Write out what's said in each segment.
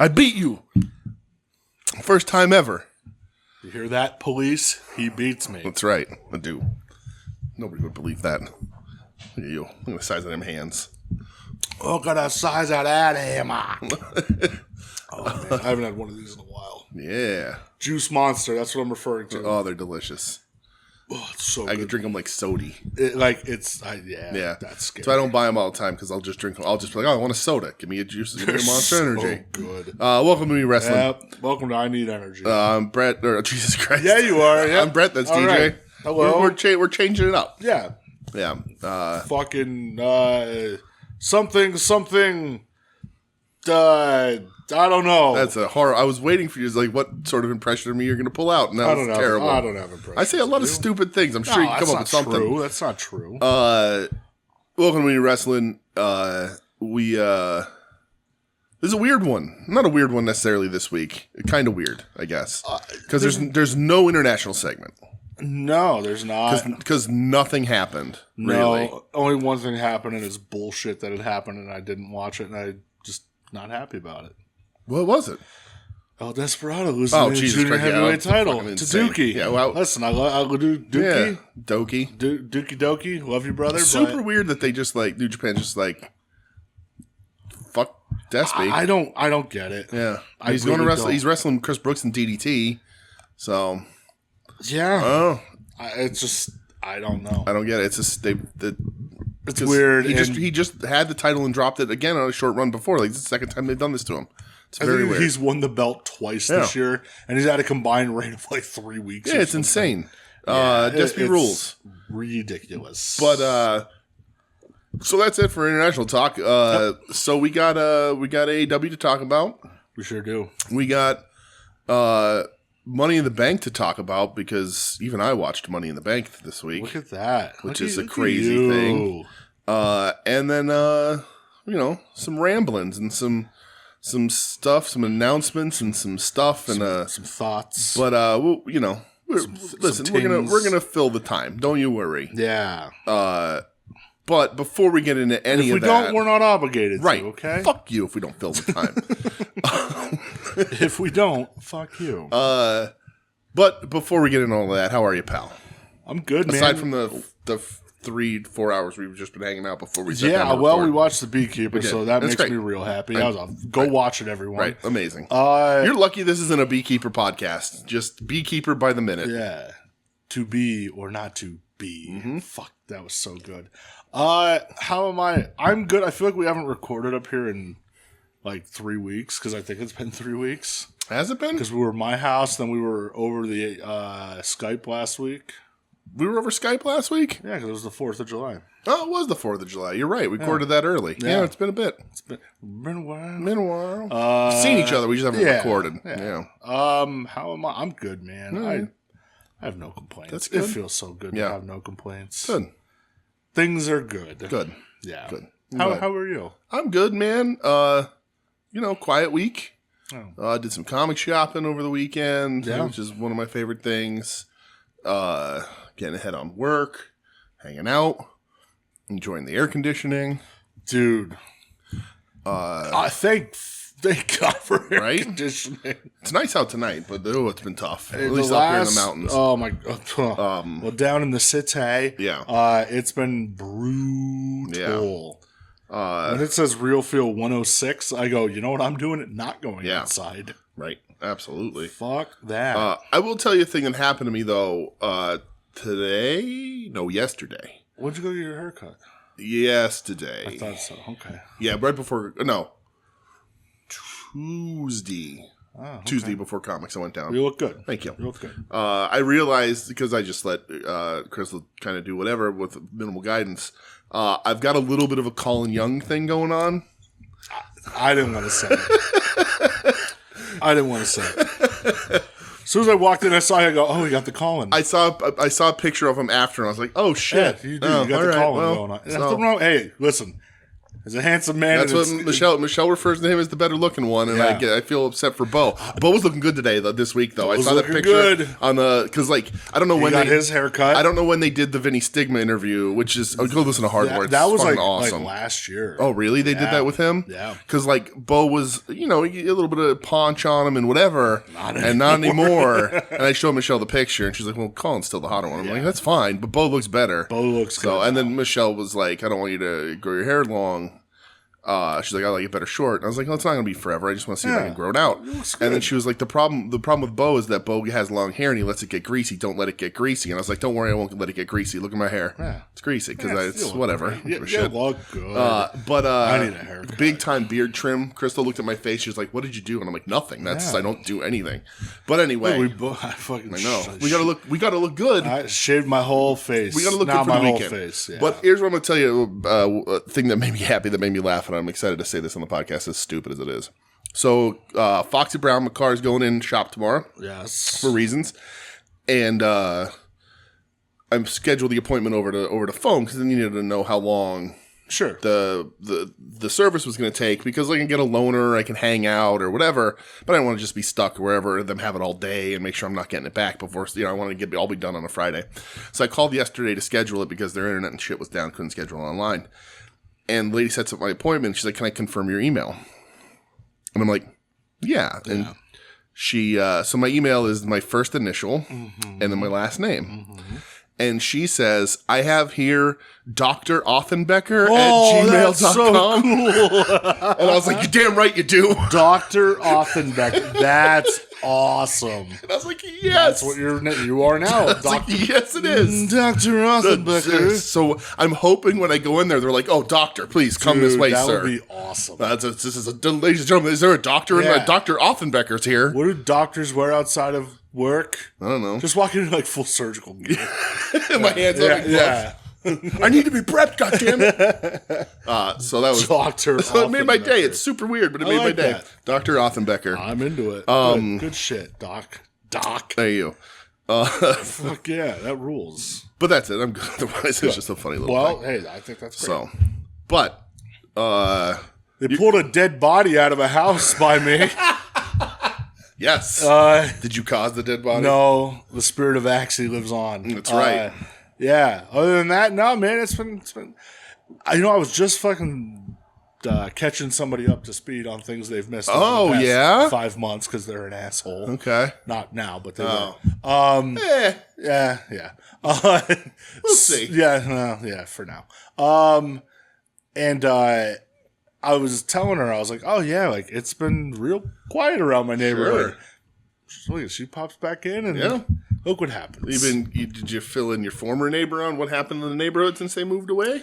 I beat you. First time ever. You hear that, police? He beats me. That's right. I do. Nobody would believe that. Look at you. Look at the size of them hands. Look at the size of that hammer. Oh, man. I haven't had one of these in a while. Yeah. Juice Monster. That's what I'm referring to. Oh, they're delicious. Oh, it's so good. I could drink them like soda. Yeah, that's scary. So I don't buy them all the time because I'll just drink them. I'll just be like, oh, I want a soda. Give me a juice. Give me a Monster Energy. Good. Welcome to WeNeedWrestling. Yep. Welcome to I Need Energy. I'm Brett. Or Jesus Christ. Yeah, you are. Yep. I'm Brett. That's all DJ. Right. Hello. We're changing it up. Yeah. Yeah. Something. I don't know. That's a horror. I was waiting for you. It's like, what sort of impression of me you're going to pull out? And that was terrible. I don't have impressions. I say a lot of stupid things. I'm sure you can come up with something. True. That's not true. Welcome to WeNeedWrestling. This is a weird one. Not a weird one necessarily this week. Kind of weird, I guess. Because there's no international segment. No, there's not. Because nothing happened, no, really. Only one thing happened, and it's bullshit that it happened, and I didn't watch it, and I just not happy about it. What was it? El Desperado losing the junior heavyweight title to Dookie. Yeah, well, listen, I'll do Dookie. Yeah, Dokie. Dookie. Love you, brother. Super weird that they just like New Japan just like fuck Despy. I don't get it. Yeah, he's going to wrestle. He's wrestling Chris Brooks in DDT. So yeah. Oh, it's just I don't know. I don't get it. It's just it's weird. He just had the title and dropped it again on a short run before. Like, it's the second time they've done this to him. It's very weird. He's won the belt twice this year, and he's had a combined reign of like 3 weeks. Yeah, it's insane. Despy rules. Ridiculous. But so that's it for international talk. So we got AEW to talk about. We sure do. We got Money in the Bank to talk about because even I watched Money in the Bank this week. Look at that. Which is a crazy thing. And then some ramblings and some stuff, some announcements and some stuff and some thoughts. But we're gonna fill the time. Don't you worry. Yeah. But before we get into any of that, if we don't, we're not obligated. Right? To, okay. Fuck you if we don't fill the time. If we don't, fuck you. But before we get into all of that, how are you, pal? I'm good, man. Aside from the 3-4 hours we've just been hanging out before we sat down to record. Well, we watched The Beekeeper, so that makes me real happy. Go watch it, everyone. Right, amazing. You're lucky this isn't a Beekeeper podcast. Just Beekeeper by the minute. Yeah. To be or not to be. Mm-hmm. Fuck, that was so good. How am I? I'm good. I feel like we haven't recorded up here in like 3 weeks because I think it's been 3 weeks. Has it been? Because we were at my house, then we were over the Skype last week. We were over Skype last week? Yeah, because it was the 4th of July. Oh, it was the 4th of July. You're right. We recorded that early. Yeah, it's been a bit. It's been a while. Been a while. We've seen each other. We just haven't recorded. Yeah. How am I? I'm good, man. Mm. I have no complaints. That's good. It feels so good to have no complaints. Good. Things are good. Good. Yeah. Good. How are you? I'm good, man. Quiet week. Did some comic shopping over the weekend, which is one of my favorite things. Getting ahead on work, hanging out, enjoying the air conditioning. Dude. Thank God for air conditioning. It's nice out tonight, but it's been tough. At least up here in the mountains. Oh my God. Well, down in the city, it's been brutal. Yeah. When it says Real Feel 106, I go, you know what I'm doing? Not going outside. Right. Absolutely. Fuck that. I will tell you a thing that happened to me, though, yesterday. When'd you go get your haircut? Yesterday. I thought so. Okay. Yeah, right before, Tuesday. Oh, okay. Tuesday before comics, I went down. You look good. Thank you. You look good. I realized, because I just let Crystal kind of do whatever with minimal guidance, I've got a little bit of a Colin Young thing going on. I didn't want to say it. As soon as I walked in, I saw you. I go, oh, you got the Colin. I saw a picture of him after, and I was like, oh, shit. Yeah, you do. You got the Colin going on. So. Hey, listen. He's a handsome man. That's what Michelle refers to him as the better looking one, and I feel upset for Bo. Bo was looking good today this week though. I saw that picture on the because like I don't know when got his haircut. I don't know when they did the Vinny Stigma interview, which is go listen to Hardware. That was like awesome. Like last year. Oh really? They did that with him? Yeah. Because like Bo was a little bit of paunch on him and whatever, not anymore. And I showed Michelle the picture, and she's like, "Well, Colin's still the hotter one." I'm like, "That's fine, but Bo looks better." Bo looks good. And then Michelle was like, "I don't want you to grow your hair long." She's like, I like it better short. And I was like, well, it's not going to be forever. I just want to see if I can grow it out. And then she was like, the problem with Bo is that Bo has long hair and he lets it get greasy. Don't let it get greasy. And I was like, don't worry, I won't let it get greasy. Look at my hair. Yeah. It's greasy because it's whatever. You look good. But I need a haircut. Big time beard trim. Crystal looked at my face. She was like, what did you do? And I'm like, nothing. I don't do anything. But anyway. I know. We got to look good. I shaved my whole face. We got to look good for the weekend. Face, yeah. But here's what I'm going to tell you. A thing that made me happy, that made me laugh, and I'm excited to say this on the podcast, as stupid as it is. So, Foxy Brown McCarr is going in shop tomorrow. Yes. For reasons. And I'm scheduled the appointment over to phone because I needed to know how long the service was going to take, because I can get a loaner, I can hang out or whatever, but I don't want to just be stuck wherever, them have it all day and make sure I'm not getting it back before, I want to get it all be done on a Friday. So I called yesterday to schedule it because their internet and shit was down, couldn't schedule it online. And the lady sets up my appointment. She's like, can I confirm your email? And I'm like, yeah. And she, so my email is my first initial and then my last name. Mm-hmm. And she says, I have here Dr. Offenbecker at gmail.com. That's so cool. And I was like, you're damn right you do. Dr. Offenbecker. That's awesome. And I was like, yes. That's what you are now. Yes, it is. Dr. Offenbecker. So I'm hoping when I go in there, they're like, oh, doctor, please come this way, sir. That would be awesome. This is ladies and gentlemen, is there a doctor? Yeah. Dr. Offenbecker's here. What do doctors wear outside of work? I don't know. Just walking in like full surgical gear. My hands up. Yeah. I need to be prepped, goddammit. So that was Dr. So it made my day. It's super weird, but it made my day. That. Dr. Offenbecker. I'm into it. Good shit, Doc. There you go. Fuck yeah, that rules. But that's it. I'm good. Otherwise, it's just a funny little thing. Hey, I think that's great. So, but they pulled a dead body out of a house by me. Yes. Did you cause the dead body? No, the spirit of Axie lives on. That's right. Yeah. Other than that, no, man. It's been. I was just fucking catching somebody up to speed on things they've missed. Oh, the yeah? 5 months because they're an asshole. Okay. Not now, but they were. Yeah. We'll see. Yeah, for now. And I was telling her, I was like, oh, yeah, like, it's been real quiet around my neighborhood. Sure. She pops back in, and look what happens. Did you fill in your former neighbor on what happened in the neighborhood since they moved away?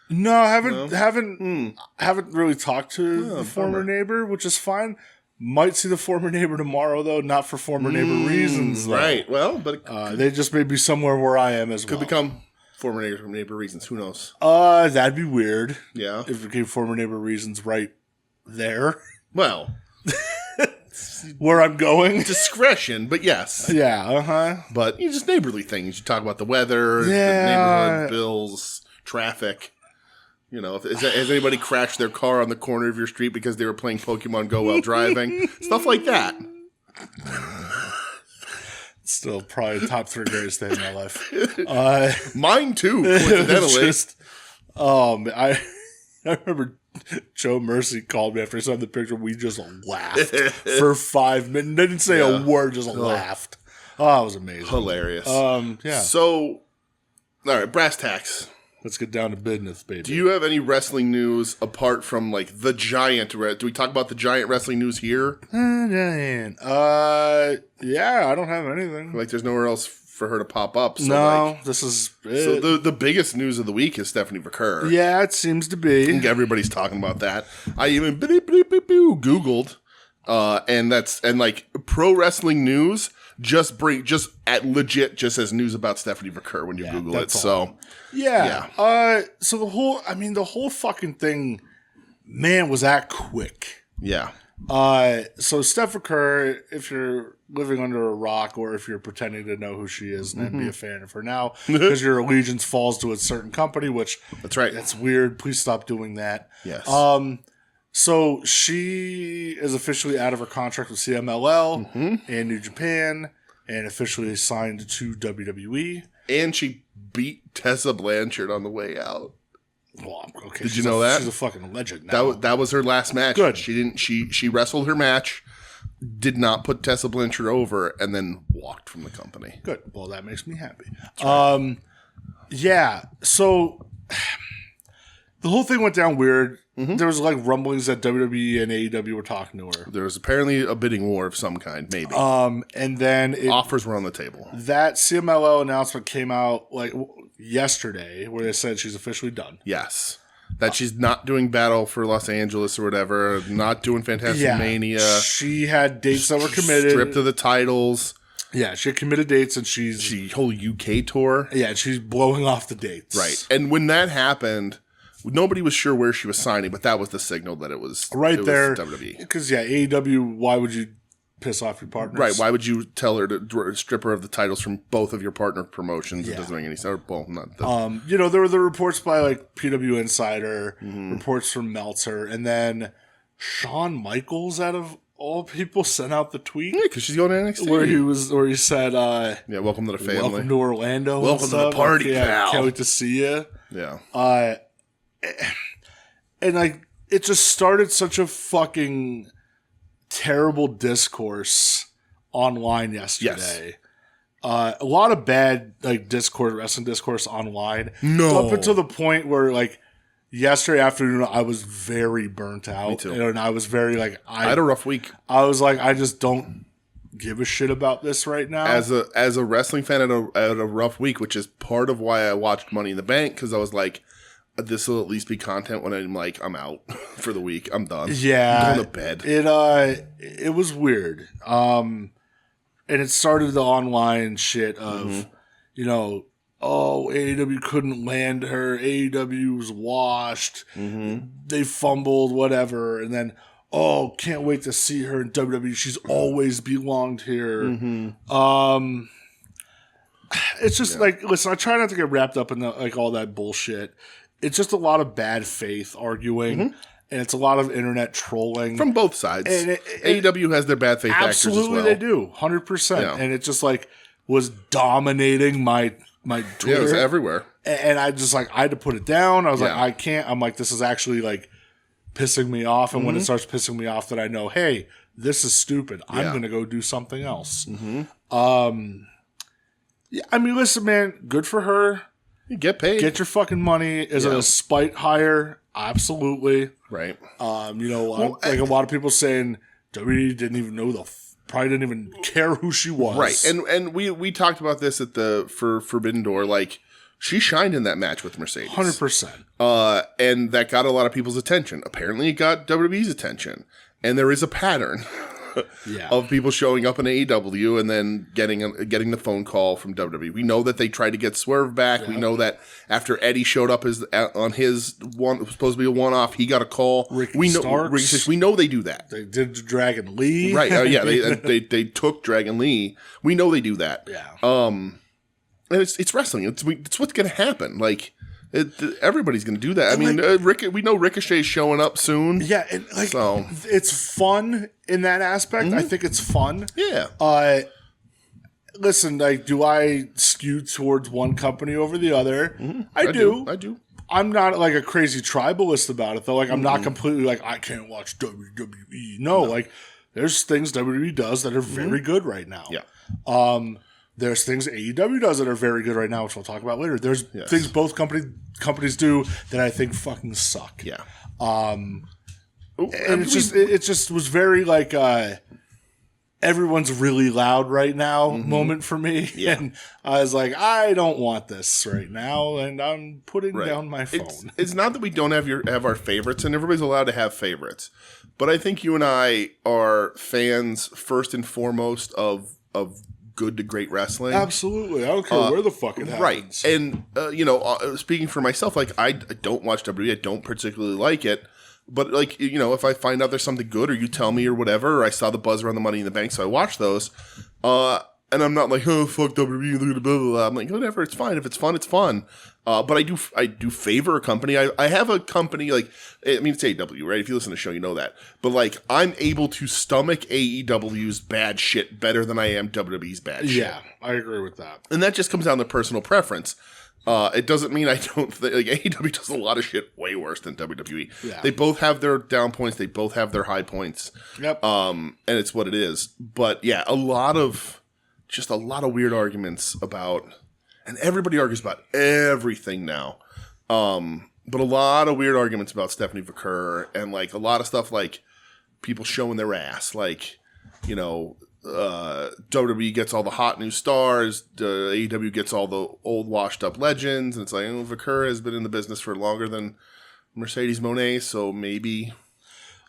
No, I haven't really talked to the former neighbor, which is fine. Might see the former neighbor tomorrow, though, not for former neighbor reasons, though. Right, well, but they just may be somewhere where I am as well. Could become former neighbor reasons, who knows? That'd be weird. Yeah. If it became former neighbor reasons right there. Well, where I'm going. Discretion, but yes. Yeah, But just neighborly things. You talk about the weather, the neighborhood bills, traffic. Has anybody crashed their car on the corner of your street because they were playing Pokemon Go while driving? Stuff like that. Still probably the top 3 greatest day in my life. Mine too, coincidentally. I remember Joe Mercy called me after I saw the picture. We just laughed for 5 minutes. Didn't say a word, just laughed. Oh, it was amazing. Hilarious. Yeah. So, all right, brass tacks. Let's get down to business, baby. Do you have any wrestling news apart from, like, the giant? Do we talk about the giant wrestling news here? Yeah, I don't have anything. Like, there's nowhere else for her to pop up. So no, this is it. So the biggest news of the week is Stephanie Vaquer. Yeah, it seems to be. I think everybody's talking about that. I even Googled, and like pro wrestling news just says news about Stephanie Vaquer when you Google it. So so the whole fucking thing, man, was that quick. Yeah. So Steph Vaquer, if you're living under a rock or if you're pretending to know who she is and be a fan of her now because your allegiance falls to a certain company, which that's right. That's weird. Please stop doing that. Yes. So she is officially out of her contract with CMLL and New Japan and officially signed to WWE. And she beat Tessa Blanchard on the way out. Well, okay. Did you know that? She's a fucking legend now. That was her last match. Good. She wrestled her match, did not put Tessa Blanchard over, and then walked from the company. Good. Well, that makes me happy. Right. Yeah. So the whole thing went down weird. There was like rumblings that WWE and AEW were talking to her. There was apparently a bidding war of some kind, maybe. And then offers were on the table. That CMLL announcement came out like yesterday, where they said she's officially done. Yes, that she's not doing Battle for Los Angeles or whatever, not doing Fantastic Mania. She had dates that were committed, stripped of the titles. Yeah, she had committed dates, and she whole UK tour. Yeah, and she's blowing off the dates. Right, and when that happened. Nobody was sure where she was signing, but that was the signal that it was there. WWE. Because AEW, why would you piss off your partners? Right. Why would you tell her to strip her of the titles from both of your partner promotions? Yeah. It doesn't make any sense. Well, not the... there were the reports by like PW Insider, reports from Meltzer, and then Shawn Michaels, out of all people, sent out the tweet. Yeah, because she's going to NXT. Where he said, welcome to the family. Welcome to Orlando. Welcome to the party, pal. Can't wait to see you. Yeah. And like it just started such a fucking terrible discourse online yesterday. Yes. A lot of bad like wrestling discourse online. No. Up until the point where like yesterday afternoon I was very burnt out. Me too. And I was very like I had a rough week. I was like, I just don't give a shit about this right now. As a wrestling fan, I had a rough week, which is part of why I watched Money in the Bank, because I was like, this will at least be content when I'm like, I'm out for the week. I'm done. Yeah. I'm going to bed. It was weird. And it started the online shit of, AEW couldn't land her. AEW was washed. They fumbled, whatever. And then, can't wait to see her in WWE. She's always belonged here. It's just like, listen, I try not to get wrapped up in all that bullshit. It's just a lot of bad faith arguing, and it's a lot of internet trolling. From both sides. And AEW has their bad faith actors as well. Absolutely, they do. 100%. Yeah. And it just, was dominating my Twitter. Yeah, it was everywhere. And I just, I had to put it down. I was like, I can't. I'm like, this is actually, pissing me off. And when it starts pissing me off, that I know, hey, this is stupid. I'm going to go do something else. I mean, listen, man, good for her. You get paid. Get your fucking money. Is it a spite hire? Absolutely. Right. A lot of people saying WWE didn't even know probably didn't even care who she was. Right. And we talked about this for Forbidden Door. Like, she shined in that match with Mercedes. 100%. And that got a lot of people's attention. Apparently it got WWE's attention. And there is a pattern. Of people showing up in AEW and then getting the phone call from WWE. We know that they tried to get Swerve back. Yeah. We know that after Eddie showed up on his one, it was supposed to be a one-off, he got a call. We know they do that. They did Dragon Lee. Right. They took Dragon Lee. We know they do that. Yeah. And it's wrestling. It's what's going to happen. Like, everybody's going to do that. I mean, we know Ricochet's showing up soon. Yeah, and it's fun in that aspect. I think it's fun. Yeah. Listen, do I skew towards one company over the other? I do. I'm not a crazy tribalist about it though. I'm not completely I can't watch WWE. No, there's things WWE does that are very good right now. Yeah. There's things AEW does that are very good right now, which we'll talk about later. There's things both companies do that I think fucking suck. Yeah. And it just was very everyone's really loud right now moment for me. Yeah. And I was like, I don't want this right now, and I'm putting down my phone. It's not that we don't have our favorites, and everybody's allowed to have favorites. But I think you and I are fans first and foremost of good to great wrestling. Absolutely. I don't care where the fuck it happens. Right. And, speaking for myself, I don't watch WWE. I don't particularly like it. But, like, you know, if I find out there's something good or you tell me or whatever, or I saw the buzz around the Money in the Bank, so I watch those, and I'm not like, oh, fuck WWE, look at the blah, blah, blah. I'm like, whatever, it's fine. If it's fun, it's fun. But I do favor a company. I have a company, like, I mean, it's AEW, right? If you listen to the show, you know that. But, like, I'm able to stomach AEW's bad shit better than I am WWE's bad shit. Yeah, I agree with that. And that just comes down to personal preference. It doesn't mean I don't think, like, AEW does a lot of shit way worse than WWE. Yeah. They both have their down points. They both have their high points. Yep. And it's what it is. But yeah, a lot of weird arguments about, and everybody argues about everything now. But a lot of weird arguments about Stephanie Vaquer and, like, a lot of stuff like people showing their ass, like, you know, WWE gets all the hot new stars, AEW gets all the old washed up legends, and it's like, oh, Vaquer has been in the business for longer than Mercedes Moné, so maybe.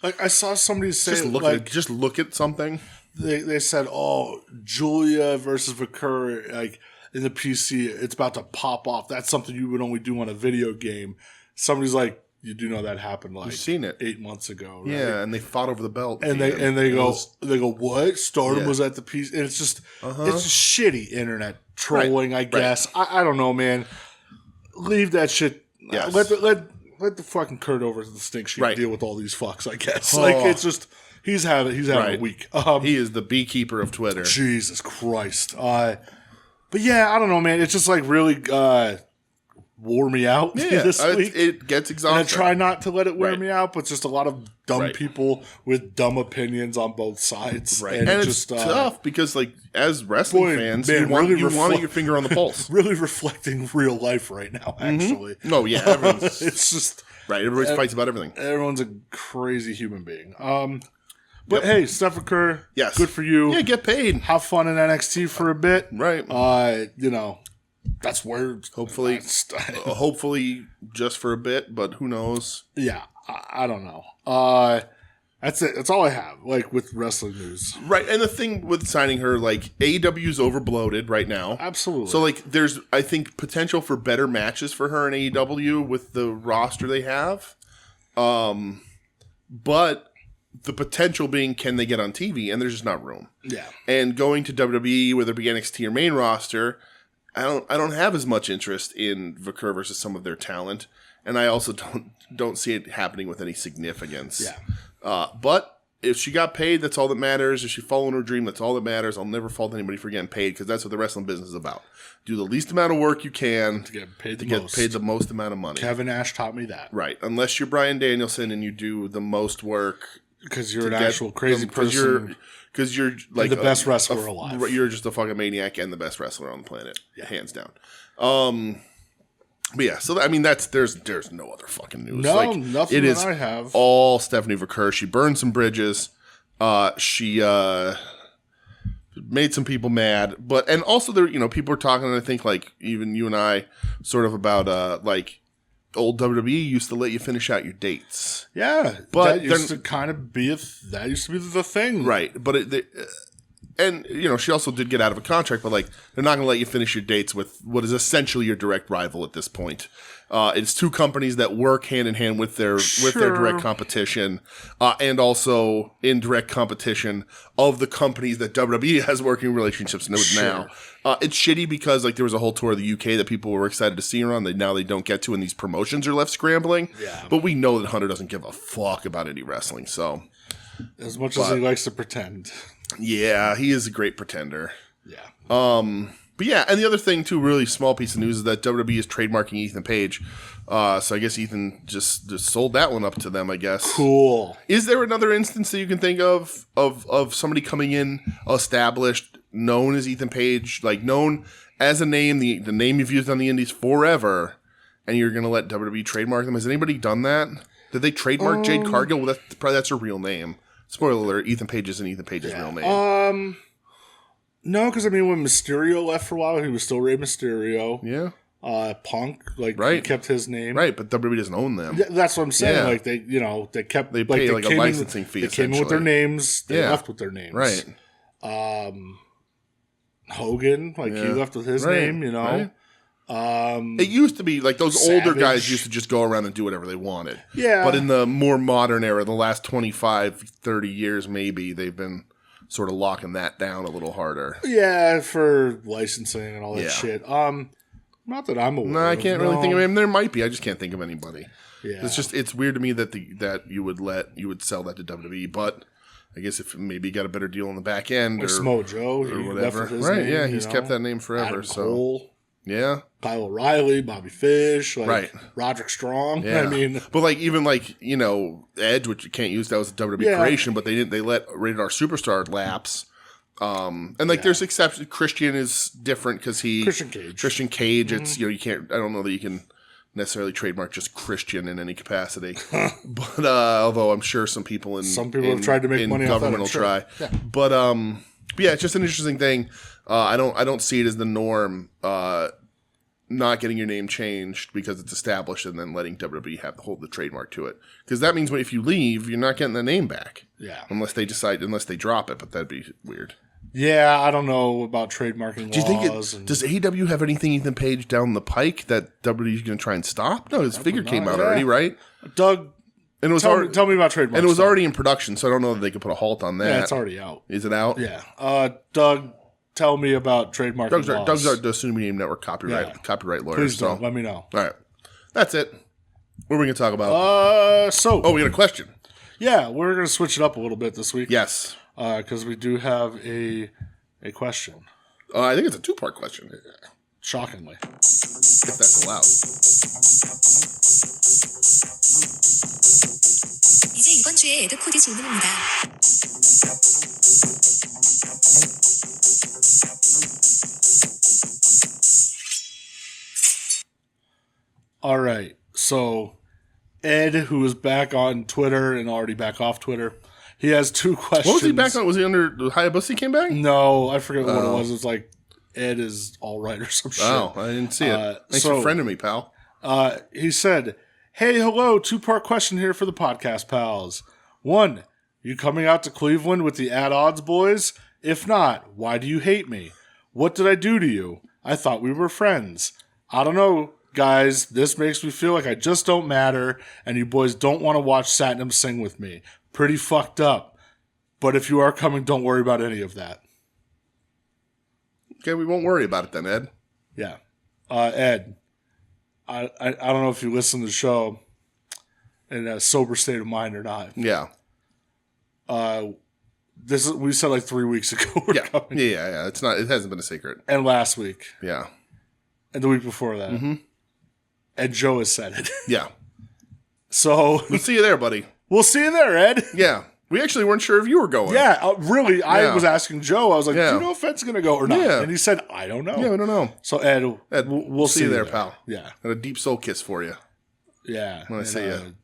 Like, I saw somebody say, just look at something. They said, oh, Julia versus Vaquer, like, in the PC, it's about to pop off. That's something you would only do on a video game. Somebody's like, you do know that happened, like, you've seen it 8 months ago, right? Yeah, and they fought over the belt. And they go, what? Stardom was at the PC, and it's just it's just shitty internet trolling, I guess. Right. I don't know, man. Leave that shit. Yes. Let the fucking Kurt over to the stink sheet deal with all these fucks, I guess. Like, it's just he's having a week. He is the beekeeper of Twitter. Jesus Christ. But yeah, I don't know, man. It's just like really wore me out this week. It gets exhausting. And I try not to let it wear me out, but just a lot of dumb people with dumb opinions on both sides. Right. And it's just tough because, like, as wrestling fans, you want your finger on the pulse. Really reflecting real life right now, actually. Mm-hmm. Oh, yeah. It's just... Right. Everybody fights about everything. Everyone's a crazy human being. But hey, Steph Vaquer, yes, good for you. Yeah, get paid. Have fun in NXT for a bit. Right. You know, that's where hopefully just for a bit, but who knows? Yeah, I don't know. That's it. That's all I have, like, with wrestling news. Right, and the thing with signing her, like, AEW's overbloated right now. Absolutely. So, like, there's, I think, potential for better matches for her in AEW with the roster they have. But the potential being, can they get on TV? And there's just not room. Yeah. And going to WWE, whether it be NXT or main roster, I don't have as much interest in Vaquer versus some of their talent, and I also don't see it happening with any significance. Yeah. But if she got paid, that's all that matters. If she followed her dream, that's all that matters. I'll never fault anybody for getting paid because that's what the wrestling business is about. Do the least amount of work you can to get paid the most amount of money. Kevin Nash taught me that. Right. Unless you're Bryan Danielson and you do the most work. Because you're an actual crazy person. Because you're like the best wrestler alive. You're just a fucking maniac and the best wrestler on the planet, hands down. But yeah, so I mean, there's no other fucking news. No, like, nothing it is that I have. All Stephanie Vaquer. She burned some bridges. She made some people mad, and also there, people are talking, and I think like even you and I sort of about like. Old WWE used to let you finish out your dates. Yeah, but that used to kind of be the thing, right? But she also did get out of a contract, but like they're not going to let you finish your dates with what is essentially your direct rival at this point. It's two companies that work hand in hand with their direct competition, and also in direct competition of the companies that WWE has working relationships with now. It's shitty because like there was a whole tour of the UK that people were excited to see her on. Now they don't get to, and these promotions are left scrambling. Yeah. But we know that Hunter doesn't give a fuck about any wrestling. So as much as he likes to pretend, yeah, he is a great pretender. Yeah. But yeah, and the other thing too, really small piece of news, is that WWE is trademarking Ethan Page. So I guess Ethan just sold that one up to them, I guess. Cool. Is there another instance that you can think of somebody coming in established, known as Ethan Page, like known as a name, the name you've used on the indies forever, and you're going to let WWE trademark them? Has anybody done that? Did they trademark Jade Cargill? Well, that's her real name. Spoiler alert, Ethan Page isn't Ethan Page's real name. No, because I mean, when Mysterio left for a while, he was still Rey Mysterio. Yeah. Punk, he kept his name. Right, but WWE doesn't own them. That's what I'm saying. Yeah. Like they kept they pay like a licensing fee. They came in with their names. They left with their names. Right. Hogan, he left with his name. It used to be like those Savage. older guys used to just go around and do whatever they wanted. Yeah. But in the more modern era, the last 25, 30 years maybe, they've been sort of locking that down a little harder. Yeah, for licensing and all that Yeah. shit. Not that I'm aware No, I of. can't really think of him. There might be. I just can't think of anybody. Yeah. It's weird to me that you would sell that to WWE, but I guess if maybe you got a better deal on the back end or Samoa Joe or whatever. Right, yeah, he's kept that name forever. Adam So Cole, yeah. Kyle O'Reilly, Bobby Fish, Right. Roderick Strong. Yeah. I mean, but even Edge, which you can't use, that was a WWE creation, but they let Rated R Superstar lapse. And there's exceptions. Christian is different because Christian Cage. It's you can't. I don't know that you can necessarily trademark just Christian in any capacity. But although I'm sure some people have tried to make money off that. Government will try. Yeah. But yeah, it's just an interesting thing. I don't see it as the norm. Not getting your name changed because it's established and then letting WWE hold the trademark to it. Because that means if you leave, you're not getting the name back. Yeah. Unless they drop it, but that'd be weird. Yeah, I don't know about trademarking Do you laws. think does AEW have anything Ethan Page down the pike that WWE is going to try and stop? No, his figure came out already, right? Doug, and it was tell me about trademarks. And it was already in production, so I don't know that they could put a halt on that. Yeah, it's already out. Is it out? Yeah. Doug, tell me about trademarking laws. Doug's our Assuming Name Network copyright lawyer. Please don't. Let me know. All right. That's it. What are we going to talk about? We got a question. Yeah, we're going to switch it up a little bit this week. Yes. Because we do have a question. I think it's a two-part question. Shockingly. If that's allowed. 이제 이번 주에 에드 코디 질문입니다. All right. So, Ed, who is back on Twitter and already back off Twitter, he has two questions. What was he back on? Was he under Hayabusa came back? No, I forget what it was. It was like Ed is all right or some shit. Oh, I didn't see it. Thanks for friending me, pal. He said, "Hey, hello, two-part question here for the podcast pals. 1, you coming out to Cleveland with the At Odds boys? If not, why do you hate me? What did I do to you? I thought we were friends. I don't know, guys. This makes me feel like I just don't matter, and you boys don't want to watch Satnam sing with me. Pretty fucked up. But if you are coming, don't worry about any of that." Okay, we won't worry about it then, Ed. Yeah. Ed, I don't know if you listen to the show in a sober state of mind or not. Yeah. We said like 3 weeks ago we're coming. Yeah. It hasn't been a secret. And last week. Yeah. And the week before that. Mm-hmm. And Joe has said it. Yeah. So we'll see you there, buddy. We'll see you there, Ed. Yeah. We actually weren't sure if you were going. Yeah, really. Yeah. I was asking Joe. I was like, do you know if Ed's going to go or not? Yeah. And he said, I don't know. Yeah, I don't know. So, Ed, we'll see you there, pal. Yeah. And a deep soul kiss for you. Yeah. When I see you.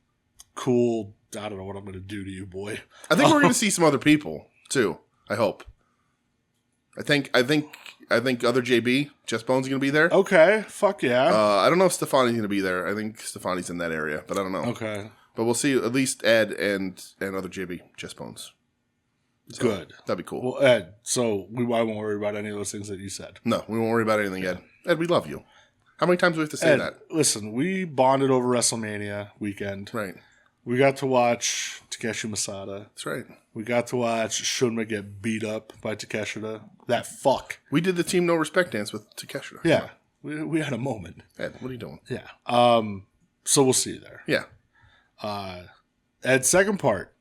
Cool. I don't know what I'm going to do to you, boy. I think we're going to see some other people, too. I hope. I think other JB, Chest Bone's going to be there. Okay. Fuck yeah. I don't know if Stefani's going to be there. I think Stefani's in that area, but I don't know. Okay. But we'll see at least Ed and other JB, Chest Bones. So, good. That'd be cool. Well, Ed, so I won't worry about any of those things that you said. No, we won't worry about anything, Ed. Ed, we love you. How many times do we have to say that? Listen, we bonded over WrestleMania weekend. Right. We got to watch Takeshi Masada. That's right. We got to watch Shoulda get beat up by Takeshita. That fuck. We did the Team No Respect dance with Takeshita. Yeah. We had a moment. Ed, what are you doing? Yeah. So we'll see you there. Yeah. Ed, second part.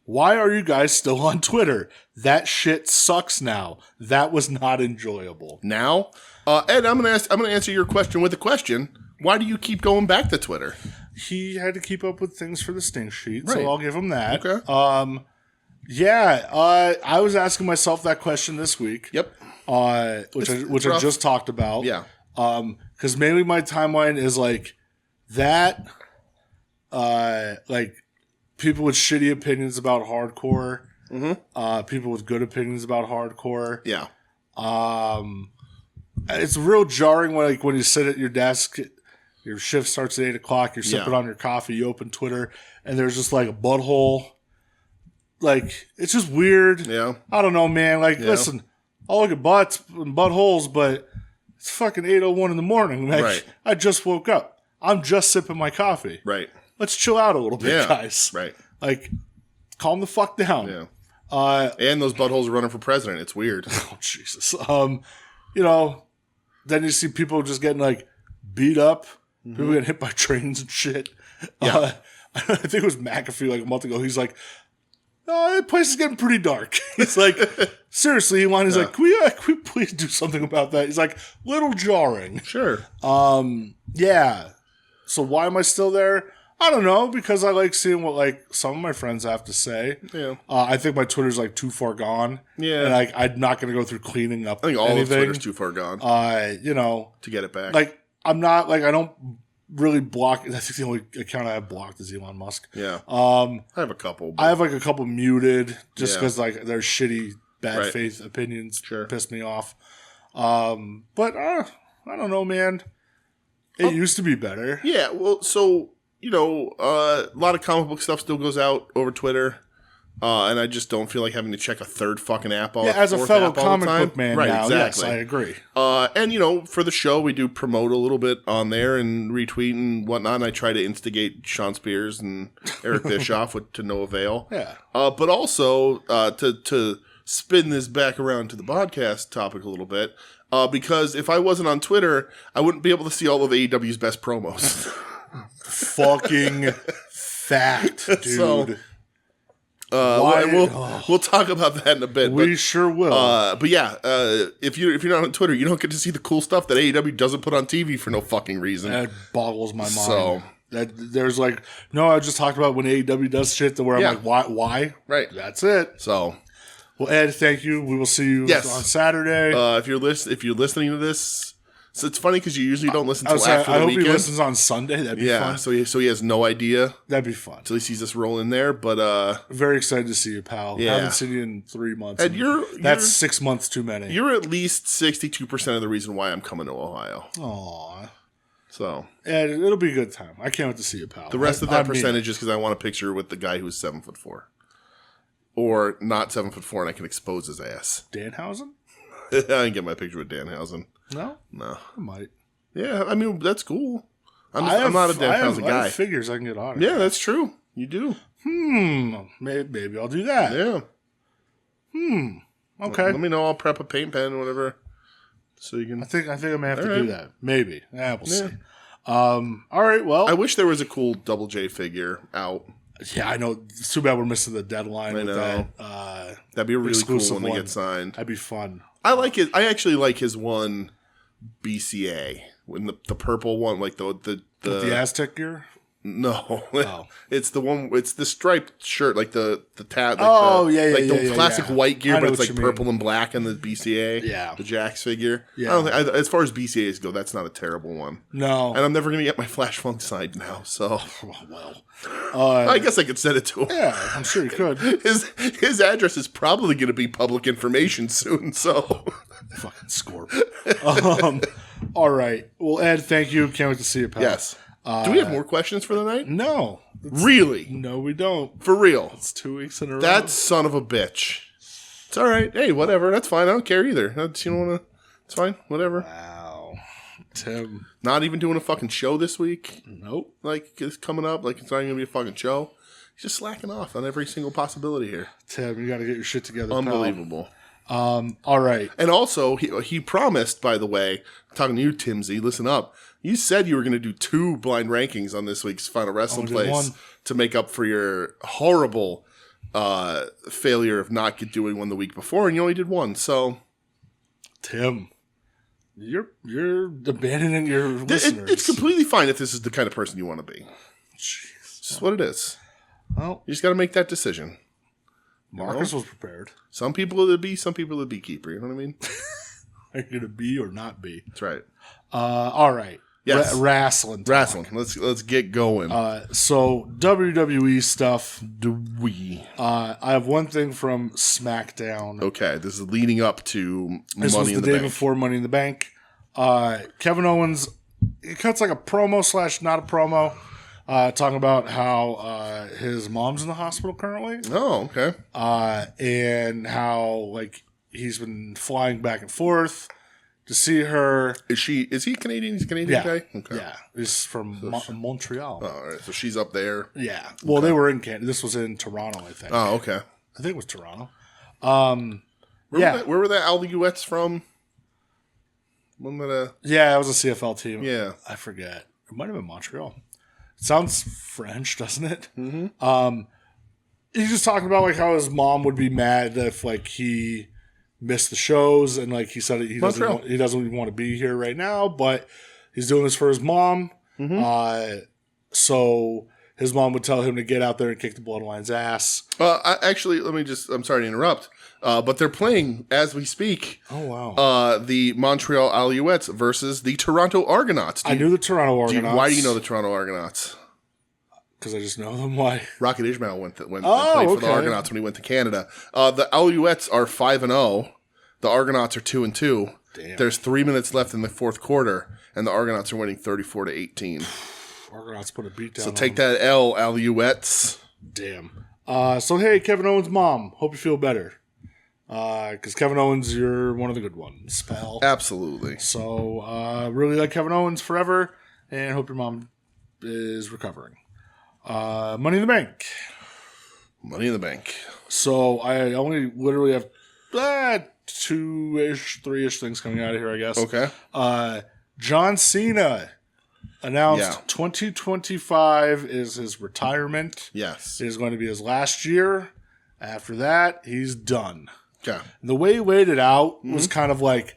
Why are you guys still on Twitter? That shit sucks now. That was not enjoyable. Now? Ed, I'm gonna answer your question with a question. Why do you keep going back to Twitter? He had to keep up with things for the stink sheet, right. So I'll give him that. Okay. I was asking myself that question this week. Yep. Which I just talked about. Yeah. Because mainly my timeline is like that. Like people with shitty opinions about hardcore. Mm-hmm. People with good opinions about hardcore. Yeah. It's real jarring when you sit at your desk. Your shift starts at 8 o'clock. You're sipping on your coffee. You open Twitter, and there's just like a butthole. Like, it's just weird. Yeah. I don't know, man. Like, listen, I'll look at butts and buttholes, but It's fucking 8:01 in the morning. Like, Right. I just woke up. I'm just sipping my coffee. Right. Let's chill out a little bit, guys. Right. Like, calm the fuck down. Yeah. And those buttholes are running for president. It's weird. Oh, Jesus. You know, then you see people just getting, like, beat up. People getting hit by trains and shit. Yeah. I think it was McAfee, like, a month ago. He's like, oh, the place is getting pretty dark. He's like, seriously, Elon, he's like, can we please do something about that? He's like, little jarring. Sure. Yeah. So why am I still there? I don't know, because I like seeing what, like, some of my friends have to say. Yeah. I think my Twitter's, like, too far gone. Yeah. And, like, I'm not going to go through cleaning up I think all anything. of Twitter's too far gone You know. to get it back. Like, I'm not, like, I don't really block. I think the only account I have blocked is Elon Musk. Yeah. I have a couple. I have, like, a couple muted just Yeah. because, like, their shitty, bad Right. faith opinions Sure. piss me off. But I don't know, man. It used to be better. Yeah, well, so, you know, a lot of comic book stuff still goes out over Twitter, and I just don't feel like having to check a third fucking app all Yeah, as a fourth fellow app all the comic time. book man Right, now, exactly. yes, I agree. And, you know, for the show, we do promote a little bit on there and retweet and whatnot, and I try to instigate Sean Spears and Eric Bischoff to no avail. Yeah. But also, to spin this back around to the podcast topic a little bit, because if I wasn't on Twitter, I wouldn't be able to see all of AEW's best promos. Fucking fact, dude. So, we'll talk about that in a bit. We sure will. But yeah, if you're not on Twitter, you don't get to see the cool stuff that AEW doesn't put on TV for no fucking reason. That boggles my mind. So that there's like, no, I just talked about when AEW does shit to where I'm like, why? Right. That's it. So, well, Ed, thank you. We will see you on Saturday. If you're listening to this, so it's funny because you usually don't listen until after the I hope weekend. he listens on Sunday. That'd be fun. So he has no idea That'd be fun. until he sees us roll in there. But Very excited to see you, pal. Yeah. Haven't seen you in 3 months. and That's 6 months too many. you're at least 62% of the reason why I'm coming to Ohio. Aw. So Ed, it'll be a good time. I can't wait to see you, pal. the rest of that percentage is because I want a picture with the guy who's 7'4", or not 7'4", and I can expose his ass. Danhausen? I didn't get my picture with Danhausen. No? No. I might. Yeah, I mean that's cool. I'm not a Danhausen I guy. have figures I can get on. Yeah, that's true. You do. Maybe I'll do that. Yeah. Okay. Let me know. I'll prep a paint pen or whatever, so you can. I think I may have to right. do that. Maybe. We'll see. All right. Well, I wish there was a cool Double J figure out. yeah, I know. It's too bad we're missing the deadline with know. that. That'd be a really cool exclusive one to get signed. That'd be fun. I like it. I actually like his one BCA when the purple one, like the Aztec gear. No, Oh. it's the one. It's the striped shirt, like the tab. Oh, the classic white gear, I know but it's what like you mean. purple and black, and the BCA. Yeah. the Jax figure. Yeah. I don't think, as far as BCA's go, that's not a terrible one. No. And I'm never gonna get my Flash Funk signed now, so Well. I guess I could send it to him. Yeah, I'm sure you could. His address is probably going to be public information soon, so Fucking Scorp. All right. Well, Ed, thank you. Can't wait to see you, pal. yes. Do we have more questions for the night? No. Really? No, we don't. For real? It's 2 weeks in a row. That son of a bitch. It's all right. Hey, whatever. That's fine. I don't care either. You don't want to? It's fine. Whatever. Wow. Tim. Not even doing a fucking show this week. Nope. Like it's coming up. Like it's not even gonna be a fucking show. He's just slacking off on every single possibility here. Tim, you got to get your shit together, Unbelievable. pal. All right. And also, he promised, by the way, talking to you, Timsy, listen up. You said you were going to do 2 blind rankings on this week's Final Wrestling Only did Place one. to make up for your horrible failure of not doing one the week before, and you only did 1. So, Tim, you're abandoning your listeners. it's completely fine if this is the kind of person you want to be. Jeez. It's just what it is. Well, You just got to make that decision. Marcus was prepared. Some people are the bee, some people are the beekeeper. You know what I mean? Are you going to be or not be? That's right. All right. Yes. Wrestling. talk. Wrestling. Let's get going. So WWE stuff. Do we? I have one thing from SmackDown. Okay, this is leading up to This was Money the in the day Bank. before Money in the Bank. Kevin Owens, he cuts like a promo / not a promo, talking about how his mom's in the hospital currently, Oh, okay. and how like he's been flying back and forth to see her. Is he Canadian? He's a Canadian guy? Okay. Yeah. He's from Montreal. Oh, all right. So she's up there. Yeah. Well, they were in Canada. This was in Toronto, I think. Oh, okay. I think it was Toronto. Where were the Alouettes from? Yeah, it was a CFL team. Yeah. I forget. It might have been Montreal. It sounds French, doesn't it? Mm-hmm. He's just talking about like how his mom would be mad if like he missed the shows, and like he said he doesn't even want to be here right now, but he's doing this for his mom. Mm-hmm. So his mom would tell him to get out there and kick the Bloodline's ass. I'm sorry to interrupt, but they're playing as we speak. Oh, wow. The Montreal Alouettes versus the Toronto Argonauts. I knew the Toronto Argonauts. Why do you know the Toronto Argonauts? Because I just know them. Why? Rocket Ismail went and played for the Argonauts when he went to Canada. The Alouettes are 5-0. The Argonauts are 2-2. Damn. There's 3 minutes left in the fourth quarter, and the Argonauts are winning 34-18. Argonauts put a beat down. So take that L, Alouettes. Damn. So hey, Kevin Owens' mom. Hope you feel better. Because Kevin Owens, you're one of the good ones, pal. Absolutely. So really like Kevin Owens forever, and hope your mom is recovering. Money in the Bank. Money in the Bank. So I only literally have 2-ish, 3-ish things coming out of here, I guess. Okay. John Cena announced 2025 is his retirement. Yes. It is going to be his last year. After that, he's done. Okay. The way he laid it out was kind of like,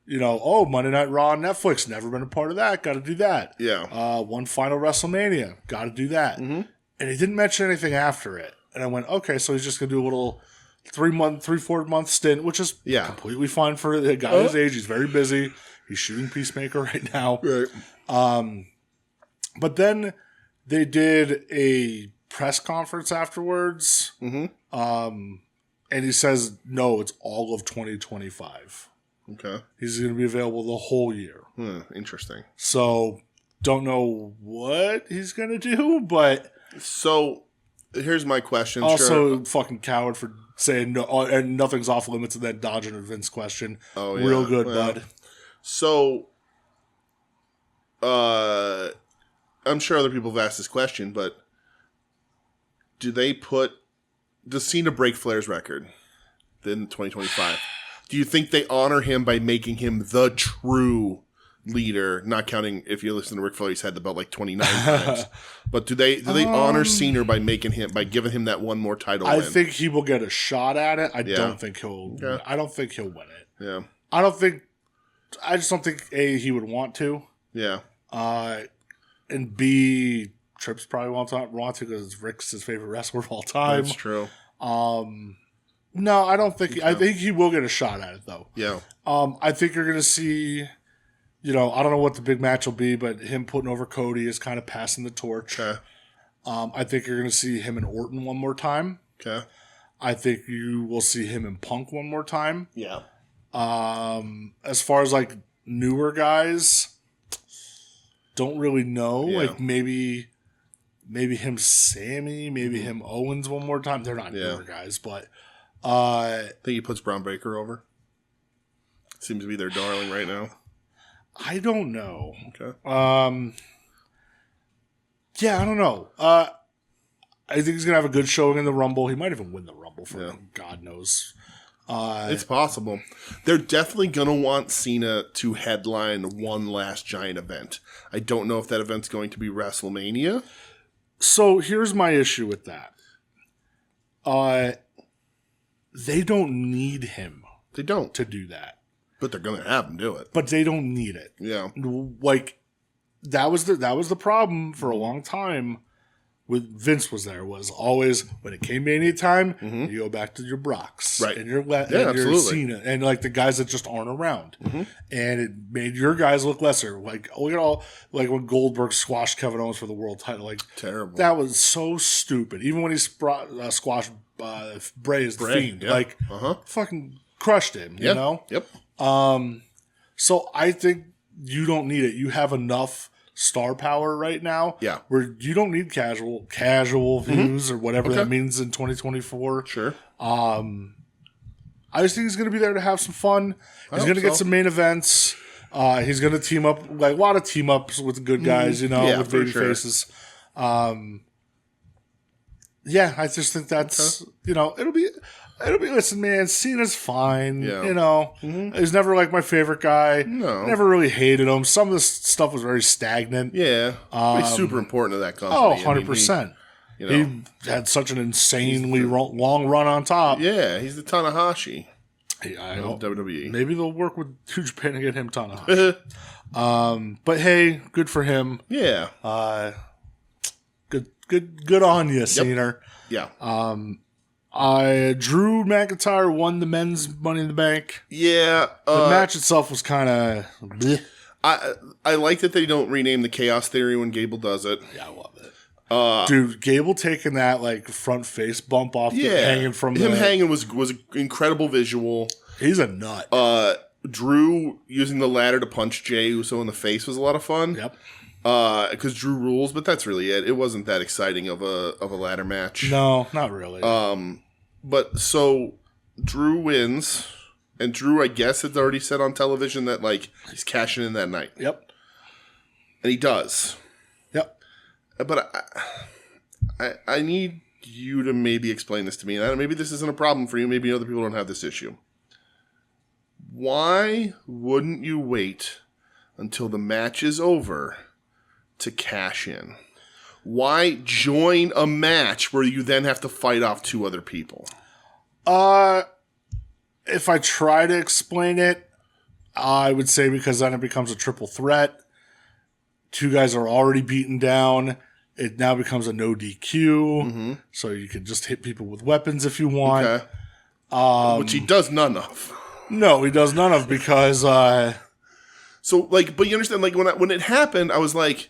Monday Night Raw on Netflix, never been a part of that, got to do that. Yeah. One final WrestleMania, got to do that. Mm-hmm. And he didn't mention anything after it. And I went, okay, so he's just going to do a little 3-4 month stint, which is completely fine for a guy his age. He's very busy. He's shooting Peacemaker right now. Right. But then they did a press conference afterwards. Mm-hmm. And he says, no, it's all of 2025. Okay. He's going to be available the whole year. Interesting. So, don't know what he's going to do, but... So, here's my question. Also, fucking coward for saying no, and nothing's off limits and then dodging a Vince question. Oh, yeah. Real good, bud. So, I'm sure other people have asked this question, but does Cena break Flair's record in 2025? Do you think they honor him by making him the true leader, not counting if you listen to Ric Flair, he's had the belt like 29 times. But do they honor Cena by giving him that one more title win? I think he will get a shot at it. I don't think he'll win it. Yeah. I just don't think A, he would want to. Yeah. And B, Trips probably won't want to because Rick's his favorite wrestler of all time. That's true. No, I don't think. I think he will get a shot at it though. Yeah. I think you're going to see. I don't know what the big match will be, but him putting over Cody is kind of passing the torch. Okay. I think you're going to see him and Orton one more time. Okay. I think you will see him and Punk one more time. Yeah. As far as like newer guys, don't really know. Yeah. Like maybe him Sammy, maybe him Owens one more time. They're not newer guys, but I think he puts Braun Breaker over. Seems to be their darling right now. I don't know. Okay. Yeah, I don't know. I think he's gonna have a good showing in the Rumble. He might even win the Rumble for God knows. It's possible. They're definitely gonna want Cena to headline one last giant event. I don't know if that event's going to be WrestleMania. So here's my issue with that. They don't need him. They don't to do that. But they're gonna have him do it. But they don't need it. Yeah. Like that was the problem for a long time with Vince was always when it came Mania time, you go back to your Brocks. Right. And your Cena and like the guys that just aren't around. Mm-hmm. And it made your guys look lesser. Like look at all like when Goldberg squashed Kevin Owens for the world title. Like terrible. That was so stupid. Even when he squashed Bray as the Fiend. Yeah. Like fucking crushed him, you know? Yep. So I think you don't need it. You have enough star power right now. Yeah. Where you don't need casual views or whatever that means in 2024. Sure. I just think he's going to be there to have some fun. He's going to get some main events. He's going to team up, like a lot of team ups with the good guys, with baby faces. Yeah, I just think that's, it'll be, listen, man, Cena's fine. Yeah. He's never like my favorite guy. No. Never really hated him. Some of this stuff was very stagnant. Yeah. He's super important to that company. Oh, 100%. He had such an insanely long run on top. Yeah, he's the Tanahashi. I hope WWE. Maybe they'll work with New Japan to get him Tanahashi. But hey, good for him. Yeah. Good on you, Cena. Yeah. Drew McIntyre won the men's Money in the Bank. Yeah. The match itself was kind of. I like that they don't rename the Chaos Theory when Gable does it. Yeah, I love it. Dude, Gable taking that like front face bump off, hanging from him hanging was an incredible visual. He's a nut. Drew using the ladder to punch Jey Uso in the face was a lot of fun. Yep. Because Drew rules, but that's really it. It wasn't that exciting of a ladder match. No, not really. But so Drew wins, and Drew, I guess, had already said on television that like he's cashing in that night. Yep. And he does. Yep. But I need you to maybe explain this to me. And maybe this isn't a problem for you. Maybe other people don't have this issue. Why wouldn't you wait until the match is over to cash in? Why join a match where you then have to fight off two other people? If I try to explain it, I would say because then it becomes a triple threat. Two guys are already beaten down. It now becomes a no DQ. So you can just hit people with weapons if you want. Okay. Which he does none of. No, he does none of because... So, like, but you understand, like, when it happened, I was like,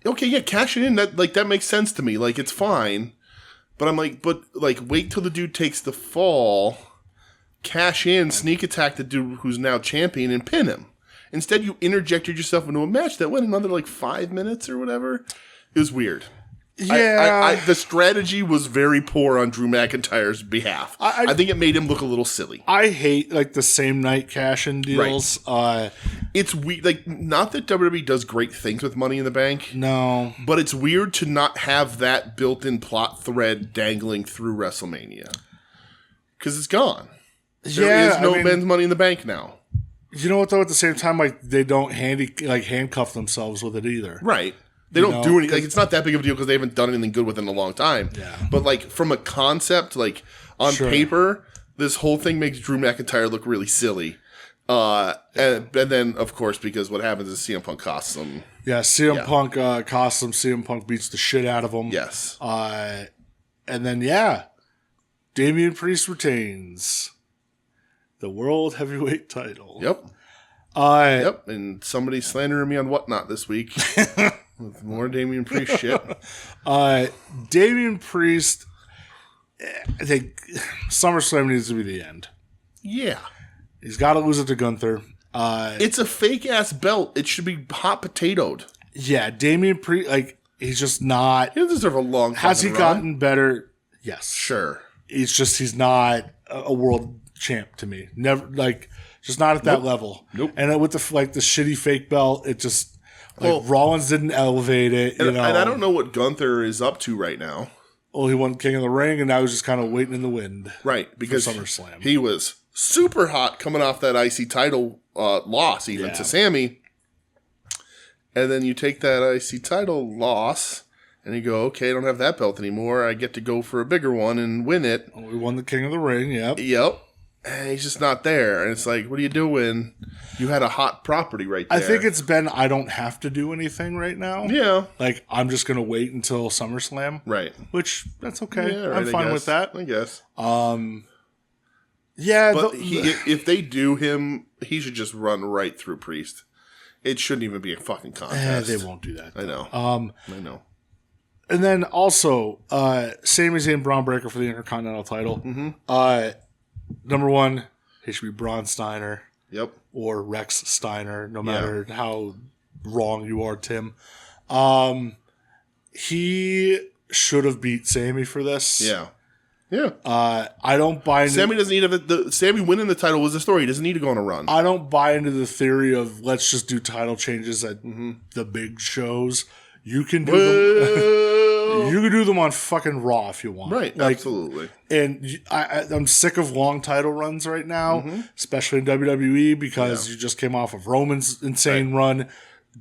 okay, yeah, cash it in. That makes sense to me. Like, it's fine. But I'm like, wait till the dude takes the fall, cash in, sneak attack the dude who's now champion, and pin him. Instead, you interjected yourself into a match that went another, like, 5 minutes or whatever. It was weird. Yeah. The strategy was very poor on Drew McIntyre's behalf. I think it made him look a little silly. I hate, like, the same night cash-in deals. Right. It's weird. Like, not that WWE does great things with Money in the Bank. No. But it's weird to not have that built-in plot thread dangling through WrestleMania. Because it's gone. There is no men's Money in the Bank now. You know what, though? At the same time, like, they don't handcuff themselves with it either. Right. They don't do anything. Like, it's not that big of a deal because they haven't done anything good with it in a long time. Yeah. But, like, from a concept, like, on paper, this whole thing makes Drew McIntyre look really silly. And then, of course, because what happens is CM Punk costs him. Yeah, CM Punk costs him. CM Punk beats the shit out of him. Yes. And then, Damian Priest retains the World Heavyweight title. Yep. And somebody's slandering me on Whatnot this week. With more Damian Priest shit. Damian Priest, I think SummerSlam needs to be the end. Yeah. He's got to lose it to Gunther. It's a fake-ass belt. It should be hot potatoed. Yeah, Damian Priest, like, he's just not... He doesn't deserve a long time. Has he gotten better? Yes. Sure. He's not a world champ to me. Never, like, just not at that level. Nope. And with the shitty fake belt, it just... Rollins didn't elevate it, And I don't know what Gunther is up to right now. Well, he won King of the Ring, and now he's just kind of waiting in the wind. Right, because SummerSlam. He was super hot coming off that IC title loss, even to Sammy. And then you take that IC title loss, and you go, okay, I don't have that belt anymore. I get to go for a bigger one and win it. We won the King of the Ring, yep. Yep. And he's just not there. And it's like, what are you doing? You had a hot property right there. I think it's been, I don't have to do anything right now. Yeah. Like, I'm just going to wait until SummerSlam. Right. Which, that's okay. Yeah, right, I'm fine with that. I guess. Yeah. But if they do him, he should just run right through Priest. It shouldn't even be a fucking contest. They won't do that. I know. I know. And then also, Sami Zayn Braun Breaker for the Intercontinental title. Mm-hmm. Number one, he should be Braun Steiner. Yep. Or Rex Steiner, no matter how wrong you are, Tim. He should have beat Sami for this. Yeah. Yeah. I don't buy into... Sammy doesn't need Sammy winning the title was the story. He doesn't need to go on a run. I don't buy into the theory of let's just do title changes at the big shows. You can do them. You can do them on fucking Raw if you want. Right, absolutely. And I'm sick of long title runs right now, especially in WWE, because you just came off of Roman's insane run,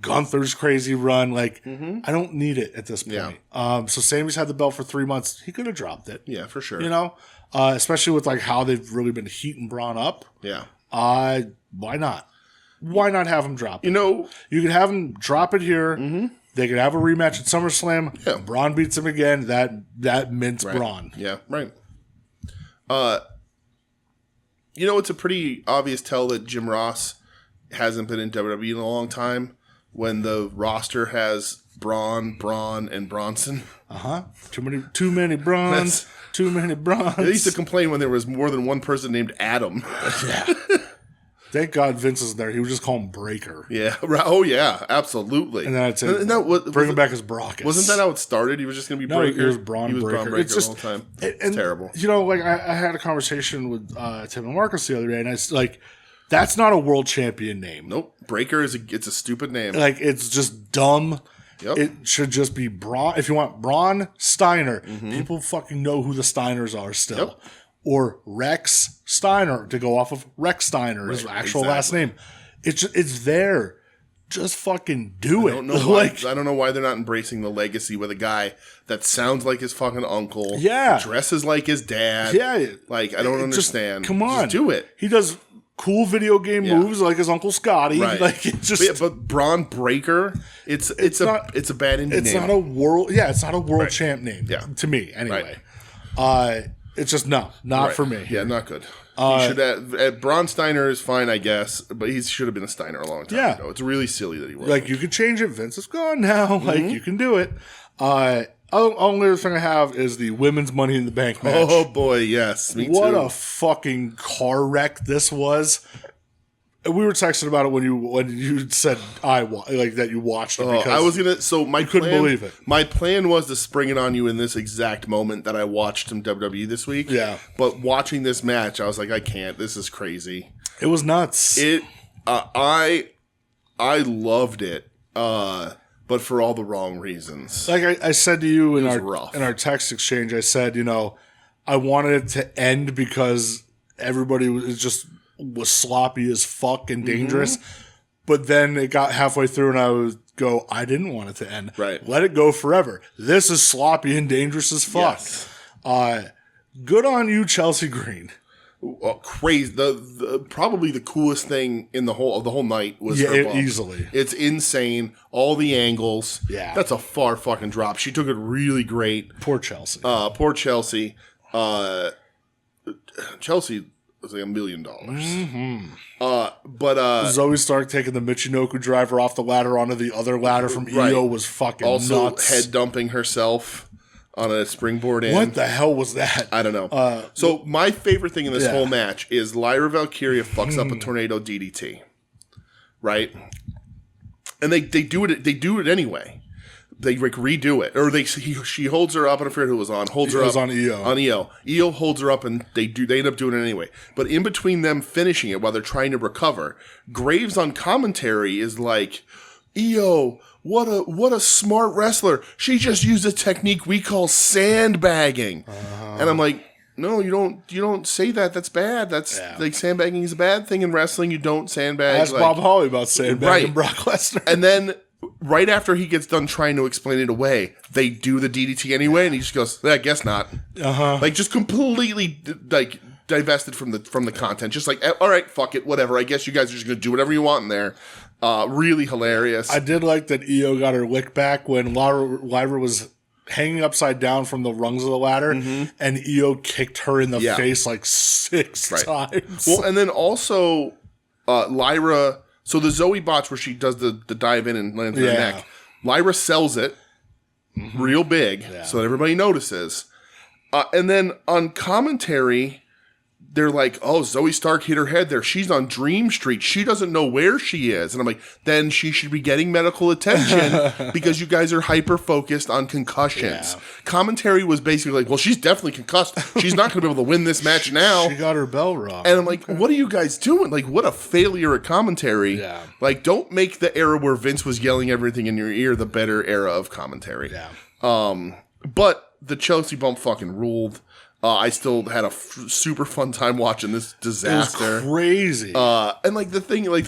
Gunther's crazy run. Like, I don't need it at this point. Yeah. So Sammy's had the belt for 3 months. He could have dropped it. Yeah, for sure. You know? Especially with like how they've really been heating Braun up. Yeah. Why not? Why not have him drop it? You know, you could have him drop it here. They could have a rematch at SummerSlam. Yeah. Braun beats him again. That mints Braun. Yeah, right. You know, it's a pretty obvious tell that Jim Ross hasn't been in WWE in a long time when the roster has Braun, and Bronson. Too many Brauns. Too many Brauns. They used to complain when there was more than one person named Adam. Yeah. Thank God Vince is there. He would just call him Breaker. Yeah. Oh, yeah. Absolutely. And then I'd say, bring him back as Brock. Wasn't that how it started? He was just going to be Breaker? He was Braun Breaker. Braun Breaker the whole time. It's terrible. You know, like I had a conversation with Tim and Marcus the other day, and it's like, that's not a world champion name. Nope. Breaker it's a stupid name. Like, it's just dumb. Yep. It should just be Braun. If you want Braun Steiner, people fucking know who the Steiners are still. Yep. Or Rex Steiner, to go off of Rex Steiner, his actual last name. It's there. Just fucking do it. I don't know why they're not embracing the legacy with a guy that sounds like his fucking uncle. Yeah. Dresses like his dad. Yeah. Like, I don't understand. Come on. Just do it. He does cool video game moves like his Uncle Scotty. Right. Like, it's just... But Braun Breaker, it's a bad indie name. It's not a world... Yeah, it's not a world champ name. Yeah. To me, anyway. Right. It's just not for me. Yeah, not good. He should have, Braun Steiner is fine, I guess, but he should have been a Steiner a long time ago. It's really silly that he wasn't. Like, you could change it. Vince is gone now. Like, you can do it. Only other thing I have is the women's Money in the Bank match. Oh, boy, yes. Me too. What a fucking car wreck this was. We were texting about it when you said that you watched it. Because I was gonna. So my couldn't believe it. My plan was to spring it on you in this exact moment that I watched some WWE this week. Yeah. But watching this match, I was like, I can't. This is crazy. It was nuts. I loved it. But for all the wrong reasons. Like I said to you in our text exchange, I said, I wanted it to end because everybody was sloppy as fuck and dangerous. But then it got halfway through and I would go, I didn't want it to end. Right. Let it go forever. This is sloppy and dangerous as fuck. Yes. Good on you, Chelsea Green. Crazy. Probably the coolest thing in the whole night was her bump. Easily. It's insane. All the angles. Yeah. That's a far fucking drop. She took it really great. Poor Chelsea. Poor Chelsea. Chelsea was like $1 million. But Zoe Stark taking the Michinoku driver off the ladder onto the other ladder from EO was fucking also nuts. Head dumping herself on a springboard in. What the hell was that? I don't know. So my favorite thing in this whole match is Lyra Valkyria fucks up a tornado DDT, right? And they do it anyway. They redo it, or she holds her up. I don't forget who it was on. Holds her up on EO. On EO. EO holds her up, and they end up doing it anyway. But in between them finishing it while they're trying to recover, Graves on commentary is like, EO, what a smart wrestler. She just used a technique we call sandbagging, and I'm like, no, you don't say that. That's bad. That's like sandbagging is a bad thing in wrestling. You don't sandbag. Ask Bob Holly about sandbagging Brock Lesnar. And then right after he gets done trying to explain it away, they do the DDT anyway, and he just goes, I guess not. Like, just completely, like, divested from the content. Just like, all right, fuck it, whatever. I guess you guys are just going to do whatever you want in there. Really hilarious. I did like that EO got her lick back when Lyra was hanging upside down from the rungs of the ladder, and EO kicked her in the face like 6 times. Well, and then also, Lyra... So the Zoe botch where she does the dive in and lands on her neck, Lyra sells it real big so that everybody notices. And then on commentary, they're like, oh, Zoe Stark hit her head there. She's on Dream Street. She doesn't know where she is. And I'm like, then she should be getting medical attention because you guys are hyper-focused on concussions. Yeah. Commentary was basically like, well, she's definitely concussed. She's not going to be able to win this match now. She got her bell rung. And I'm like, what are you guys doing? Like, what a failure at commentary. Yeah. Like, don't make the era where Vince was yelling everything in your ear the better era of commentary. Yeah. But the Chelsea bump fucking ruled. I still had a super fun time watching this disaster. It was crazy. And like the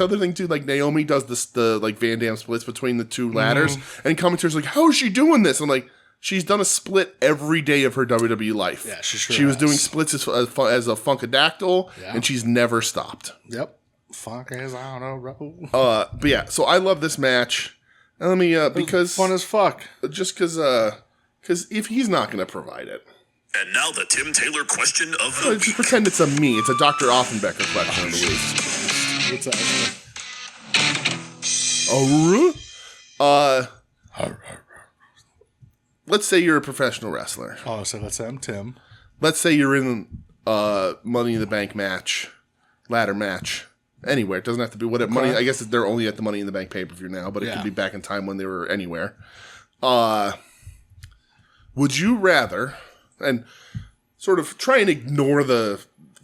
other thing too, like Naomi does the like Van Damme splits between the two ladders, and commentators like, how is she doing this? I'm like, she's done a split every day of her WWE life. Yeah, she was doing splits as a funkadactyl, and she's never stopped. Yep, funk is on a roll. But yeah, so I love this match. And let me because fun as fuck. Just because if he's not going to provide it. And now the Tim Taylor question of the week. Just pretend it's a me. It's a Dr. Offenbecker question of the week. What's that? Let's say you're a professional wrestler. Oh, so let's say I'm Tim. Let's say you're in Money in the Bank match, ladder match, anywhere. It doesn't have to be whatever money. I guess they're only at the Money in the Bank pay-per-view now, but it could be back in time when they were anywhere. Would you rather? And sort of try and ignore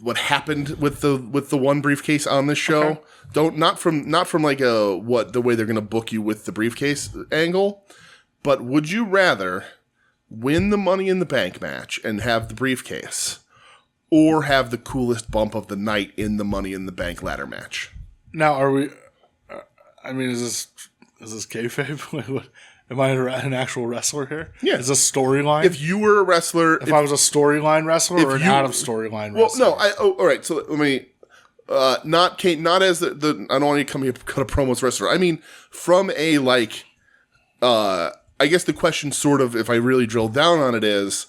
what happened with the one briefcase on this show. Okay. Not from like the way they're gonna book you with the briefcase angle, but would you rather win the Money in the Bank match and have the briefcase, or have the coolest bump of the night in the Money in the Bank ladder match? Now, are we? I mean, is this kayfabe? Am I an actual wrestler here? Yeah. Is this storyline? If you were a wrestler... If I was a storyline wrestler or an out-of-storyline wrestler? Well, no. All right. So, let me... not as the... I don't want you to come here and cut a promo as wrestler. I mean, from a, like... I guess the question sort of, if I really drill down on it, is...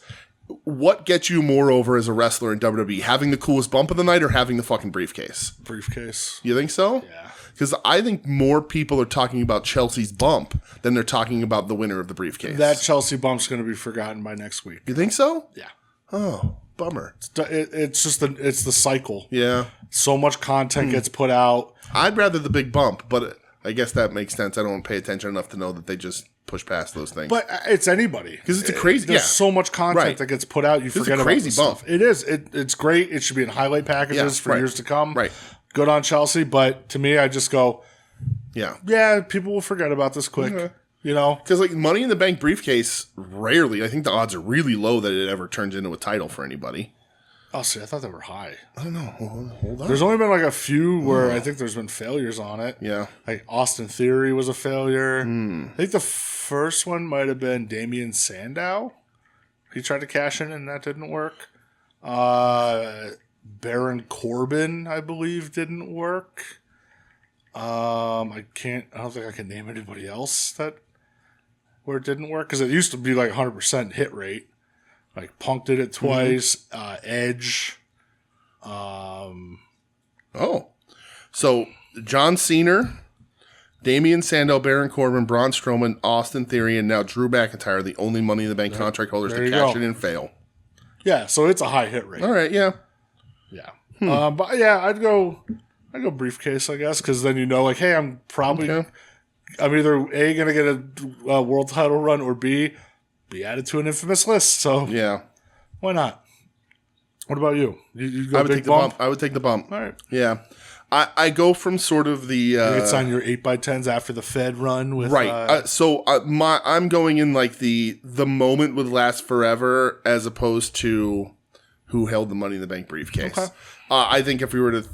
What gets you more over as a wrestler in WWE? Having the coolest bump of the night or having the fucking briefcase? Briefcase. You think so? Yeah. Because I think more people are talking about Chelsea's bump than they're talking about the winner of the briefcase. That Chelsea bump's going to be forgotten by next week. You think so? Yeah. Oh, bummer. It's just it's the cycle. Yeah. So much content gets put out. I'd rather the big bump, but I guess that makes sense. I don't pay attention enough to know that they just push past those things. But it's anybody. Because it's a crazy... There's so much content that gets put out, you forget about crazy bump. Stuff. It is. It's great. It should be in highlight packages for years to come. Right. Good on Chelsea, but to me, I just go... Yeah, people will forget about this quick, you know? Because, like, Money in the Bank briefcase, rarely, I think the odds are really low that it ever turns into a title for anybody. Oh, see, I thought they were high. I don't know. Hold on. There's only been, like, a few where I think there's been failures on it. Yeah. Like, Austin Theory was a failure. I think the first one might have been Damian Sandow. He tried to cash in, and that didn't work. Baron Corbin, I believe, didn't work. I don't think I can name anybody else where it didn't work, because it used to be like 100% hit rate. Like Punk did it twice, Edge. So John Cena, Damian Sandow, Baron Corbin, Braun Strowman, Austin Theory, and now Drew McIntyre, the only Money in the Bank contract holders to cash in and fail. Yeah, so it's a high hit rate. All right, yeah. Yeah. But yeah, I'd go briefcase, I guess, because then like, hey, I'm either A, going to get a world title run, or B, be added to an infamous list. So yeah, why not? What about you? You go I would take the bump. I would take the bump. All right. Yeah. I go from sort of the... you could sign your 8x10s after the Fed run with... Right. I'm going in like the moment would last forever as opposed to who held the Money in the Bank briefcase. Okay. I think if we were to...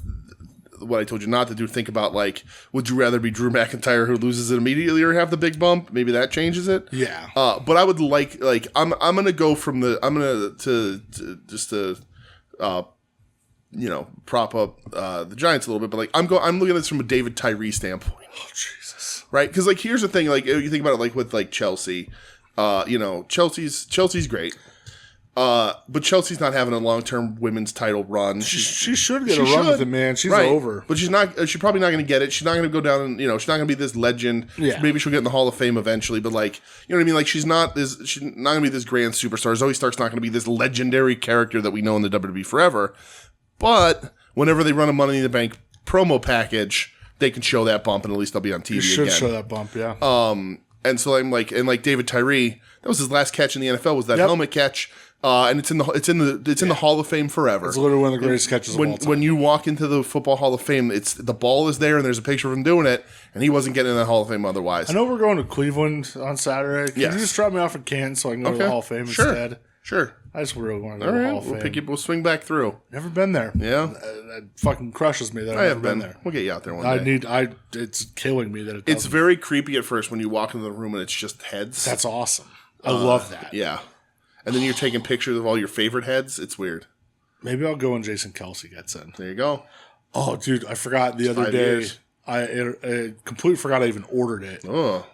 What I told you not to do, think about like, would you rather be Drew McIntyre who loses it immediately or have the big bump? Maybe that changes it. Yeah. But I would like I'm gonna go from prop up the Giants a little bit, but like I'm looking at this from a David Tyree standpoint. Oh Jesus! Right? Because like here's the thing, like you think about it, like with like Chelsea, Chelsea's great. But Chelsea's not having a long-term women's title run. She should get a run with it, man. She's over. But she's not. She's probably not going to get it. She's not going to go down and, she's not going to be this legend. Yeah. Maybe she'll get in the Hall of Fame eventually, but like, you know what I mean? Like she's not going to be this grand superstar. Zoe Stark's not going to be this legendary character that we know in the WWE forever. But whenever they run a Money in the Bank promo package, they can show that bump, and at least they'll be on TV again. You should show that bump, yeah. And so I'm like, David Tyree, that was his last catch in the NFL, was that helmet catch. And it's in the Hall of Fame forever. It's literally one of the greatest catches of all time. When you walk into the Football Hall of Fame, it's the ball is there and there's a picture of him doing it, and he wasn't getting in the Hall of Fame otherwise. I know we're going to Cleveland on Saturday. Can you just drop me off at Canton so I can go to the Hall of Fame instead? Sure. I just really want to go to the Hall of Fame. We'll swing back through. Never been there. Yeah. That fucking crushes me that I've never been there. We'll get you out there one day. It's killing me that it doesn't. It's very creepy at first when you walk into the room and it's just heads. That's awesome. I love that. Yeah. And then you're taking pictures of all your favorite heads. It's weird. Maybe I'll go when Jason Kelsey gets in. There you go. Oh, dude, I forgot the other day. I completely forgot I even ordered it. Oh.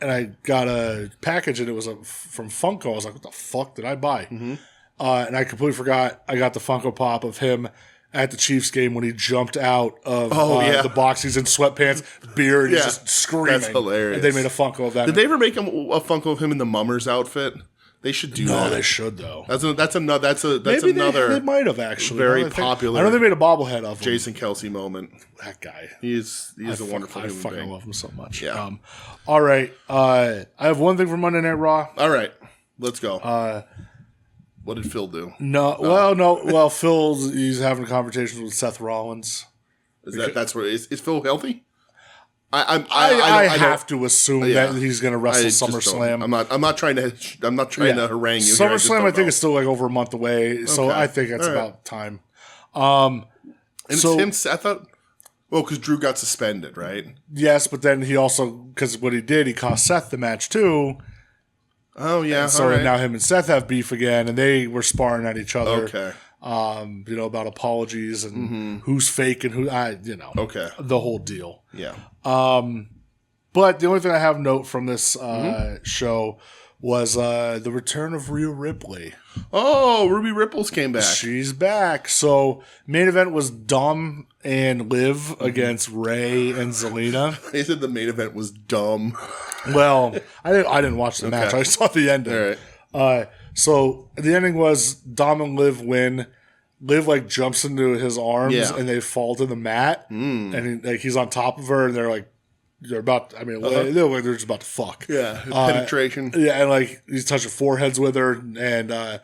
And I got a package, and it was from Funko. I was like, what the fuck did I buy? Mm-hmm. And I completely forgot I got the Funko Pop of him at the Chiefs game when he jumped out of the box. He's in sweatpants, beard, he's just screaming. That's hilarious. And they made a Funko of that. Did they ever make a Funko of him in the Mummers outfit? They should do that. No, they should though. That's another. Maybe they might have actually. Very popular. I know they made a bobblehead of him. Jason Kelsey moment. That guy. He's a wonderful human being. I fucking love him so much. Yeah. All right. I have one thing for Monday Night Raw. All right. Let's go. What did Phil do? No. Well, he's having conversations with Seth Rollins. That's where is Phil healthy? I have to assume that he's going to wrestle SummerSlam. I'm not trying to harangue you. SummerSlam, I think, is still like over a month away, so I think it's about time. And it's him. I thought, because Drew got suspended, right? Yes, but then he also, because what he did, he cost Seth the match too. Oh yeah. And so now him and Seth have beef again, and they were sparring at each other. Okay. About apologies and who's fake and who Okay. The whole deal. Yeah. But the only thing I have note from this show was the return of Rhea Ripley. Oh, Ruby Ripples came back. She's back. So main event was Dom and Liv against Ray and Zelina. They said the main event was dumb. Well, I didn't watch the match. I saw the ending. All right. So the ending was Dom and Liv win. Liv jumps into his arms and they fall to the mat, and he's on top of her, and they're about. I mean, they're just about to fuck. Yeah, penetration. Yeah, and he's touching foreheads with her, and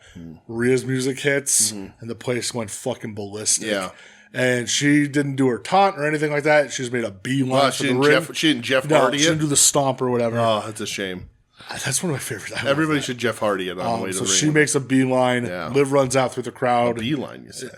Rhea's music hits, and the place went fucking ballistic. Yeah. And she didn't do her taunt or anything like that. She just made a beeline for the ring. She didn't Jeff Hardy she didn't do the stomp or whatever. Oh, that's a shame. That's one of my favorites. Everybody should Jeff Hardy it on the way to the ring. So she makes a beeline. Yeah. Liv runs out through the crowd. A beeline, you say?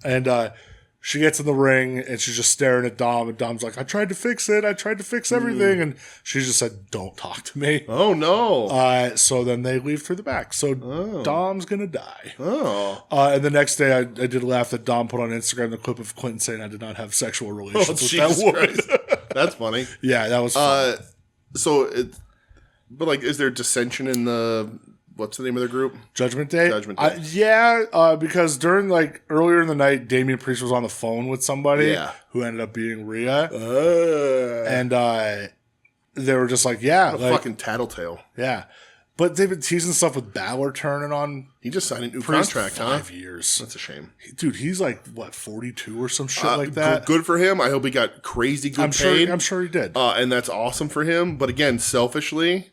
And she gets in the ring, and she's just staring at Dom. And Dom's like, I tried to fix it. I tried to fix everything. And she just said, don't talk to me. Oh, no. So then they leave through the back. So Dom's going to die. Oh. And the next day, I did laugh that Dom put on Instagram the clip of Clinton saying I did not have sexual relations with that woman. That's funny. Yeah, that was funny. But is there dissension in what's the name of the group? Judgment Day? Judgment Day. Because during earlier in the night, Damian Priest was on the phone with somebody who ended up being Rhea. And they were just like, a fucking tattletale. Yeah. But they've been teasing stuff with Balor turning on. He just signed a new Priest contract, 5 years. That's a shame. Dude, he's 42 or some shit like that. Good for him. I hope he got crazy good paid. I'm sure he did. And that's awesome for him. But again, selfishly,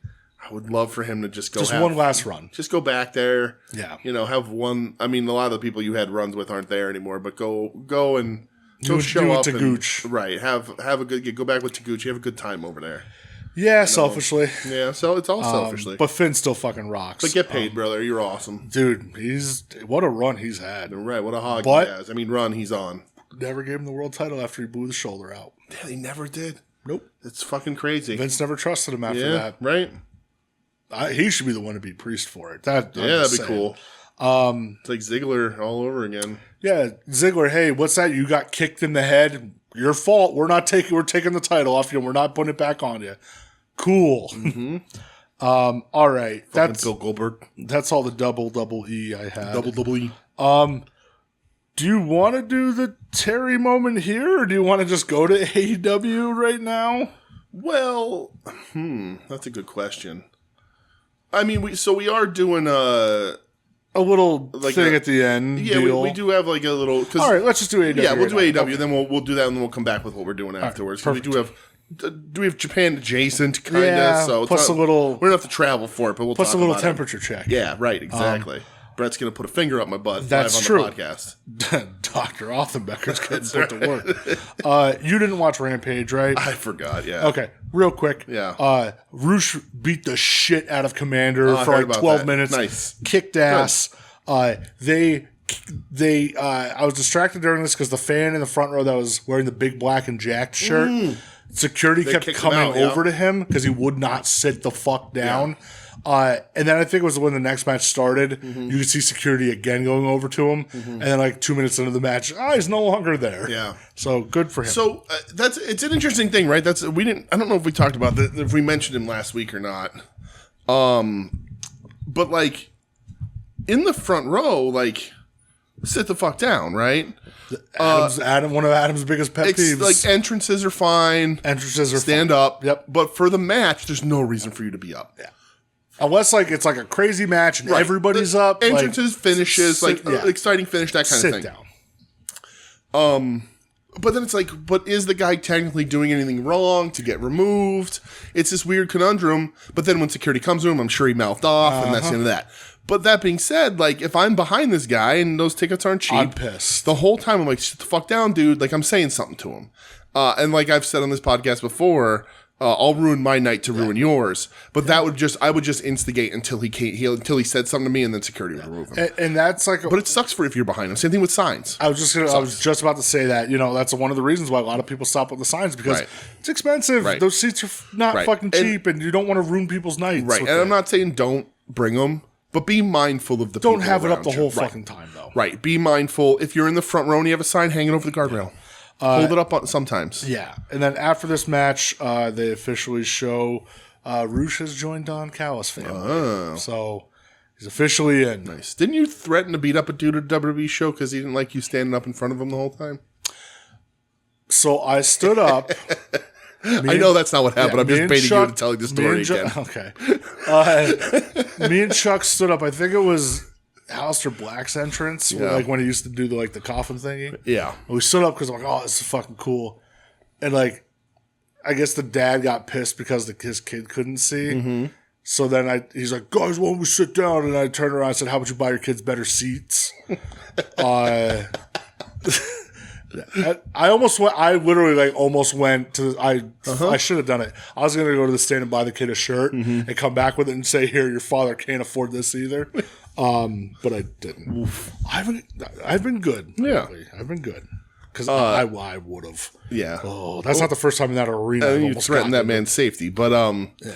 I would love for him to just go one last run. Just go back there. Yeah. Have one. I mean, a lot of the people you had runs with aren't there anymore, but go and show up. Taguchi. Right. Have a good, go back with Taguchi. Have a good time over there. Yeah, selfishly. Yeah, so it's all selfishly. But Finn still fucking rocks. But get paid, brother. You're awesome. Dude, what a run he's had. Right, what a hog he has. I mean, run he's on. Never gave him the world title after he blew the shoulder out. Yeah, they never did. Nope. It's fucking crazy. Vince never trusted him after that. Right. He should be the one to beat Priest for it. That'd be cool. It's like Ziggler all over again. Yeah, Ziggler, hey, what's that? You got kicked in the head. Your fault. We're taking the title off you, and we're not putting it back on you. Cool. Mm-hmm. All right. That's Bill Goldberg. That's all the double E I had. Double E. Do you want to do the Terry moment here, or do you want to just go to AEW right now? Well, that's a good question. I mean, we are doing a little thing at the end. Yeah, we do have like a little. All right, let's just do AEW. Yeah, we'll do AEW, okay. Then we'll do that, and then we'll come back with what we're doing afterwards. Right, we have Japan adjacent kind of. So plus we don't have to travel for it, but we'll plus talk a little about temperature check. Yeah, right, exactly. Brett's going to put a finger up my butt That's live true. on the podcast. Dr. Offenbecker's getting put to work. You didn't watch Rampage, right? I forgot, yeah. Okay, real quick. Yeah. Roosh beat the shit out of Commander for like 12 minutes. Nice. Kicked ass. I was distracted during this because the fan in the front row that was wearing the big black and jacked shirt, security kept coming over to him because he would not sit the fuck down. Yeah. And then I think it was when the next match started, you could see security again going over to him. And then like 2 minutes into the match, he's no longer there. Yeah. So good for him. So it's an interesting thing, right? I don't know if we talked about that, if we mentioned him last week or not. But like in the front row, like sit the fuck down, right? One of Adam's biggest pet peeves. Like entrances are fine. Stand up. Yep. But for the match, there's no reason for you to be up. Yeah. Unless like it's like a crazy match and everybody's up. Entrances, finishes, exciting finish, that kind of thing. Sit down. But then it's like, but is the guy technically doing anything wrong to get removed? It's this weird conundrum. But then when security comes to him, I'm sure he mouthed off, and that's the end of that. But that being said, like, if I'm behind this guy and those tickets aren't cheap, I'm pissed. The whole time I'm like, sit the fuck down, dude. Like, I'm saying something to him. And like I've said on this podcast before, I'll ruin my night to ruin yours. But I would just instigate until he said something to me, and then security would remove him. And that's like, but it sucks for if you're behind him. Same thing with signs. I was just about to say that. You know, that's one of the reasons why a lot of people stop with the signs because it's expensive. Right. Those seats are not fucking cheap, and you don't want to ruin people's nights. Right. And I'm not saying don't bring them, but be mindful of the people don't have it up the you. whole fucking time though. Right. Be mindful. If you're in the front row and you have a sign hanging over the guardrail. Hold it up sometimes. Yeah. And then after this match, they officially show Roosh has joined Don Callis' family. Oh. So he's officially in. Nice. Didn't you threaten to beat up a dude at a WWE show because he didn't like you standing up in front of him the whole time? So I stood up. I know that's not what happened. I'm just baiting you into telling the story again. Okay. Me and Chuck stood up. I think it was Aleister Black's entrance, like when he used to do the coffin thingy. Yeah. And we stood up because I'm like, oh, this is fucking cool. And like, I guess the dad got pissed because his kid couldn't see. Mm-hmm. So then he's like, guys, why don't we sit down? And I turned around and said, how about you buy your kids better seats? I literally almost went to, I should have done it. I was going to go to the stand and buy the kid a shirt and come back with it and say, here, your father can't afford this either. But I didn't. Oof. I've been good. Yeah. Lately. I've been good. Because I would have. Yeah. Oh, that's not the first time in that arena. You threatened that man's safety. But, yeah.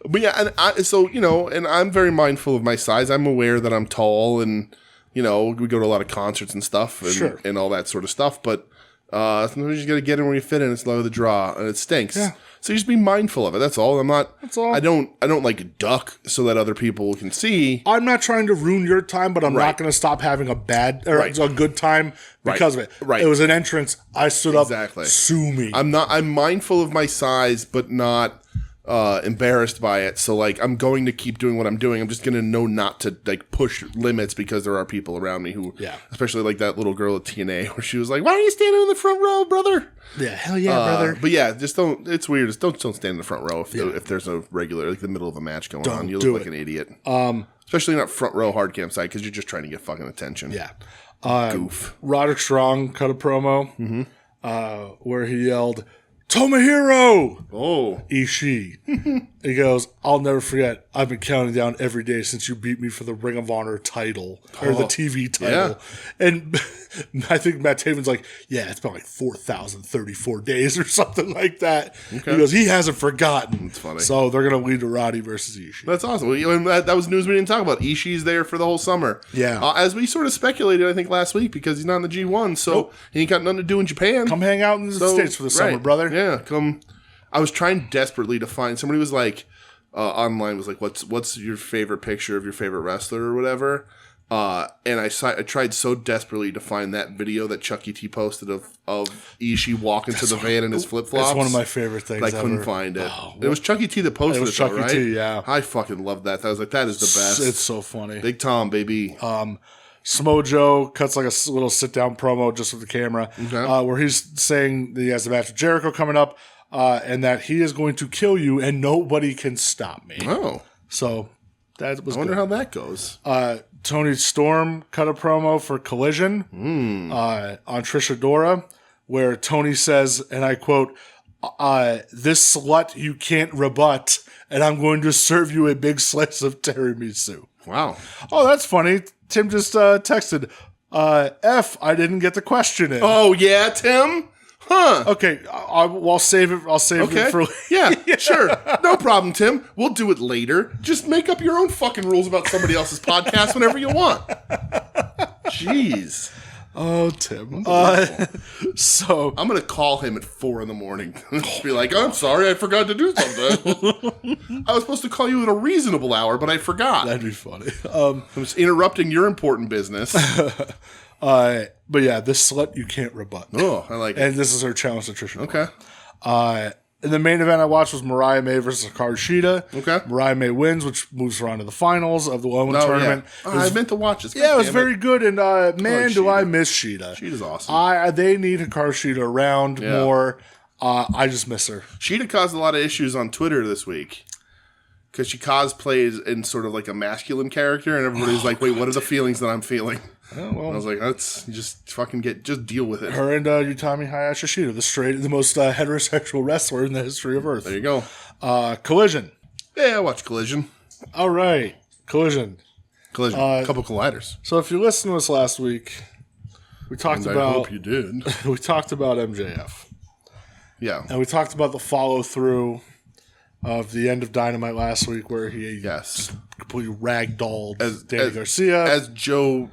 But yeah, and I'm very mindful of my size. I'm aware that I'm tall and, we go to a lot of concerts and stuff and all that sort of stuff. But sometimes you just got to get in where you fit in. It's luck of the draw, and it stinks. Yeah. So you just be mindful of it. That's all. That's all. I don't like duck so that other people can see. I'm not trying to ruin your time, but I'm not going to stop having a good time because of it. Right. It was an entrance. I stood up. Sue me. I'm mindful of my size, but not embarrassed by it. So I'm going to keep doing what I'm doing. I'm just going to know not to push limits because there are people around me who, especially that little girl at TNA where she was like, why are you standing in the front row, brother? Yeah, hell yeah, brother. But yeah, just don't. It's weird. Just don't stand in the front row if there's a regular the middle of a match going on. You look like an idiot. Especially not front row hard cam side because you're just trying to get fucking attention. Yeah. Goof. Roderick Strong cut a promo where he yelled, Tomohiro! Oh. Ishii. He goes, I'll never forget. I've been counting down every day since you beat me for the Ring of Honor title, or the TV title. Yeah. And I think Matt Taven's like, yeah, it's been 4,034 days or something like that. Okay. He goes, he hasn't forgotten. That's funny. So they're going to lead to Roddy versus Ishii. That's awesome. That was news we didn't talk about. Ishii's there for the whole summer. Yeah. As we sort of speculated, I think, last week, because he's not in the G1, so he ain't got nothing to do in Japan. Come hang out in the States for the summer, brother. Yeah, come. I was trying desperately to find somebody was online was like, what's your favorite picture of your favorite wrestler or whatever, And I tried so desperately to find that video that Chucky T posted of Ishii walking to the van in his flip-flops. It's one of my favorite things I couldn't find it. It was Chucky T that posted it, though, right? T, yeah. I fucking loved that. I was like, that is the best. It's so funny. Big Tom, baby. Smojo cuts like a little sit-down promo just with the camera where he's saying that he has a match with Jericho coming up and that he is going to kill you and nobody can stop me. Oh. So that was I wonder good. how that goes. Tony Storm cut a promo for Collision on Trish Adora where Tony says, and I quote, this slut you can't rebut, and I'm going to serve you a big slice of tiramisu. Wow. Oh, that's funny. Tim just texted, F, I didn't get the question in. Oh, yeah, Tim? Huh. Okay, I'll save it. I'll save it for yeah, sure. No problem, Tim. We'll do it later. Just make up your own fucking rules about somebody else's podcast whenever you want. Jeez. Oh, Tim. So I'm going to call him at 4 a.m. Just be like, I'm sorry, I forgot to do something. I was supposed to call you at a reasonable hour, but I forgot. That'd be funny. I was interrupting your important business. But yeah, this slut you can't rebut. Oh, I like it. And this is her challenge to Trish. Okay. And the main event I watched was Mariah May versus Hikaru Shida. Okay. Mariah May wins, which moves her on to the finals of the women's tournament. Yeah. I meant to watch this. Yeah, it was very good. And man, do I miss Shida. Shida's awesome. They need Hikaru Shida around more. I just miss her. Shida caused a lot of issues on Twitter this week. Because she cosplays in sort of like a masculine character, and everybody's like, wait, what are the feelings that I'm feeling? Oh, well. I was like, just deal with it. Her and Utami Hayashi Shida, the most heterosexual wrestler in the history of Earth. There you go. Collision. Yeah, I watched Collision. All right. Collision. A couple colliders. So if you listened to us last week, we talked about... I hope you did. We talked about MJF. Yeah. And we talked about the follow-through of the end of Dynamite last week where he Yes. completely ragdolled Danny Garcia. As Joe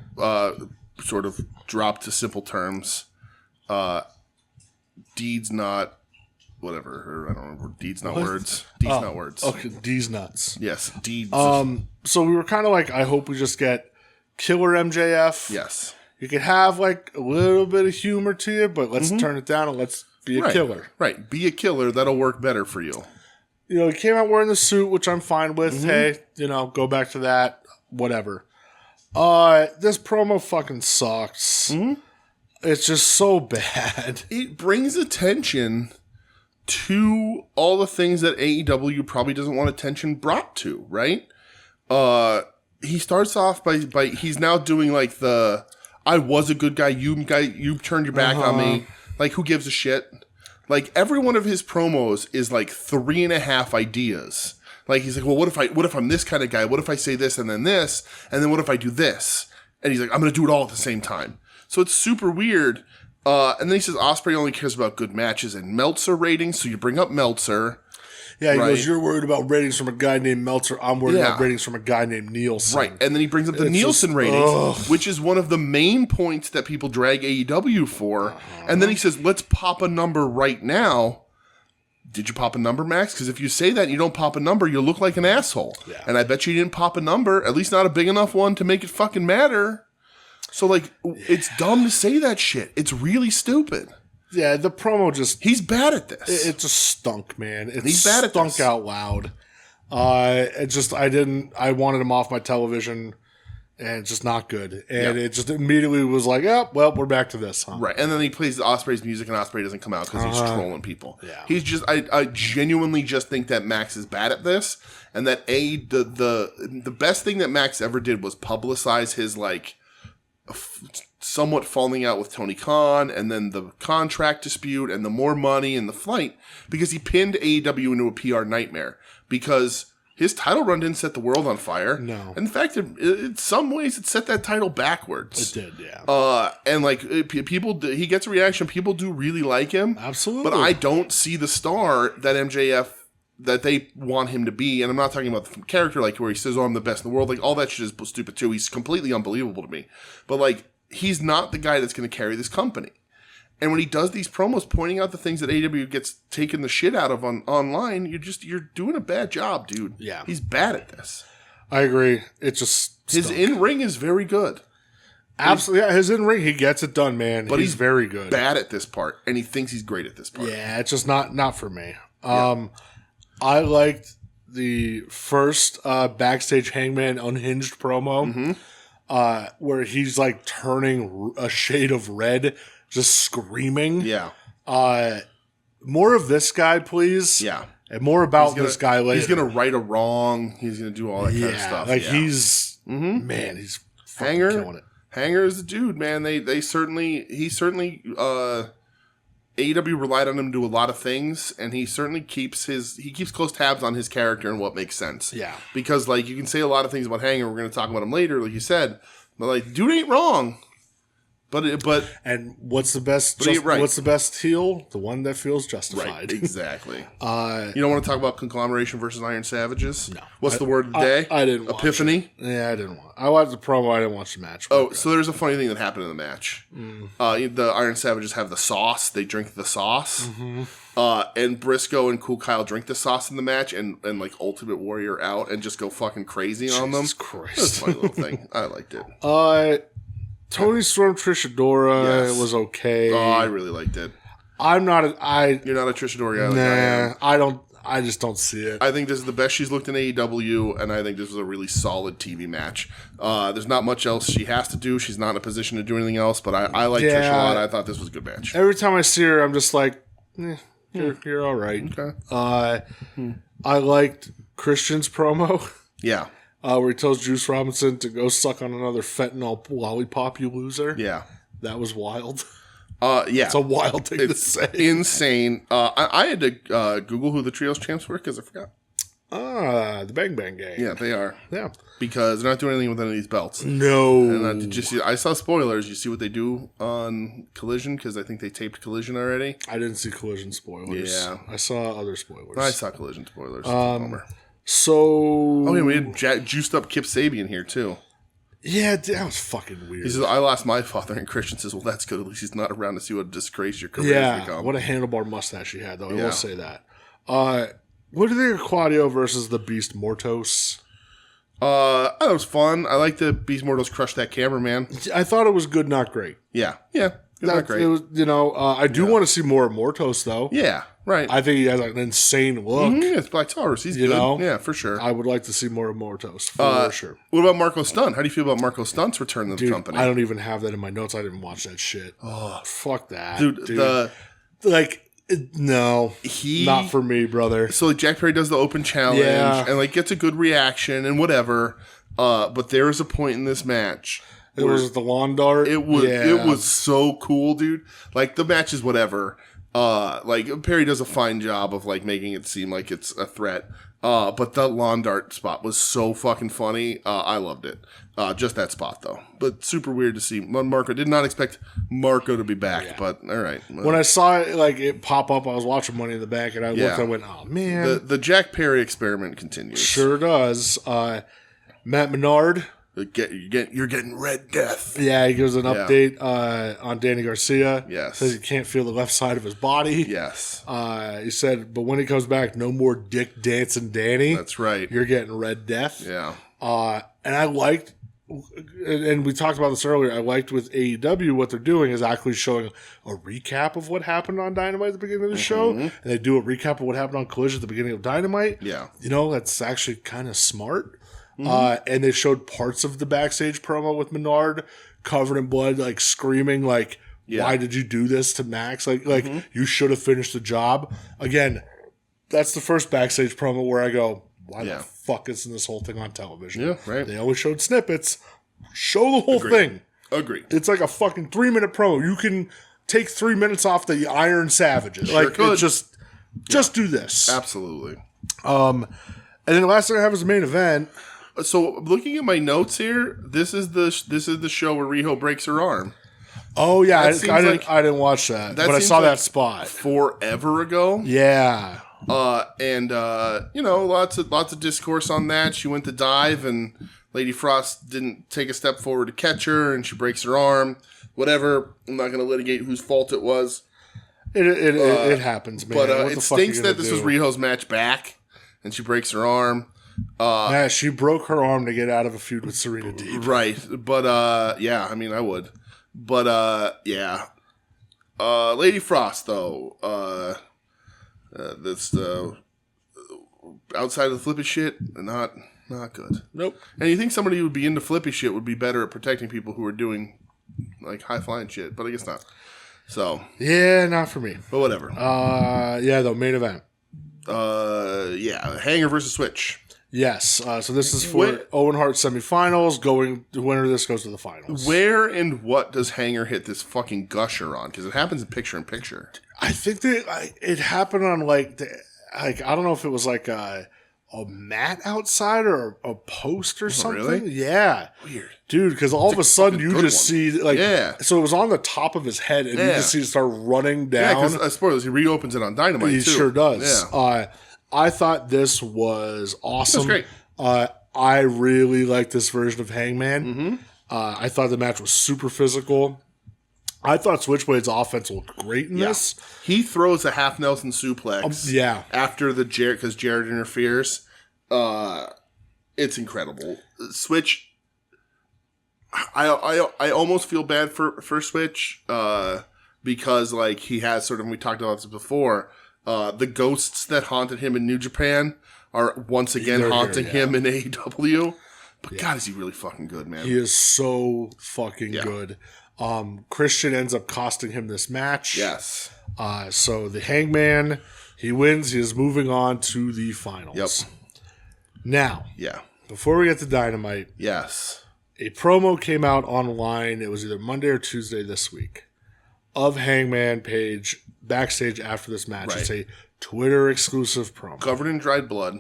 sort of dropped to simple terms, deeds not whatever. Or I don't remember. Deeds not words. Deeds not words. Okay, D's nuts. Yes, deeds. So we were kind of like, I hope we just get killer MJF. Yes. You could have like a little bit of humor to you, but let's turn it down and let's be a killer. Right. Be a killer. That'll work better for you. You know, he came out wearing the suit, which I'm fine with. Hey, go back to that. Whatever. This promo fucking sucks. It's just so bad. It brings attention to all the things that AEW probably doesn't want attention brought to, right? He starts off by he's now doing like the I was a good guy, you turned your back on me. Like, who gives a shit? Like, every one of his promos is like 3.5 ideas. Like, he's like, well, what if I'm this kind of guy? What if I say this and then this? And then what if I do this? And he's like, I'm going to do it all at the same time. So it's super weird. And then he says Ospreay only cares about good matches and Meltzer ratings. So you bring up Meltzer. Yeah, he goes, you're worried about ratings from a guy named Meltzer. I'm worried about ratings from a guy named Nielsen. Right. And then he brings up the Nielsen ratings, which is one of the main points that people drag AEW for. And then he says, let's pop a number right now. Did you pop a number, Max? Because if you say that and you don't pop a number, you look like an asshole. Yeah. And I bet you didn't pop a number, at least not a big enough one to make it fucking matter. So, like, it's dumb to say that shit. It's really stupid. Yeah, the promo just... He's bad at this. It just stunk, man. He's bad at this. Stunk out loud. I wanted him off my television, and it's just not good. And it just immediately was like, oh, well, we're back to this, huh? Right. And then he plays Ospreay's music, and Ospreay doesn't come out because he's trolling people. Yeah. He's just... I genuinely just think that Max is bad at this, and that the best thing that Max ever did was publicize his, like... somewhat falling out with Tony Khan, and then the contract dispute, and the more money, and the flight, because he pinned AEW into a PR nightmare, because his title run didn't set the world on fire. No. In fact, in some ways, it set that title backwards. It did, yeah. And like, he gets a reaction, people do really like him. Absolutely. But I don't see the star that MJF, that they want him to be, and I'm not talking about the character, like, where he says, oh, I'm the best in the world, like, all that shit is stupid too. He's completely unbelievable to me. But like, he's not the guy that's going to carry this company. And when he does these promos pointing out the things that AEW gets taken the shit out of online, you're doing a bad job, dude. Yeah. He's bad at this. I agree. It just his in-ring is very good. Absolutely, yeah, his in-ring, he gets it done, man. But he's very good. Bad at this part, and he thinks he's great at this part. Yeah, it's just not for me. I liked the first backstage Hangman Unhinged promo, where he's like turning a shade of red, just screaming. Yeah. More of this guy, please. Yeah. And more about this guy later. He's going to right a wrong. He's going to do all that kind of stuff. Like he's, man, he's fucking killing it. Hanger is the dude, man. He certainly AEW relied on him to do a lot of things, and he certainly keeps close tabs on his character and what makes sense. Yeah. Because like you can say a lot of things about Hanger, we're going to talk about him later, like you said, but like dude ain't wrong. But what's the best? What's the best heel? The one that feels justified. Right, exactly. You don't want to talk about conglomeration versus Iron Savages? No. What's the word of the day? I didn't. Epiphany. Yeah, I didn't watch. I watched the promo. I didn't watch the match. Oh, so there's a funny thing that happened in the match. The Iron Savages have the sauce. They drink the sauce. And Briscoe and Cool Kyle drink the sauce in the match, and like Ultimate Warrior out and just go fucking crazy on them. Jesus Christ. That's a funny little thing. I liked it. Tony Storm, Trish Adora was okay. Oh, I really liked it. You're not a Trish Adora guy. Like I am. I don't. I just don't see it. I think this is the best she's looked in AEW, and I think this was a really solid TV match. There's not much else she has to do. She's not in a position to do anything else, but I like Trish a lot. I thought this was a good match. Every time I see her, I'm just like, you're all right. Okay. I liked Christian's promo. Yeah. Where he tells Juice Robinson to go suck on another fentanyl lollipop, you loser. Yeah. That was wild. Yeah. It's a wild thing to say. Insane. I had to Google who the Trios champs were because I forgot. The Bang Bang Gang. Yeah, they are. Yeah. Because they're not doing anything with any of these belts. No. And did you see? I saw spoilers. You see what they do on Collision? Because I think they taped Collision already. I didn't see Collision spoilers. Yeah. I saw other spoilers. I saw Collision spoilers. Bummer. So. Yeah, we had juiced up Kip Sabian here, too. Yeah, that was fucking weird. He says, I lost my father, and Christian says, well, that's good. At least he's not around to see what a disgrace your career has become. What a handlebar mustache he had, though. I will say that. What do you think of Claudio versus the Beast Mortos? That was fun. I like the Beast Mortos crush that cameraman. I thought it was good, not great. Yeah. Not great. It was, I do want to see more of Mortos, though. Yeah, right. I think he has an insane look. It's Black Taurus. He's good. Yeah, for sure. I would like to see more of Mortos, for sure. What about Marco Stunt? How do you feel about Marco Stunt's return to the company? I don't even have that in my notes. I didn't watch that shit. Oh, fuck that. Dude. No, not for me, brother. So Jack Perry does the open challenge and gets a good reaction and whatever. But there is a point in this match. It was the lawn dart. It was so cool, dude. Like the match is whatever. Perry does a fine job of making it seem like it's a threat. But the lawn dart spot was so fucking funny. I loved it. Just that spot though. But super weird to see Marco. Did not expect Marco to be back, but all right. When I saw it it pop up, I was watching Money in the Bank and I looked and I went, oh man. The Jack Perry experiment continues. Sure does. Matt Menard. You're getting Red Death. Yeah, he gives an update on Danny Garcia. Yes. Says he can't feel the left side of his body. Yes. He said, but when he comes back, no more dick dancing Danny. That's right. You're getting Red Death. Yeah. And I liked, and we talked about this earlier, I liked with AEW what they're doing is actually showing a recap of what happened on Dynamite at the beginning of the show. And they do a recap of what happened on Collision at the beginning of Dynamite. Yeah. That's actually kind of smart. And they showed parts of the backstage promo with Menard covered in blood, screaming, why did you do this to Max? You should have finished the job. Again, that's the first backstage promo where I go, why the fuck isn't this whole thing on television? Yeah, right. They always showed snippets. Show the whole thing. Agreed. It's like a fucking 3-minute promo. You can take 3 minutes off the Iron Savages. Just do this. Absolutely. And then the last thing I have is the main event. So looking at my notes here, this is the show where Riho breaks her arm. Oh yeah, I didn't watch that, but I saw that spot forever ago. Yeah, lots of discourse on that. She went to dive, and Lady Frost didn't take a step forward to catch her, and she breaks her arm. Whatever. I'm not going to litigate whose fault it was. It happens, man. But it stinks that this was Riho's match back, and she breaks her arm. Yeah, she broke her arm to get out of a feud with Serena Deeb. Right. But, yeah, I mean, I would. But, yeah. Lady Frost, though, that's outside of the flippy shit, not good. Nope. And you think somebody who would be into flippy shit would be better at protecting people who are doing, like, high-flying shit, but I guess not. So. Yeah, not for me. But whatever. Yeah, though, main event. Yeah, Hanger versus Switch. Yes. So this is for Owen Hart semifinals. The winner of this goes to the finals. Where and what does Hanger hit this fucking gusher on? Because it happens in picture-in-picture. I think that it happened on like I don't know if it was like a mat outside or a post or something. Really? Yeah. Weird. Dude, because all of a sudden you just see like so it was on the top of his head and you just see it start running down. Yeah, because spoilers, he reopens it on Dynamite he too. Sure does. Yeah. I thought this was awesome. That's great. I really like this version of Hangman. Mm-hmm. I thought the match was super physical. I thought Switchblade's offense looked great in this. He throws a half Nelson suplex. After the Jarrett, because Jarrett interferes. It's incredible. Switch. I almost feel bad for Switch because like he has sort of, we talked about this before. The ghosts that haunted him in New Japan are once again haunting him in AEW. But God, is he really fucking good, man? He is so fucking good. Christian ends up costing him this match. Yes. So the Hangman, he wins. He is moving on to the finals. Yep. Now, yeah. Before we get to Dynamite, yes, a promo came out online. It was either Monday or Tuesday this week of Hangman Page backstage after this match. Right. It's a Twitter exclusive promo covered in dried blood.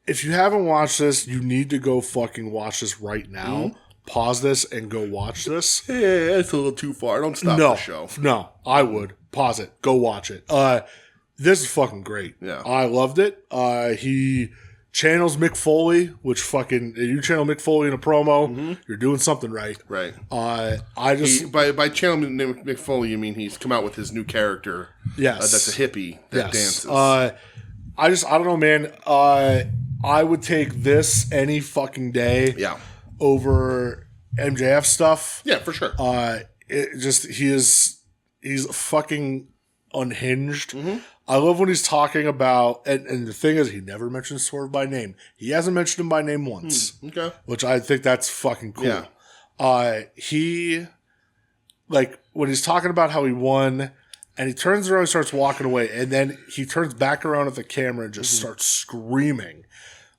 If you haven't watched this, you need to go fucking watch this right now. Mm-hmm. Pause this and go watch this. Yeah, it's a little too far. Don't stop the show. No, I would. Pause it. Go watch it. This is fucking great. Yeah. I loved it. He channels Mick Foley, which fucking, you channel Mick Foley in a promo, you're doing something right. Right. By channeling Mick Foley, you mean he's come out with his new character. Yes. That's a hippie that dances. I don't know, man. I would take this any fucking day. Yeah. Over MJF stuff. Yeah, for sure. He's fucking unhinged. Mm-hmm. I love when he's talking about, and the thing is, he never mentions Swerve by name. He hasn't mentioned him by name once. Okay. Which I think that's fucking cool. Yeah. He, like, when he's talking about how he won, and he turns around and starts walking away, and then he turns back around at the camera and just starts screaming.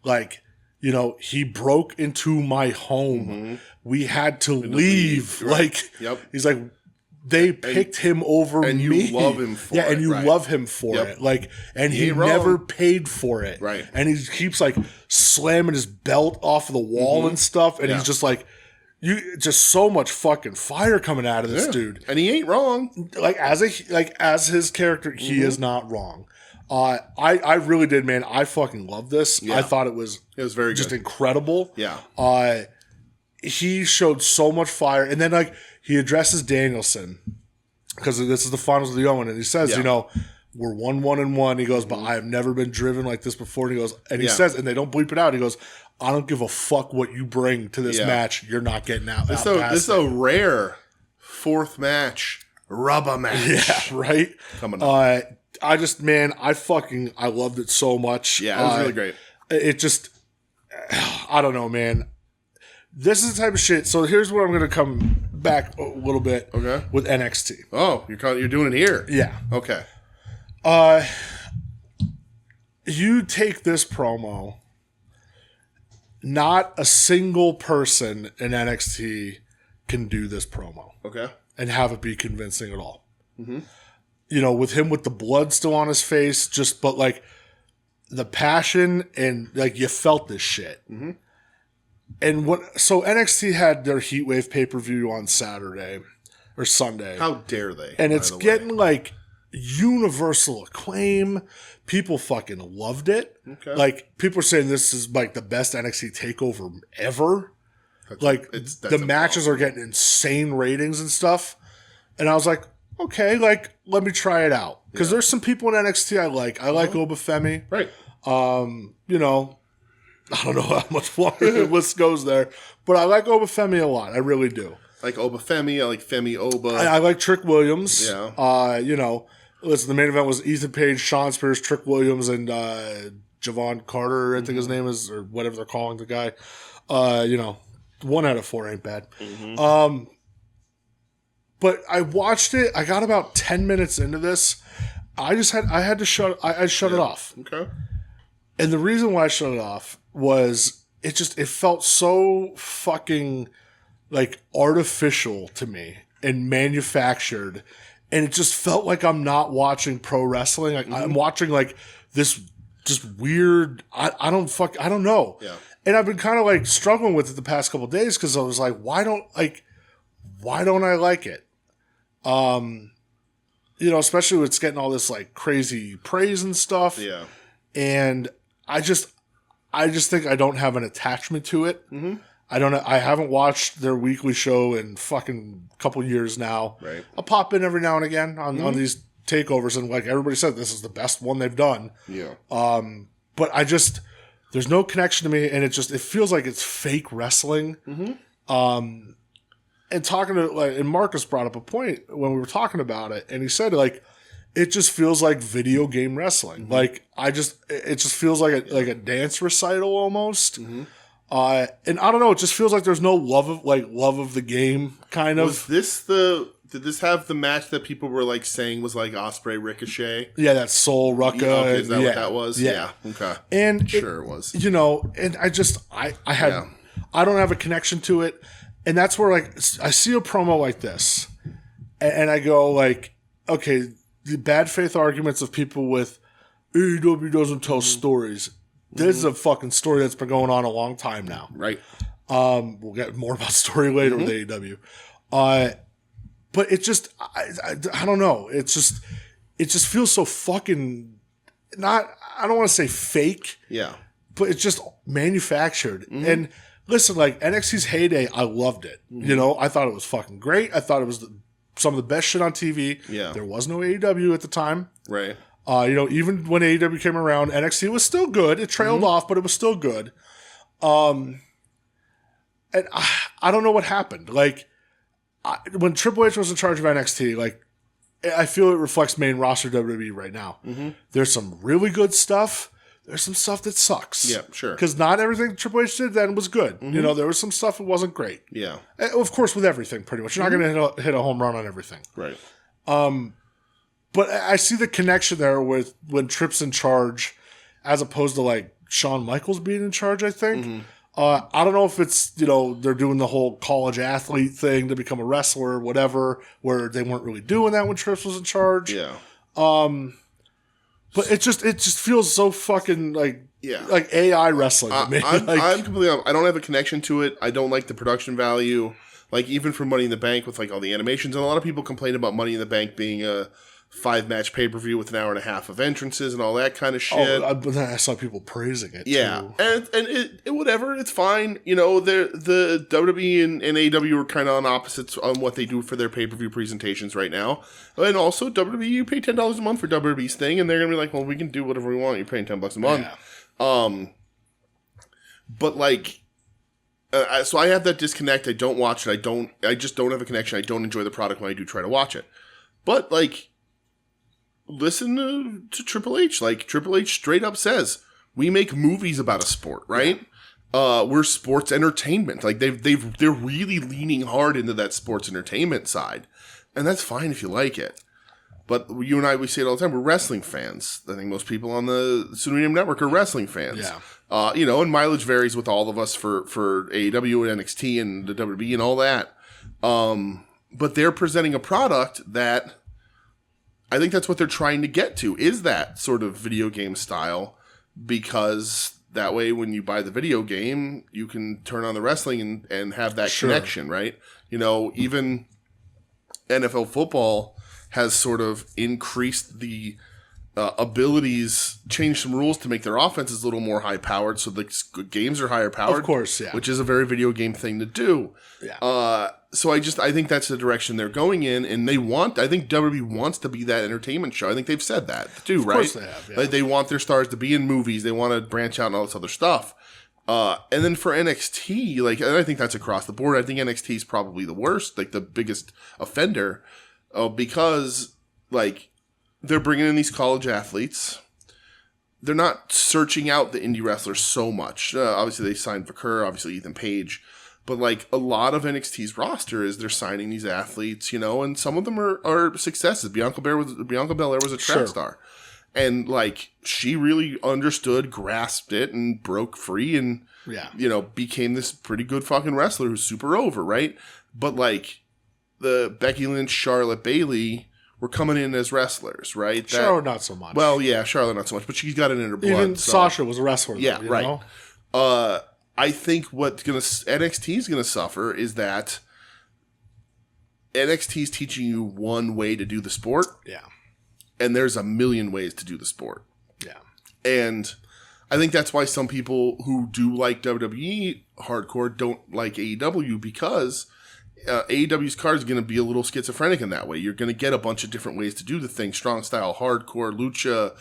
Like, you know, he broke into my home. Mm-hmm. We had to leave. Right. Like, he's like, they picked him over and me. You love him for it. Yeah, and you love him for it. Like, and he never paid for it. Right. And he keeps like slamming his belt off of the wall and stuff. And he's just like, just so much fucking fire coming out of this dude. And he ain't wrong. Like as his character, he is not wrong. I really did, man. I fucking love this. Yeah. I thought it was very just good. incredible. Yeah. He showed so much fire, and then like he addresses Danielson because this is the finals of the Owen, and he says, you know, we're 1-1-1. He goes, but I have never been driven like this before. And he goes, and he says, and they don't bleep it out. He goes, I don't give a fuck what you bring to this match. You're not getting out. This is a rare fourth match, rubber match. Yeah, right. Coming up. I loved it so much. Yeah, it was really great. It just, I don't know, man. This is the type of shit. So here's where I'm going to come back a little bit. Okay. With NXT. Oh, you're doing it here. Yeah. Okay. You take this promo. Not a single person in NXT can do this promo. Okay. And have it be convincing at all. Mm-hmm. You know, with him with the blood still on his face, but like the passion and like you felt this shit. Mm-hmm. And so NXT had their Heatwave pay-per-view on Saturday or Sunday. How dare they? And it's getting like universal acclaim. People fucking loved it. Okay. Like people are saying this is like the best NXT takeover ever. The matches are getting insane ratings and stuff. And I was like, okay, like let me try it out. Because there's some people in NXT I like. I like Obafemi. Right. You know, I don't know how much longer the list goes there, but I like Obafemi a lot. I really do. Like Obafemi, I like Femi Oba. I like Trick Williams. Yeah. You know, listen, the main event was Ethan Page, Sean Spears, Trick Williams, and Javon Carter, I think his name is, or whatever they're calling the guy. You know, 1 out of 4 ain't bad. But I watched it. I got about 10 minutes into this. I had to shut it off. Okay. And the reason why I shut it off was it felt so fucking like artificial to me and manufactured. And it just felt like I'm not watching pro wrestling. Like I'm watching like this just weird, I don't know. Yeah. And I've been kind of like struggling with it the past couple of days because I was like, why don't I like it? You know, especially when it's getting all this like crazy praise and stuff. Yeah. And I just think I don't have an attachment to it. I haven't watched their weekly show in fucking couple years now. Right. I'll pop in every now and again on these takeovers, and like everybody said, this is the best one they've done. Yeah. But there's no connection to me, and it feels like it's fake wrestling. And talking to and Marcus brought up a point when we were talking about it, and he said like it just feels like video game wrestling. Like it just feels like a dance recital almost. And I don't know, it just feels like there's no love of the game kind of. Did this have the match that people were like saying was like Ospreay Ricochet? Yeah, that Soul Rucka. Yeah, okay, is that what that was? Yeah. Okay. And sure it was. You know, and I don't have a connection to it. And that's where, like, I see a promo like this, and I go, like, okay, the bad faith arguments of people with AEW doesn't tell stories. This is a fucking story that's been going on a long time now. Right. We'll get more about story later with AEW. But it just, I don't know. It just feels so fucking I don't want to say fake. Yeah. But it's just manufactured. And listen, like NXT's heyday, I loved it. You know, I thought it was fucking great. I thought it was some of the best shit on TV. Yeah. There was no AEW at the time. Right. You know, even when AEW came around, NXT was still good. It trailed off, but it was still good. And I don't know what happened. Like, when Triple H was in charge of NXT, like, I feel it reflects main roster WWE right now. There's some really good stuff. There's some stuff that sucks. Yeah, sure. Because not everything Triple H did then was good. You know, there was some stuff that wasn't great. Yeah. Of course, with everything, pretty much. You're not going to hit a home run on everything. Right. But I see the connection there with when Tripp's in charge, as opposed to like Shawn Michaels being in charge, I think. I don't know if it's, you know, they're doing the whole college athlete thing to become a wrestler or whatever, where they weren't really doing that when Trips was in charge. Yeah. But it just feels so fucking like AI wrestling to me. I'm completely. I don't have a connection to it. I don't like the production value. Like even for Money in the Bank with like all the animations, and a lot of people complain about Money in the Bank being a 5-match pay-per-view with an hour and a half of entrances and all that kind of shit. But then I saw people praising it. Yeah, too. and it whatever, it's fine. You know, the WWE and AEW are kind of on opposites on what they do for their pay-per-view presentations right now. And also WWE, you pay $10 a month for WWE's thing, and they're gonna be like, well, we can do whatever we want. You're paying $10 a month. Yeah. But like, so I have that disconnect. I don't watch it. I just don't have a connection. I don't enjoy the product when I do try to watch it. But like, listen to Triple H. Like Triple H straight up says, we make movies about a sport, right? Yeah. We're sports entertainment. Like they're really leaning hard into that sports entertainment side, and that's fine if you like it. But you and I, we say it all the time. We're wrestling fans. I think most people on the Shenanigans Network are wrestling fans. Yeah. You know, and mileage varies with all of us for AEW and NXT and the WWE and all that. But they're presenting a product that I think that's what they're trying to get to, is that sort of video game style, because that way when you buy the video game, you can turn on the wrestling and have that connection, right? You know, even NFL football has sort of increased the abilities, changed some rules to make their offenses a little more high-powered, so the games are higher powered. Of course, yeah. Which is a very video game thing to do. Yeah. So I think that's the direction they're going in, and I think WWE wants to be that entertainment show. I think they've said that too, right? Of course they have. Yeah. Like they want their stars to be in movies. They want to branch out and all this other stuff. And then for NXT, and I think that's across the board. I think NXT is probably the worst, the biggest offender, because they're bringing in these college athletes. They're not searching out the indie wrestlers so much. Obviously, they signed Vaquer, obviously Ethan Page. But a lot of NXT's roster is they're signing these athletes, and some of them are successes. Bianca Belair was a track star. And she really understood, grasped it, and broke free and became this pretty good fucking wrestler who's super over, right? But the Becky Lynch, Charlotte, Bayley were coming in as wrestlers, right? Charlotte not so much. Well, yeah, Charlotte not so much, but she's got it in her blood. Even Sasha was a wrestler. Yeah, though, right. Know? I think what NXT is gonna suffer is that NXT is teaching you one way to do the sport. Yeah. And there's a million ways to do the sport. Yeah. And I think that's why some people who do like WWE hardcore don't like AEW, because AEW's card is going to be a little schizophrenic in that way. You're going to get a bunch of different ways to do the thing. Strong style, hardcore, lucha,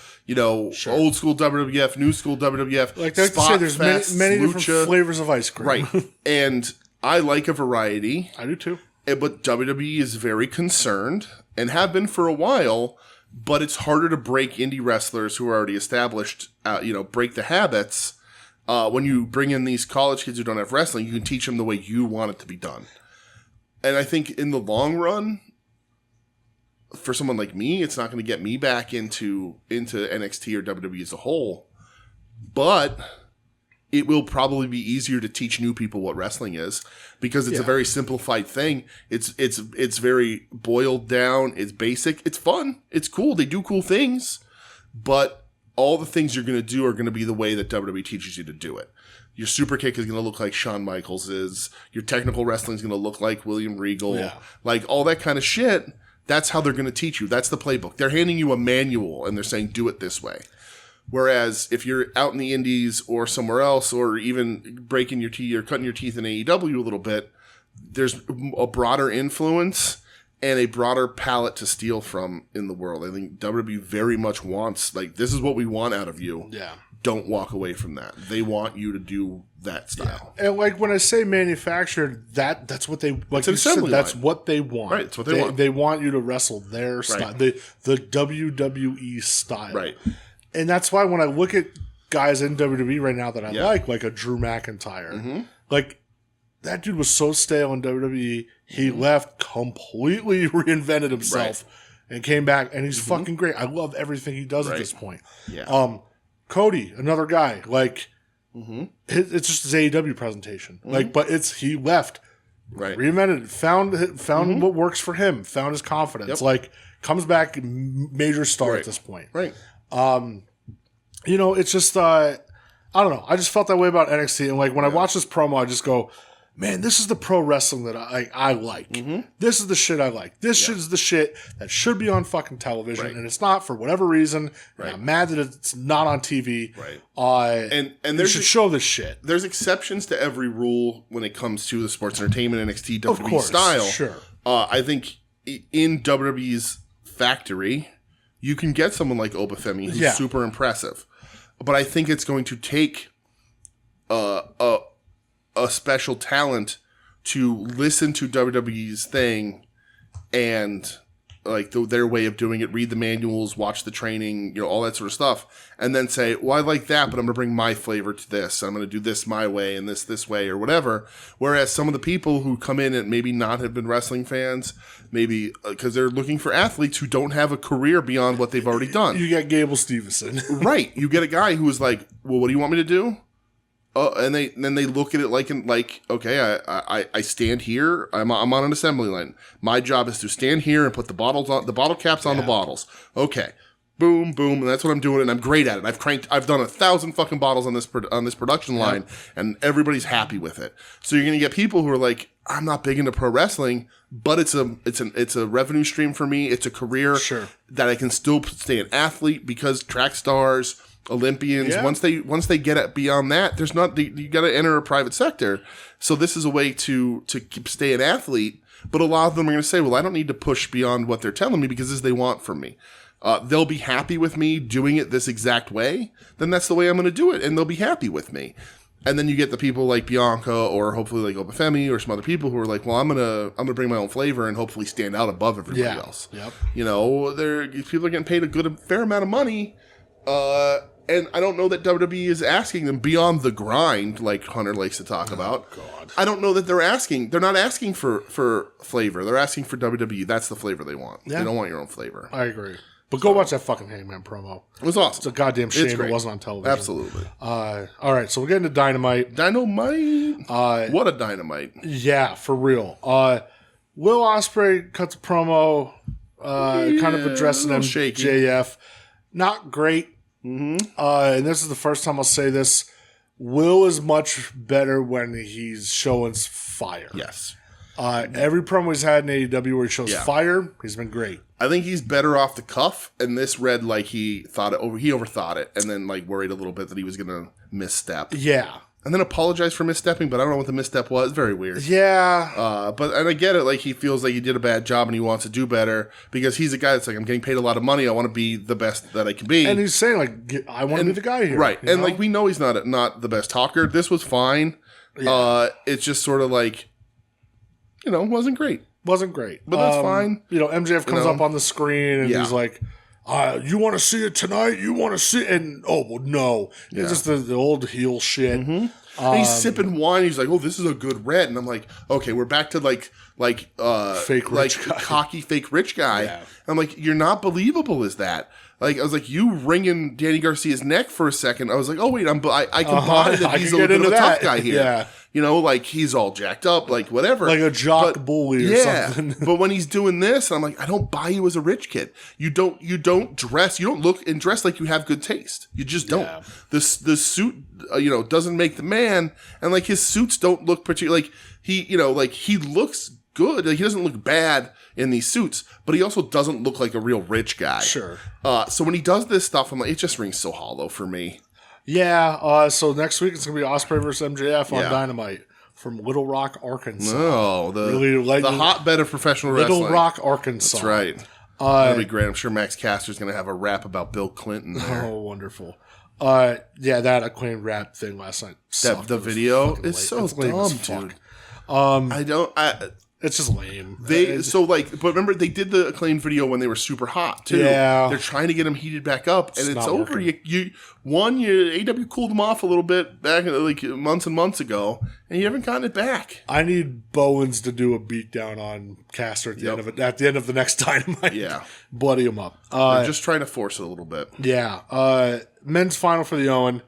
old school WWF, new school WWF. Like I like to say, there's many different flavors of ice cream. Right. And I like a variety. I do too. But WWE is very concerned, and have been for a while, but it's harder to break indie wrestlers who are already established, break the habits. When you bring in these college kids who don't have wrestling, you can teach them the way you want it to be done. And I think in the long run, for someone like me, it's not going to get me back into NXT or WWE as a whole. But it will probably be easier to teach new people what wrestling is, because it's a very simplified thing. It's very boiled down. It's basic. It's fun. It's cool. They do cool things. But all the things you're going to do are going to be the way that WWE teaches you to do it. Your super kick is going to look like Shawn Michaels is. Your technical wrestling is going to look like William Regal. Yeah. All that kind of shit. That's how they're going to teach you. That's the playbook. They're handing you a manual and they're saying, do it this way. Whereas if you're out in the indies or somewhere else, or even breaking your teeth or cutting your teeth in AEW a little bit, there's a broader influence and a broader palette to steal from in the world. I think WWE very much wants, this is what we want out of you. Yeah. Don't walk away from that. They want you to do that style. Yeah. And when I say manufactured, that's what they like. You said, that's what they want. Right. It's what they want. They want you to wrestle their style, the WWE style. Right. And that's why when I look at guys in WWE right now that I like a Drew McIntyre, that dude was so stale in WWE. He left, completely reinvented himself, and came back, and he's fucking great. I love everything he does at this point. Yeah. Cody, another guy, it's just his AEW presentation. But he left, reinvented, found what works for him, found his confidence. Comes back, major star at this point. Right. It's just I don't know. I just felt that way about NXT, and when I watch this promo, I just go, man, this is the pro wrestling that I like. This is the shit I like. This is the shit that should be on fucking television, and it's not for whatever reason. And I'm mad that it's not on TV. Right. And they should show this shit. There's exceptions to every rule when it comes to the sports entertainment NXT WWE style. Sure. I think in WWE's factory, you can get someone like Obafemi who's super impressive. But I think it's going to take a special talent to listen to WWE's thing and their way of doing it, read the manuals, watch the training, all that sort of stuff, and then say, well, I like that, but I'm going to bring my flavor to this. I'm going to do this my way and this way or whatever. Whereas some of the people who come in and maybe not have been wrestling fans, maybe because they're looking for athletes who don't have a career beyond what they've already done. You get Gable Stevenson. Right. You get a guy who is like, well, what do you want me to do? And then they look at it okay, I stand here. I'm on an assembly line. My job is to stand here and put the bottle caps on the bottles. Okay, boom, boom, and that's what I'm doing, and I'm great at it. I've done 1,000 fucking bottles on this production line, and everybody's happy with it. So you're gonna get people who are like, I'm not big into pro wrestling, but it's a revenue stream for me. It's a career that I can still stay an athlete because track stars, Olympians, once they get it beyond that, you got to enter a private sector. So this is a way to stay an athlete But a lot of them are going to say, well, I don't need to push beyond what they're telling me because this is they want from me. They'll be happy with me doing it this exact way. Then that's the way I'm going to do it. And they'll be happy with me. And then you get the people like Bianca or hopefully like Obafemi or some other people who are like, well, I'm gonna bring my own flavor and hopefully stand out above everybody else. Yep. You know, people are getting paid a fair amount of money. And I don't know that WWE is asking them beyond the grind, like Hunter likes to talk about. God. I don't know that they're not asking for flavor. They're asking for WWE. That's the flavor they want. Yeah. They don't want your own flavor. I agray. But go watch that fucking Hangman promo. It was awesome. It's a goddamn shame it wasn't on television. Absolutely. All right, so we're getting to Dynamite. What a Dynamite. Yeah, for real. Will Ospreay cuts a promo, kind of addressing MJF. Not great. Mm-hmm. And this is the first time I'll say this. Will is much better when he's showing fire. Yes. Every promo he's had in AEW where he shows fire, he's been great. I think he's better off the cuff, and this read like he overthought it, and then like worried a little bit that he was going to misstep. Yeah. And then apologized for misstepping, but I don't know what the misstep was. Very weird. Yeah. And I get it. Like, he feels like he did a bad job and he wants to do better because he's a guy that's like, I'm getting paid a lot of money. I want to be the best that I can be. And he's saying, like, I want to be the guy here. Right. And, like, we know he's not the best talker. This was fine. Yeah. It's just sort of like, wasn't great. Wasn't great. But that's fine. MJF comes up on the screen and he's like, you want to see it tonight? You want to see it? And, no. Yeah. It's just the old heel shit. Mm-hmm. And he's sipping wine. He's like, oh, this is a good red. And I'm like, okay, we're back to like fake rich guy. Cocky fake rich guy. Yeah. And I'm like, you're not believable as that. Like, I was like, you wringing Danny Garcia's neck for a second. I was like, oh, wait, I can buy that he's a little bit of a tough guy here. Yeah. Like, he's all jacked up, like, whatever. Like a jock bully or something. But when he's doing this, I'm like, I don't buy you as a rich kid. You don't dress, you don't look and dress like you have good taste. You just don't. Yeah. The suit, doesn't make the man. And, like, his suits don't look particularly, like, he looks good. Like, he doesn't look bad in these suits, but he also doesn't look like a real rich guy. Sure. So when he does this stuff, I'm like, it just rings so hollow for me. Yeah. So next week it's gonna be Ospreay versus MJF on Dynamite from Little Rock, Arkansas. Oh, the hotbed of professional wrestling. Little Rock, Arkansas. That's right. That'll be great. I'm sure Max Caster's gonna have a rap about Bill Clinton there. Oh, wonderful. That acclaimed rap thing last night. The video is so dumb, dude. It's just lame. But remember they did the acclaimed video when they were super hot too. Yeah, they're trying to get them heated back up, and it's over. AEW cooled them off a little bit back like months and months ago, and you haven't gotten it back. I need Bowens to do a beatdown on Caster at the end of the next Dynamite. Yeah, bloody him up. They're just trying to force it a little bit. Yeah. Men's final for the Owen: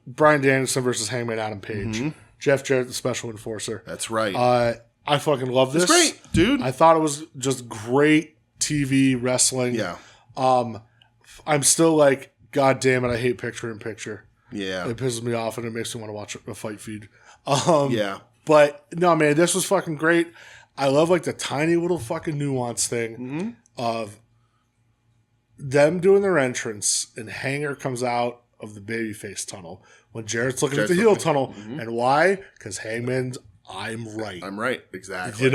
Bryan Danielson versus Hangman Adam Page. Mm-hmm. Jeff Jarrett, the special enforcer. That's right. I fucking love this. It's great, dude. I thought it was just great TV wrestling. Yeah. I'm still like, God damn it, I hate picture in picture. Yeah. It pisses me off and it makes me want to watch a fight feed. Yeah. But no, man, this was fucking great. I love like the tiny little fucking nuance thing of them doing their entrance and Hanger comes out of the babyface tunnel when Jarrett's looking at the heel tunnel. Mm-hmm. And why? Because Hangman's I'm right. Exactly.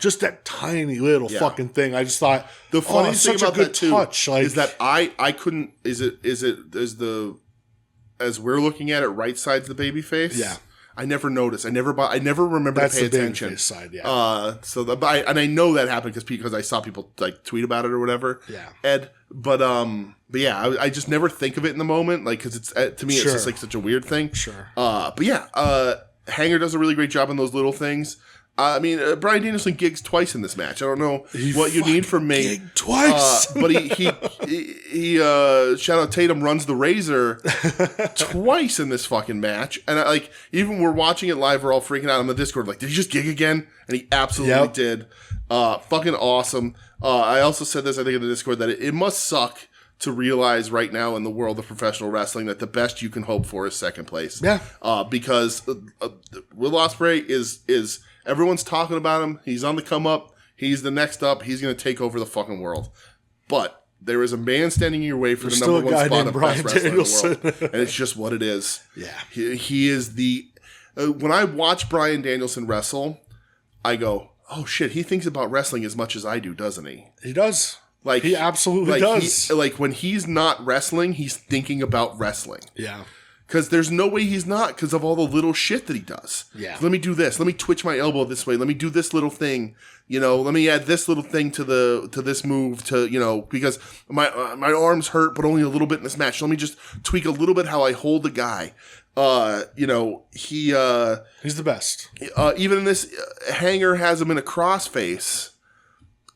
Just that tiny little fucking thing. I just thought the funny thing about that too is that I couldn't. As we're looking at it, right side's the baby face. Yeah. I never noticed. I never remember to pay attention. That's the babyface side. Yeah. And I know that happened because I saw people like tweet about it or whatever. Yeah. Ed, but yeah, I just never think of it in the moment, like because it's to me it's just like such a weird thing. Sure. But yeah. Hanger does a really great job in those little things. Bryan Danielson gigs twice in this match. I don't know what you need from me. Gigged twice. But he shout out Tatum runs the razor twice in this fucking match. And even we're watching it live, we're all freaking out on the Discord. Like, did he just gig again? And he absolutely did. Fucking awesome. I also said this, I think, in the Discord, that it must suck to realize right now in the world of professional wrestling that the best you can hope for is second place. Yeah. Because Will Ospreay is everyone's talking about him. He's on the come up. He's the next up. He's going to take over the fucking world. But there is a man standing in your way for the number one spot of best wrestler in the world. And it's just what it is. Yeah. He is the... when I watch Bryan Danielson wrestle, I go, oh shit, he thinks about wrestling as much as I do, doesn't he? He does. Like he absolutely does. When he's not wrestling, he's thinking about wrestling. Yeah. Because there's no way he's not because of all the little shit that he does. Yeah. Let me do this. Let me twitch my elbow this way. Let me do this little thing. Let me add this little thing to this move because my arms hurt, but only a little bit in this match. So let me just tweak a little bit how I hold the guy. He's the best. Even in this, Hanger has him in a crossface,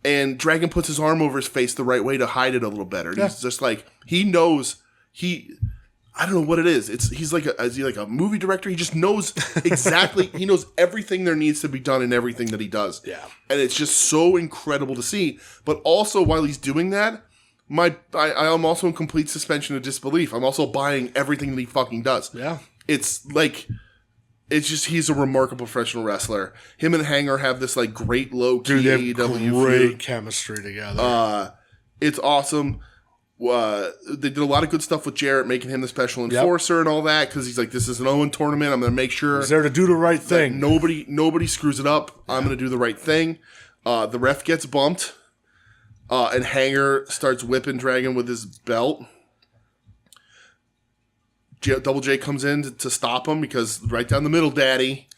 and Dragon puts his arm over his face the right way to hide it a little better. Yeah. He's just like he knows I don't know what it is. Is he like a movie director? He just knows exactly. He knows everything there needs to be done in everything that he does. Yeah, and it's just so incredible to see. But also, while he's doing that, I am also in complete suspension of disbelief. I'm also buying everything that he fucking does. Yeah, it's just he's a remarkable professional wrestler. Him and Hanger have this like great low key AEW great chemistry together. It's awesome. They did a lot of good stuff with Jarrett, making him the special enforcer and all that, because he's like, this is an Owen tournament. I'm going to make sure he's there to do the right thing. Nobody screws it up. I'm going to do the right thing. The ref gets bumped, and Hanger starts whipping Dragon with his belt. Double J comes in to stop him because right down the middle, daddy.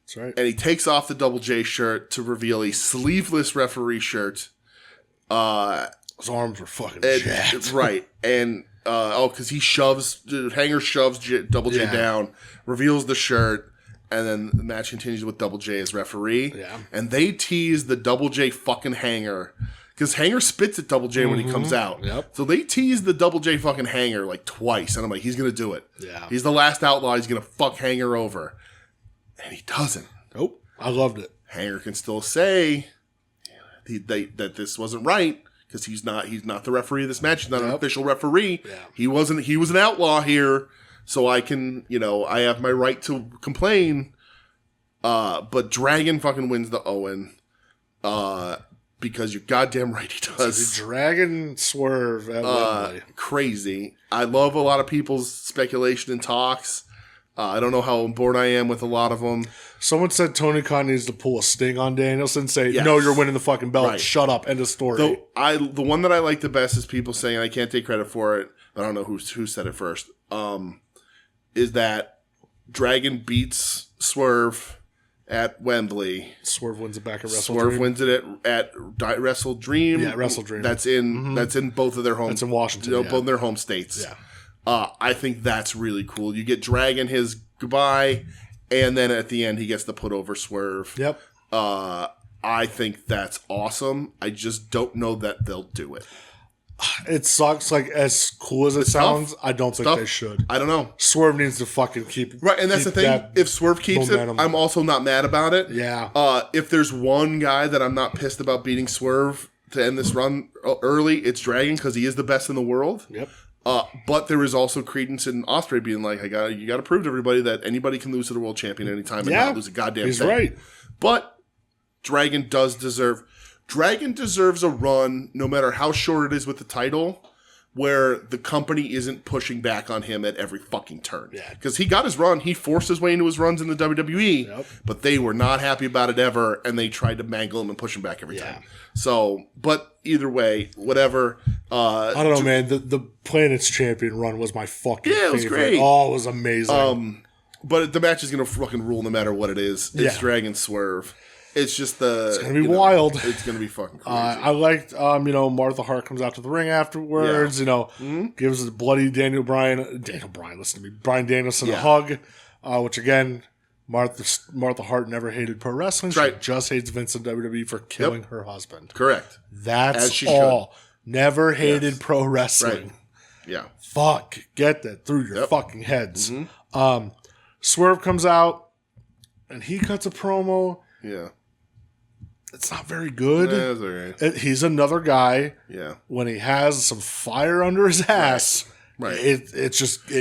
That's right. And he takes off the Double J shirt to reveal a sleeveless referee shirt. His arms were fucking jacked. Right. And, because Hanger shoves Double J down, reveals the shirt, and then the match continues with Double J as referee. Yeah. And they tease the Double J fucking Hanger. Because Hanger spits at Double J when he comes out. Yep. So they tease the Double J fucking Hanger like twice. And I'm like, he's going to do it. Yeah. He's the last outlaw. He's going to fuck Hanger over. And he doesn't. Nope. I loved it. Hanger can still say that this wasn't right. Because he's not the referee of this match. He's not an official referee. Yeah. He was an outlaw here. So I can, I have my right to complain. But Dragon fucking wins the Owen. Because you're goddamn right he does. The Dragon swerve at Wembley. Crazy. I love a lot of people's speculation and talks. I don't know how on board I am with a lot of them. Someone said Tony Khan needs to pull a sting on Danielson, say, no, you're winning the fucking belt. Right. Shut up. End of story. The one that I like the best is people saying, I can't take credit for it, but I don't know who said it first, is that Dragon beats Swerve at Wembley. Swerve wins it back at Wrestle Swerve Dream. wins it at Wrestle Dream. Yeah, Wrestle Dream. That's in both of their home. That's in Washington. Both of their home states. Yeah. I think that's really cool. You get Dragon his goodbye, and then at the end he gets to put over Swerve. Yep. I think that's awesome. I just don't know that they'll do it. It sucks. Like, as cool as it sounds, I don't think they should. I don't know. Swerve needs to fucking keep right, and that's the thing. If Swerve keeps momentum. I'm also not mad about it. Yeah. If there's one guy that I'm not pissed about beating Swerve to end this run early, it's Dragon, because he is the best in the world. Yep. But there is also credence in Ospreay being like, you got to prove to everybody that anybody can lose to the world champion anytime and not lose a goddamn thing. He's right. But Dragon deserves a run, no matter how short it is with the title, where the company isn't pushing back on him at every fucking turn. Yeah. Because he got his run. He forced his way into his runs in the WWE, but they were not happy about it ever, and they tried to mangle him and push him back every time. So, but either way, whatever. I don't know, man. The Planet's Champion run was my fucking favorite. It was great. Oh, it was amazing. But the match is going to fucking rule no matter what it is. It's Dragon Swerve. It's just it's going to be wild. It's going to be fucking crazy. I liked, Martha Hart comes out to the ring afterwards, gives the bloody Brian Danielson a hug, which again, Martha Hart never hated pro wrestling. She just hates Vince and WWE for killing her husband. Correct. That's all. Never hated pro wrestling. Right. Yeah. Fuck. Get that through your fucking heads. Swerve comes out, and he cuts a promo. Yeah. It's not very good. That's all right. He's another guy. Yeah. When he has some fire under his ass, right. It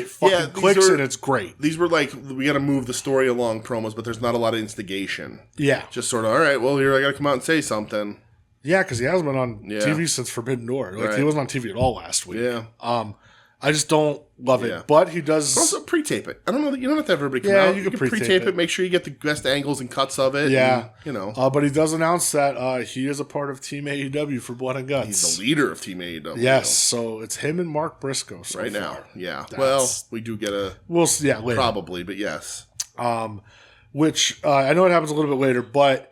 fucking clicks and it's great. These were like, we got to move the story along promos, but there's not a lot of instigation. Yeah. Just sort of, all right, well, here I got to come out and say something. Yeah, because he hasn't been on TV since Forbidden Door. Like, he wasn't on TV at all last week. Yeah. I just don't love it. But he does also pre-tape it. I don't know that you don't have to have everybody come out. You can pre-tape it. Make sure you get the best angles and cuts of it. Yeah, and, but he does announce that he is a part of Team AEW for Blood and Guts. He's the leader of Team AEW. Yes, so it's him and Mark Briscoe right now. Yeah, well, we do get we'll see. Yeah, later. Probably, but yes. Which I know it happens a little bit later, but.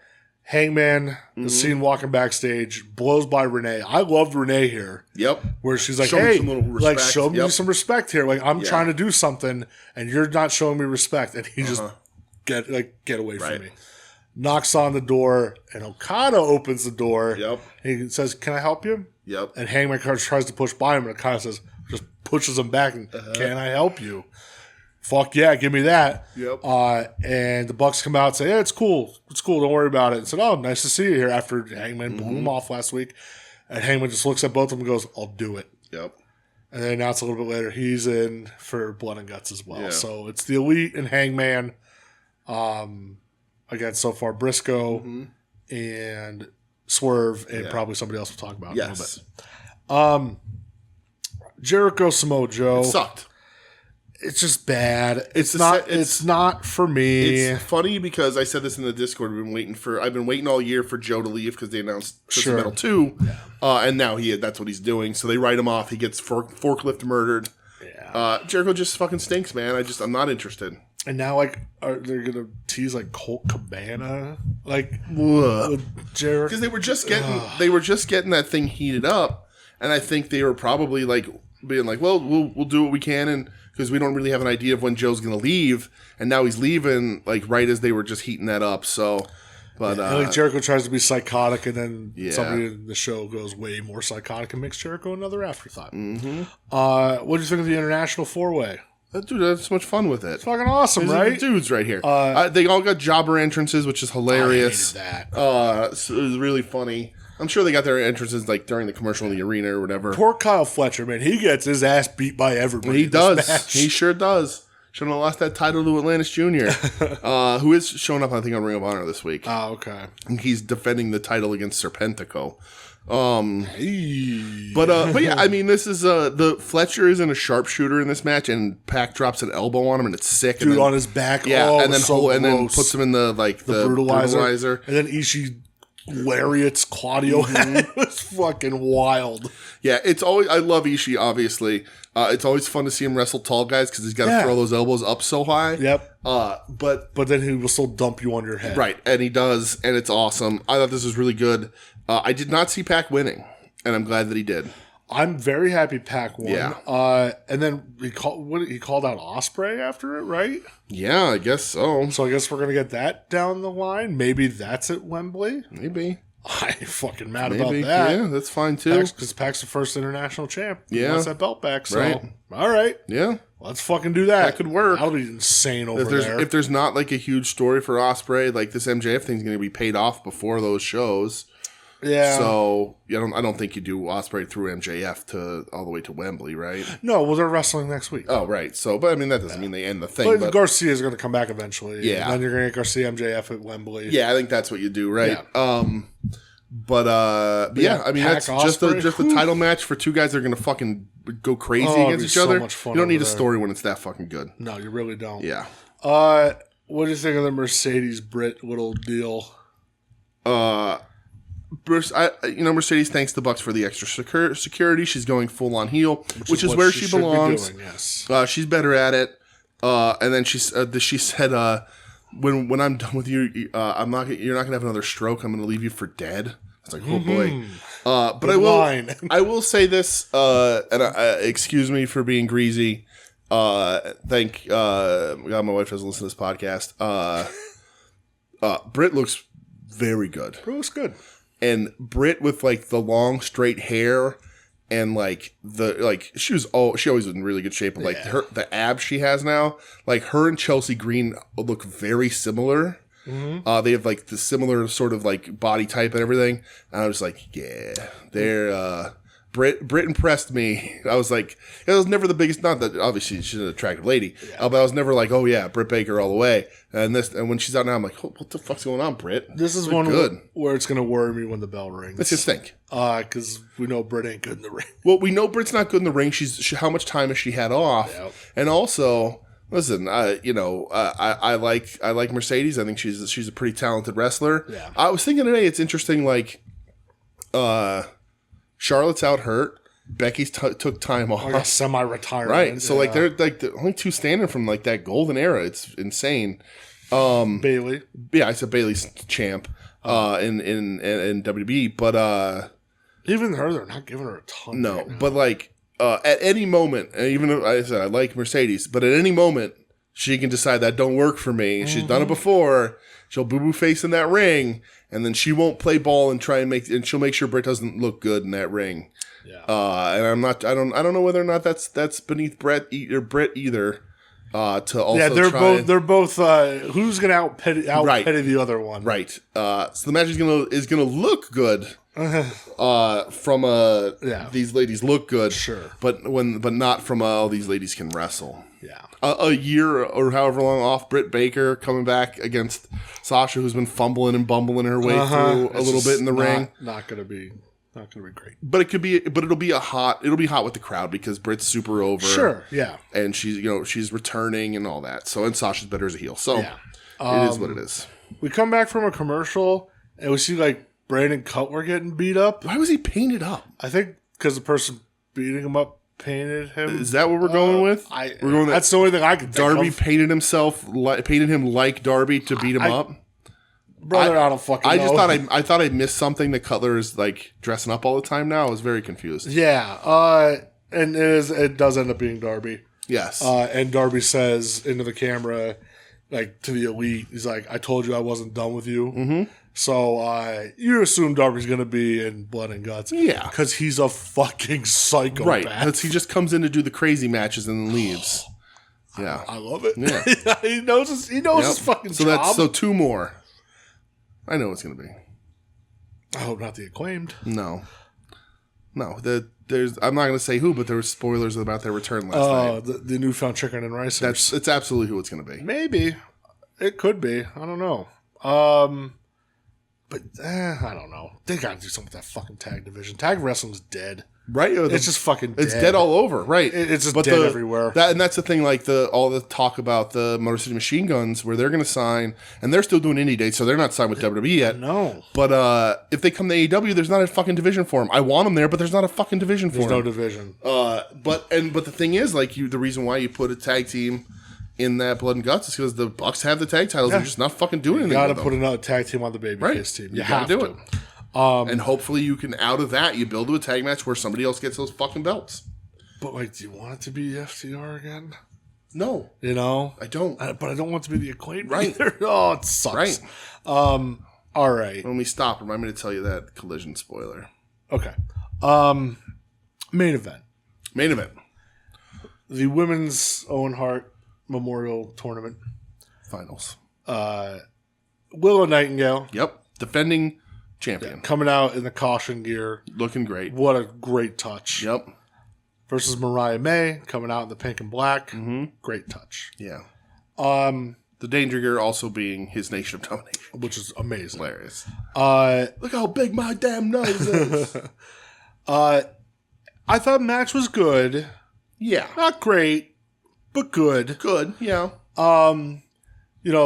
Hangman is seen walking backstage, blows by Renee. I loved Renee here. Yep. Where she's like, hey, like, show me some respect here. Like, I'm trying to do something, and you're not showing me respect. And he just, get away from me. Knocks on the door, and Okada opens the door. Yep. He says, can I help you? Yep. And Hangman tries to push by him, and Okada says, just pushes him back, and can I help you? Fuck yeah, give me that. Yep. And the Bucks come out and say, yeah, it's cool. It's cool. Don't worry about it. And said, oh, nice to see you here after Hangman blew him off last week. And Hangman just looks at both of them and goes, I'll do it. Yep. And they announce a little bit later he's in for Blood and Guts as well. Yeah. So it's the Elite and Hangman. Again, so far Briscoe and Swerve and probably somebody else we'll talk about in a little bit. Jericho Samoa Joe. It sucked. It's just bad. It's not for me. It's funny because I said this in the Discord. I've been waiting all year for Joe to leave because they announced Twisted Metal 2. Yeah. And now that's what he's doing. So they write him off. He gets forklift murdered. Yeah. Jericho just fucking stinks, man. I'm not interested. And now, like, they're gonna tease like Colt Cabana, like with Jericho, because they were just getting that thing heated up, and I think they were probably like being like, well, we'll do what we can, and because we don't really have an idea of when Joe's gonna leave, and now he's leaving like right as they were just heating that up. So, but like Jericho tries to be psychotic, and then somebody in the show goes way more psychotic and makes Jericho another afterthought. Mm-hmm. What do you think of the International 4-Way? Dude, I had so much fun with it. It's fucking awesome, right? Dudes right here. They all got jobber entrances, which is hilarious. I hated that. So it was really funny. I'm sure they got their entrances like during the commercial in the arena or whatever. Poor Kyle Fletcher, man. He gets his ass beat by everybody. He does. He sure does. Shouldn't have lost that title to Atlantis Jr., who is showing up, I think, on Ring of Honor this week. Oh, okay. And he's defending the title against Serpentico. Hey. But yeah, I mean, this is the Fletcher isn't a sharpshooter in this match, and Pac drops an elbow on him, and it's sick. Dude, and then, on his back, and then puts him in the brutalizer. And then Ishii lariats Claudio. It was fucking wild. Yeah, it's always. I love Ishii. Obviously, it's always fun to see him wrestle tall guys because he's got to throw those elbows up so high. Yep. But then he will still dump you on your head. Right, and he does, and it's awesome. I thought this was really good. I did not see Pac winning, and I'm glad that he did. I'm very happy Pac won. Yeah. And then he called out Ospreay after it, right? Yeah, I guess so. So I guess we're gonna get that down the line. Maybe that's at Wembley. Maybe. I ain't fucking mad about that. Yeah, that's fine too. Because Pac's the first international champ. Yeah. He wants that belt back. So all right. Yeah. Let's fucking do that. That could work. That'll be insane over there. If there's not like a huge story for Ospreay, like this MJF thing's gonna be paid off before those shows. Yeah. So I don't think you do Ospreay through MJF all the way to Wembley, right? No, well they're wrestling next week. Oh, right. So, but I mean that doesn't mean they end the thing. But Garcia is going to come back eventually. Yeah. And then you're going to get Garcia MJF at Wembley. Yeah, I think that's what you do, right? Yeah. But yeah, I mean Pac, that's just a title match for two guys that are going to fucking go crazy against each other. Much fun you don't need a story when it's that fucking good. No, you really don't. Yeah. What do you think of the Mercedes Britt little deal? Mercedes thanks the Bucks for the extra security. She's going full on heel, which is where she belongs. Be doing, yes. She's better at it. And then she said, "When I'm done with you, you're not gonna have another stroke. I'm gonna leave you for dead." It's like, oh boy. But I will say this, and excuse me for being greasy. Thank God my wife doesn't listen to this podcast. Britt looks very good. Britt looks good. And Britt with like the long straight hair and like she always was in really good shape, but like the abs she has now, like her and Chelsea Green look very similar. Mm-hmm. They have like the similar sort of like body type and everything. And I was like, yeah, they're Britt impressed me. I was like, it was never the biggest. Not that obviously she's an attractive lady, but I was never like, oh yeah, Britt Baker all the way. And when she's out now, I'm like, oh, what the fuck's going on, Britt? This is one where it's going to worry me when the bell rings. Let's just think, because we know Britt ain't good in the ring. Well, we know Britt's not good in the ring. How much time has she had off? Yep. And also, listen, I like Mercedes. I think she's a pretty talented wrestler. Yeah. I was thinking today, it's interesting, like, Charlotte's out hurt. Becky's took time off. Like semi-retirement. Right. So, like, they're like the only two standing from, like, that golden era. It's insane. Bailey. Yeah, I said Bailey's champ in WWE. But even her, they're not giving her a ton. No, but, like, at any moment, even though I said I like Mercedes, but at any moment, she can decide that don't work for me. Mm-hmm. She's done it before. She'll boo-boo face in that ring, and then she won't play ball and and she'll make sure Britt doesn't look good in that ring. Yeah. And I don't know whether or not that's beneath Britt either. To also they're both who's gonna out petty the other one. Right. So the match is gonna look good. These ladies look good. Sure. But not from these ladies can wrestle. Yeah. A year or however long off Britt Baker coming back against Sasha, who's been fumbling and bumbling her way through a little bit in the ring. Not gonna be great. But it'll be hot with the crowd because Britt's super over. Sure, yeah. And she's returning and all that. So, and Sasha's better as a heel. So it is what it is. We come back from a commercial and we see like Brandon Cutler getting beat up. Why was he painted up? I think because the person beating him up painted him. Is that what we're going with? That's the only thing I can think Darby of. painted him like Darby to beat him up. Brother, I don't fucking know. I thought I missed something that Cutler is like dressing up all the time now. I was very confused. Yeah. And it does end up being Darby. Yes. And Darby says into the camera, like to the Elite, he's like, I told you I wasn't done with you. Mm-hmm. So you assume Darby's going to be in Blood and Guts. Yeah. Because he's a fucking psychopath. Right. Because he just comes in to do the crazy matches and then leaves. Yeah. I love it. Yeah. he knows his fucking job. So two more. I know it's going to be. I hope not the Acclaimed. No. There's. I'm not going to say who, but there were spoilers about their return last night. The newfound chicken and rice. It's absolutely who it's going to be. Maybe. It could be. I don't know. But I don't know. They got to do something with that fucking tag division. Tag wrestling's dead. Right? It's just fucking dead. It's dead all over. Right. It's just dead everywhere. That's the thing, like all the talk about the Motor City Machine Guns, where they're going to sign, and they're still doing indie dates, so they're not signed with WWE yet. No. But if they come to AEW, there's not a fucking division for them. I want them there, but there's not a fucking division for them. There's no division. But the thing is, like, the reason why you put a tag team in that Blood and Guts is because the Bucks have the tag titles. They're just not fucking doing anything. You got to put another tag team on the babyface team. You have to do it. And hopefully you can, out of that, you build to a tag match where somebody else gets those fucking belts. But, like, do you want it to be FTR again? No. You know? I don't. But I don't want it to be the Acclaimed either. Right. Oh, it sucks. Right. All right. When we stop, remind me to tell you that Collision spoiler. Okay. Main event. The Women's Owen Hart Memorial Tournament. Finals. Willow Nightingale. Yep. Defending champion. Coming out in the caution gear. Looking great. What a great touch. Yep. Versus Mariah May, coming out in the pink and black. Mm-hmm. Great touch. Yeah. The Danger Gear also being his Nation of Domination. Which is amazing. Hilarious. Look how big my damn nose is. I thought match was good. Yeah. Not great, but good. Good, yeah.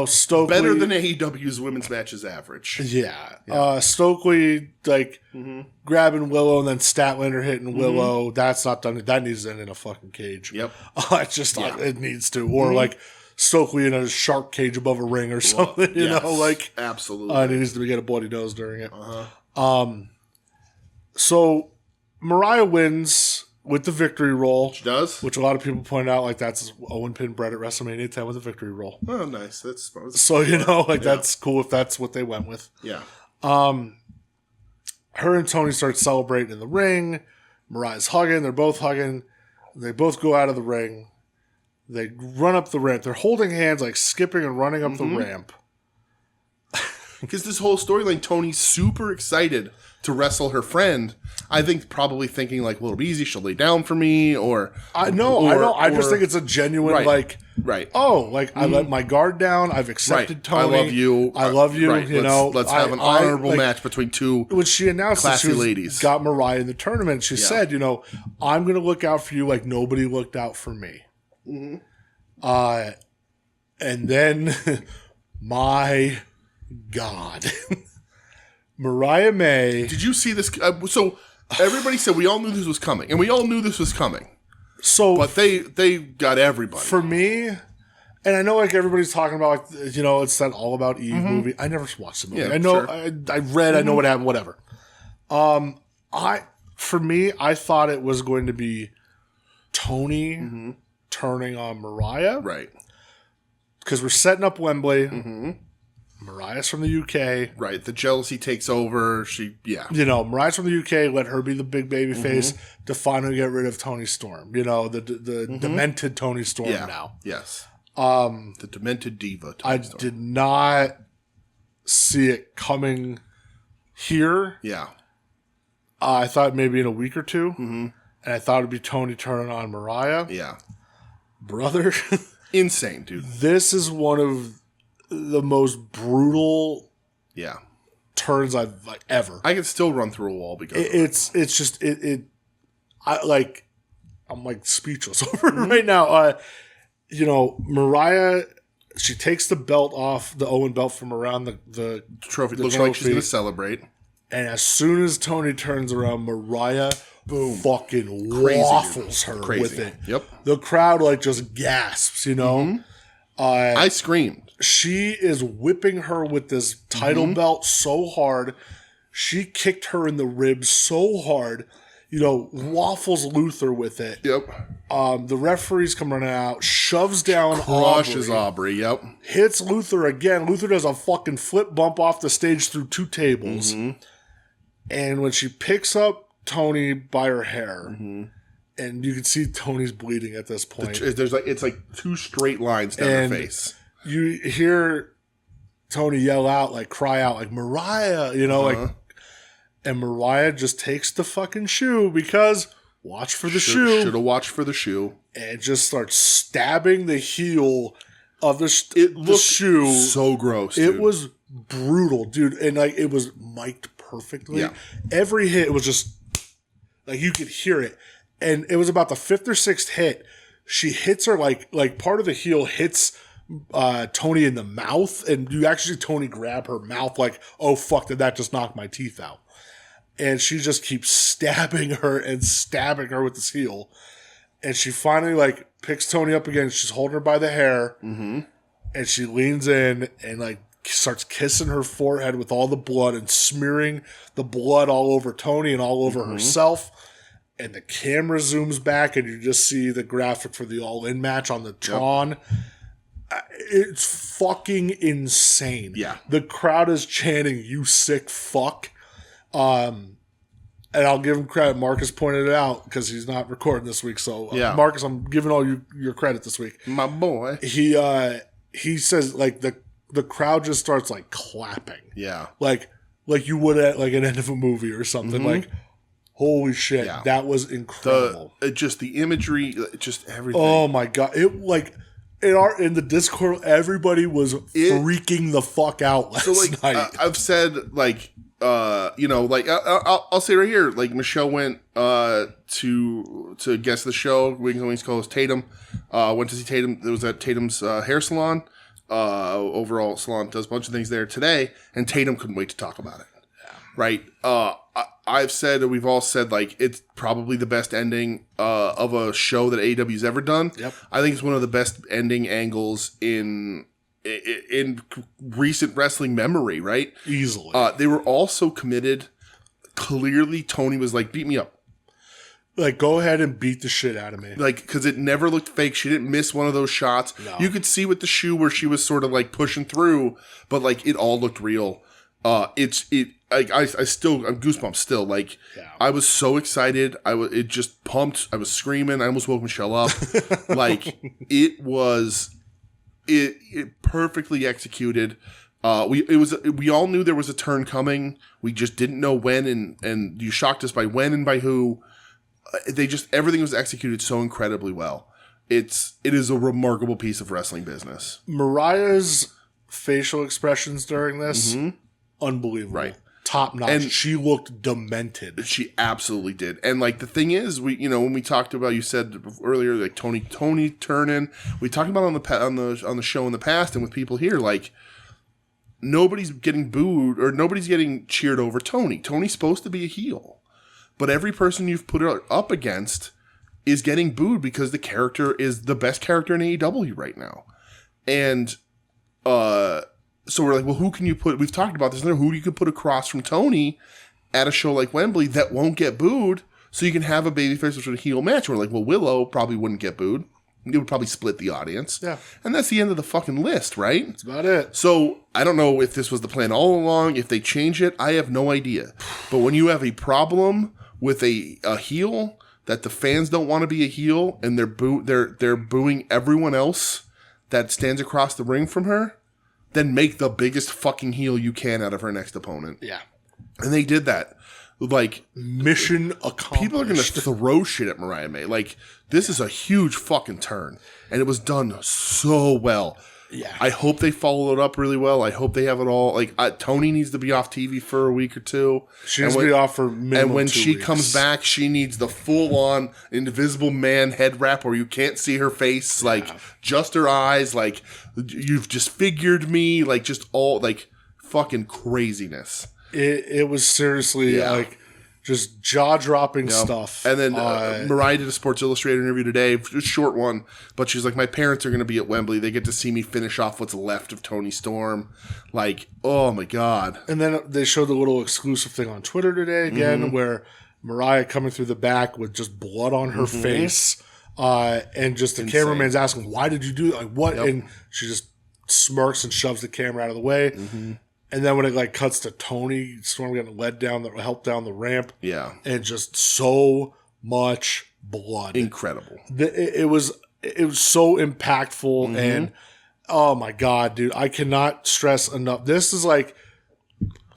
Stokely... Better than AEW's women's matches average. Yeah. Stokely, grabbing Willow and then Statlander hitting Willow. Mm-hmm. That's not done. That needs to end in a fucking cage. Yep. It needs to. Or, Stokely in a shark cage above a ring or something, you know? Absolutely. It needs to get a bloody nose during it. So, Mariah wins... with the victory roll. She does? Which a lot of people point out, that's Owen pinned Brett at WrestleMania 10 with a victory roll. Oh, nice. That's so, that's cool if that's what they went with. Yeah. Her and Tony start celebrating in the ring. Mariah's hugging. They're both hugging. They both go out of the ring. They run up the ramp. They're holding hands, skipping and running up the ramp. because this whole storyline, Tony's super excited to wrestle her friend. I think probably thinking like, well, it'll be easy. She'll lay down for me, or I know. I just think it's a genuine I let my guard down. I've accepted Tony. I love you. I love you. Right. Let's have an honorable match between two when she announced classy that she ladies. Got Mariah in the tournament. She said, I'm going to look out for you like nobody looked out for me. Mm-hmm. And then, my God. Mariah May. Did you see this? So everybody said we all knew this was coming, and we all knew this was coming. So, but they got everybody. For me, and I know like everybody's talking about it's that All About Eve movie. I never watched the movie. Yeah, I know. Sure. I read. I know what happened. Whatever. For me, I thought it was going to be Tony turning on Mariah, right? Because we're setting up Wembley. Mm-hmm. Mariah's from the UK. Right. The jealousy takes over. Mariah's from the UK. Let her be the big baby face to finally get rid of Tony Storm. The demented Tony Storm now. Yes. The demented diva Tony Storm. Did not see it coming here. Yeah. I thought maybe in a week or two. Mm-hmm. And I thought it'd be Tony turning on Mariah. Yeah. Brother. Insane, dude. This is one of the most brutal turns I've ever. I could still run through a wall because I'm like speechless over it right now. Mariah, she takes the belt off, the Owen belt from around the trophy. Looking like she's gonna celebrate. And as soon as Tony turns around, Mariah fucking waffles her with it. Yep. The crowd just gasps, I screamed. She is whipping her with this title belt so hard. She kicked her in the ribs so hard. Waffles Luther with it. Yep. The referees come running out, shoves down Crushes Aubrey. Yep. Hits Luther again. Luther does a fucking flip bump off the stage through 2 tables. Mm-hmm. And when she picks up Tony by her hair, and you can see Tony's bleeding at this point. It's like 2 straight lines down her face. You hear Tony yell out, cry out, Mariah, and Mariah just takes the fucking shoe because watch for the shoe. Should have watched for the shoe. And just starts stabbing the heel of the shoe. So gross, dude. It was brutal, dude. And it was mic'd perfectly. Yeah. Every hit, it was just you could hear it. And it was about the 5th or 6th hit. She hits her part of the heel hits Tony in the mouth, and you actually see Tony grab her mouth oh fuck, did that just knock my teeth out? And she just keeps stabbing her and stabbing her with this heel. And she finally picks Tony up again. She's holding her by the hair, and she leans in and starts kissing her forehead with all the blood and smearing the blood all over Tony and all over herself. And the camera zooms back, and you just see the graphic for the All-In match on the Tron. Yep. It's fucking insane. Yeah. The crowd is chanting, "You sick fuck." And I'll give him credit. Marcus pointed it out because he's not recording this week. So, Marcus, I'm giving all your credit this week. My boy. He says the crowd just starts clapping. Yeah. Like you would at an end of a movie or something. Holy shit, that was incredible. Just the imagery, just everything. Oh my God. In the Discord, everybody was freaking the fuck out last night. I've said I'll say right here, Michelle went to guest the show. Wings Calls Tatum. Went to see Tatum. It was at Tatum's hair salon. Overall salon does a bunch of things there today, and Tatum couldn't wait to talk about it. Yeah. Right. I've said, we've all said, it's probably the best ending of a show that AEW's ever done. Yep. I think it's one of the best ending angles in recent wrestling memory, right? Easily. They were all so committed. Clearly, Tony was beat me up. Go ahead and beat the shit out of me. Because it never looked fake. She didn't miss one of those shots. No. You could see with the shoe where she was sort of pushing through, but it all looked real. I'm goosebumps still. I was so excited. It just pumped. I was screaming. I almost woke Michelle up. It perfectly executed. We all knew there was a turn coming. We just didn't know when, and you shocked us by when and by who. Everything was executed so incredibly well. It is a remarkable piece of wrestling business. Mariah's facial expressions during this, unbelievable. Right. Top notch. And she looked demented. She absolutely did. And like the thing is, when we talked about, you said earlier, like Tony turning, we talked about on the show in the past and with people here, like nobody's getting booed or nobody's getting cheered over Tony. Tony's supposed to be a heel, but every person you've put her up against is getting booed because the character is the best character in AEW right now. And so we're like, well, who can you put? We've talked about this. Who you could put across from Tony at a show like Wembley that won't get booed, so you can have a babyface versus a heel match. We're like, well, Willow probably wouldn't get booed. It would probably split the audience. Yeah, and that's the end of the fucking list, right? That's about it. So I don't know if this was the plan all along. If they change it, I have no idea. But when you have a problem with a heel that the fans don't want to be a heel, and they're booing everyone else that stands across the ring from her, then make the biggest fucking heel you can out of her next opponent. Yeah. And they did that. Like, mission accomplished. People are going to throw shit at Mariah May. Like, this is a huge fucking turn. And it was done so well. Yeah. I hope they follow it up really well. I hope they have it all. Like, Tony needs to be off TV for a week or two. She needs to be off for minimum And when 2 she weeks. comes back, she needs the full-on Invisible Man head wrap where you can't see her face. Like, just her eyes. Like, you've just figured me. Like, just all, like, fucking craziness. It was seriously, like, just jaw-dropping stuff. And then Mariah did a Sports Illustrated interview today, a short one, but she's like, my parents are going to be at Wembley. They get to see me finish off what's left of Toni Storm. Like, oh my God. And then they showed the little exclusive thing on Twitter today again, where Mariah coming through the back with just blood on her face. And just the cameraman's asking, why did you do that? Like, what? Yep. And she just smirks and shoves the camera out of the way. And then when it like cuts to Toni Storm getting helped down the ramp, and just so much blood, incredible. It was so impactful, and oh my God, dude, I cannot stress enough. This is like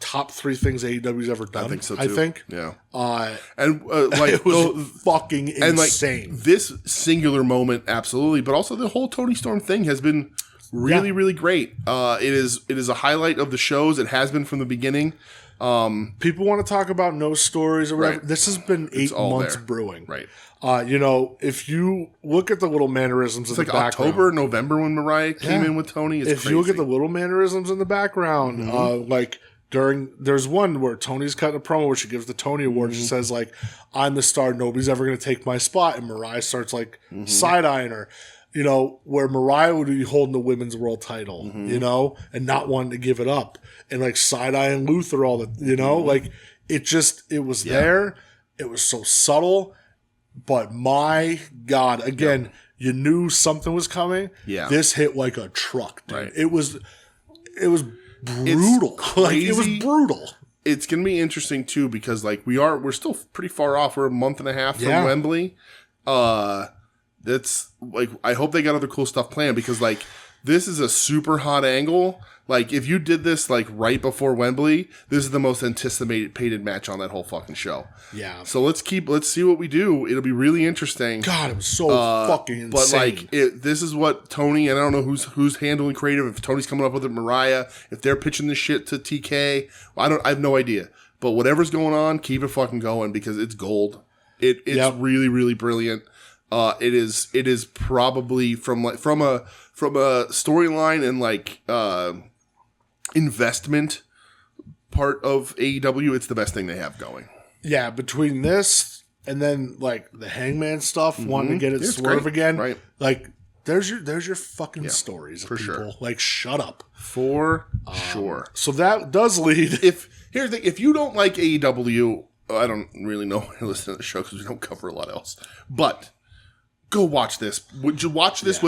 top 3 things AEW's ever done. I think so too. I think, and like it was fucking insane. And like this singular moment, absolutely, but also the whole Toni Storm thing has been really great. It is a highlight of the shows. It has been from the beginning. People want to talk about no stories or whatever. Right. This has been 8 months brewing. Right. If you look at the little mannerisms in the background. October, November when Mariah came in with Toni. It's crazy. You look at the little mannerisms in the background, like there's one where Tony's cutting a promo where she gives the Tony Award. She says like, I'm the star. Nobody's ever going to take my spot. And Mariah starts like side-eyeing her. Where Mariah would be holding the women's world title, and not wanting to give it up. And like side-eyeing Luther all the, like it was there. It was so subtle, but my God, again, you knew something was coming. Yeah. This hit like a truck, dude. Right. It was brutal. Like, it was brutal. It's going to be interesting too, because like we're still pretty far off. We're a month and a half from Wembley. That's like, I hope they got other cool stuff planned, because like this is a super hot angle. Like if you did this like right before Wembley, this is the most anticipated match on that whole fucking show. Yeah. So let's see what we do. It'll be really interesting. God, it was so fucking insane. But like this is what Tony, and I don't know who's handling creative. If Tony's coming up with it, Mariah, if they're pitching this shit to TK, I have no idea. But whatever's going on, keep it fucking going, because it's gold. It's really brilliant. It is probably from a storyline and like investment part of AEW, it's the best thing they have going. Yeah, between this and then like the Hangman stuff, wanting to get it Swerve again, right? Like there's your fucking stories for people. Sure. Like shut up for sure. So that does lead. Here's the thing: if you don't like AEW, I don't really know how to listen to the show because we don't cover a lot else, but go watch this. Would you watch this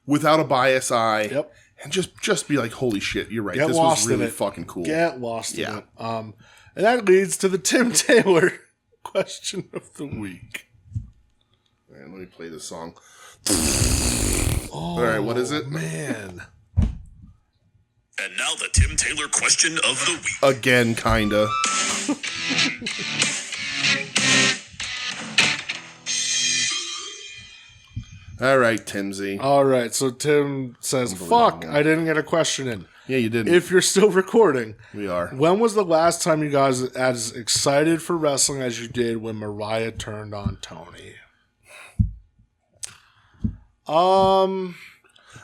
without a bias eye, and just be like, holy shit, you're right. Get this was really fucking cool. Get lost in it. And that leads to the Tim Taylor question of the week. All right, let me play this song. All right, what is it? Man. And now the Tim Taylor question of the week. Again, kinda. All right, Timsy. All right, so Tim says, fuck, I didn't get a question in. Yeah, you didn't. If you're still recording. We are. When was the last time you guys as excited for wrestling as you did when Mariah turned on Tony?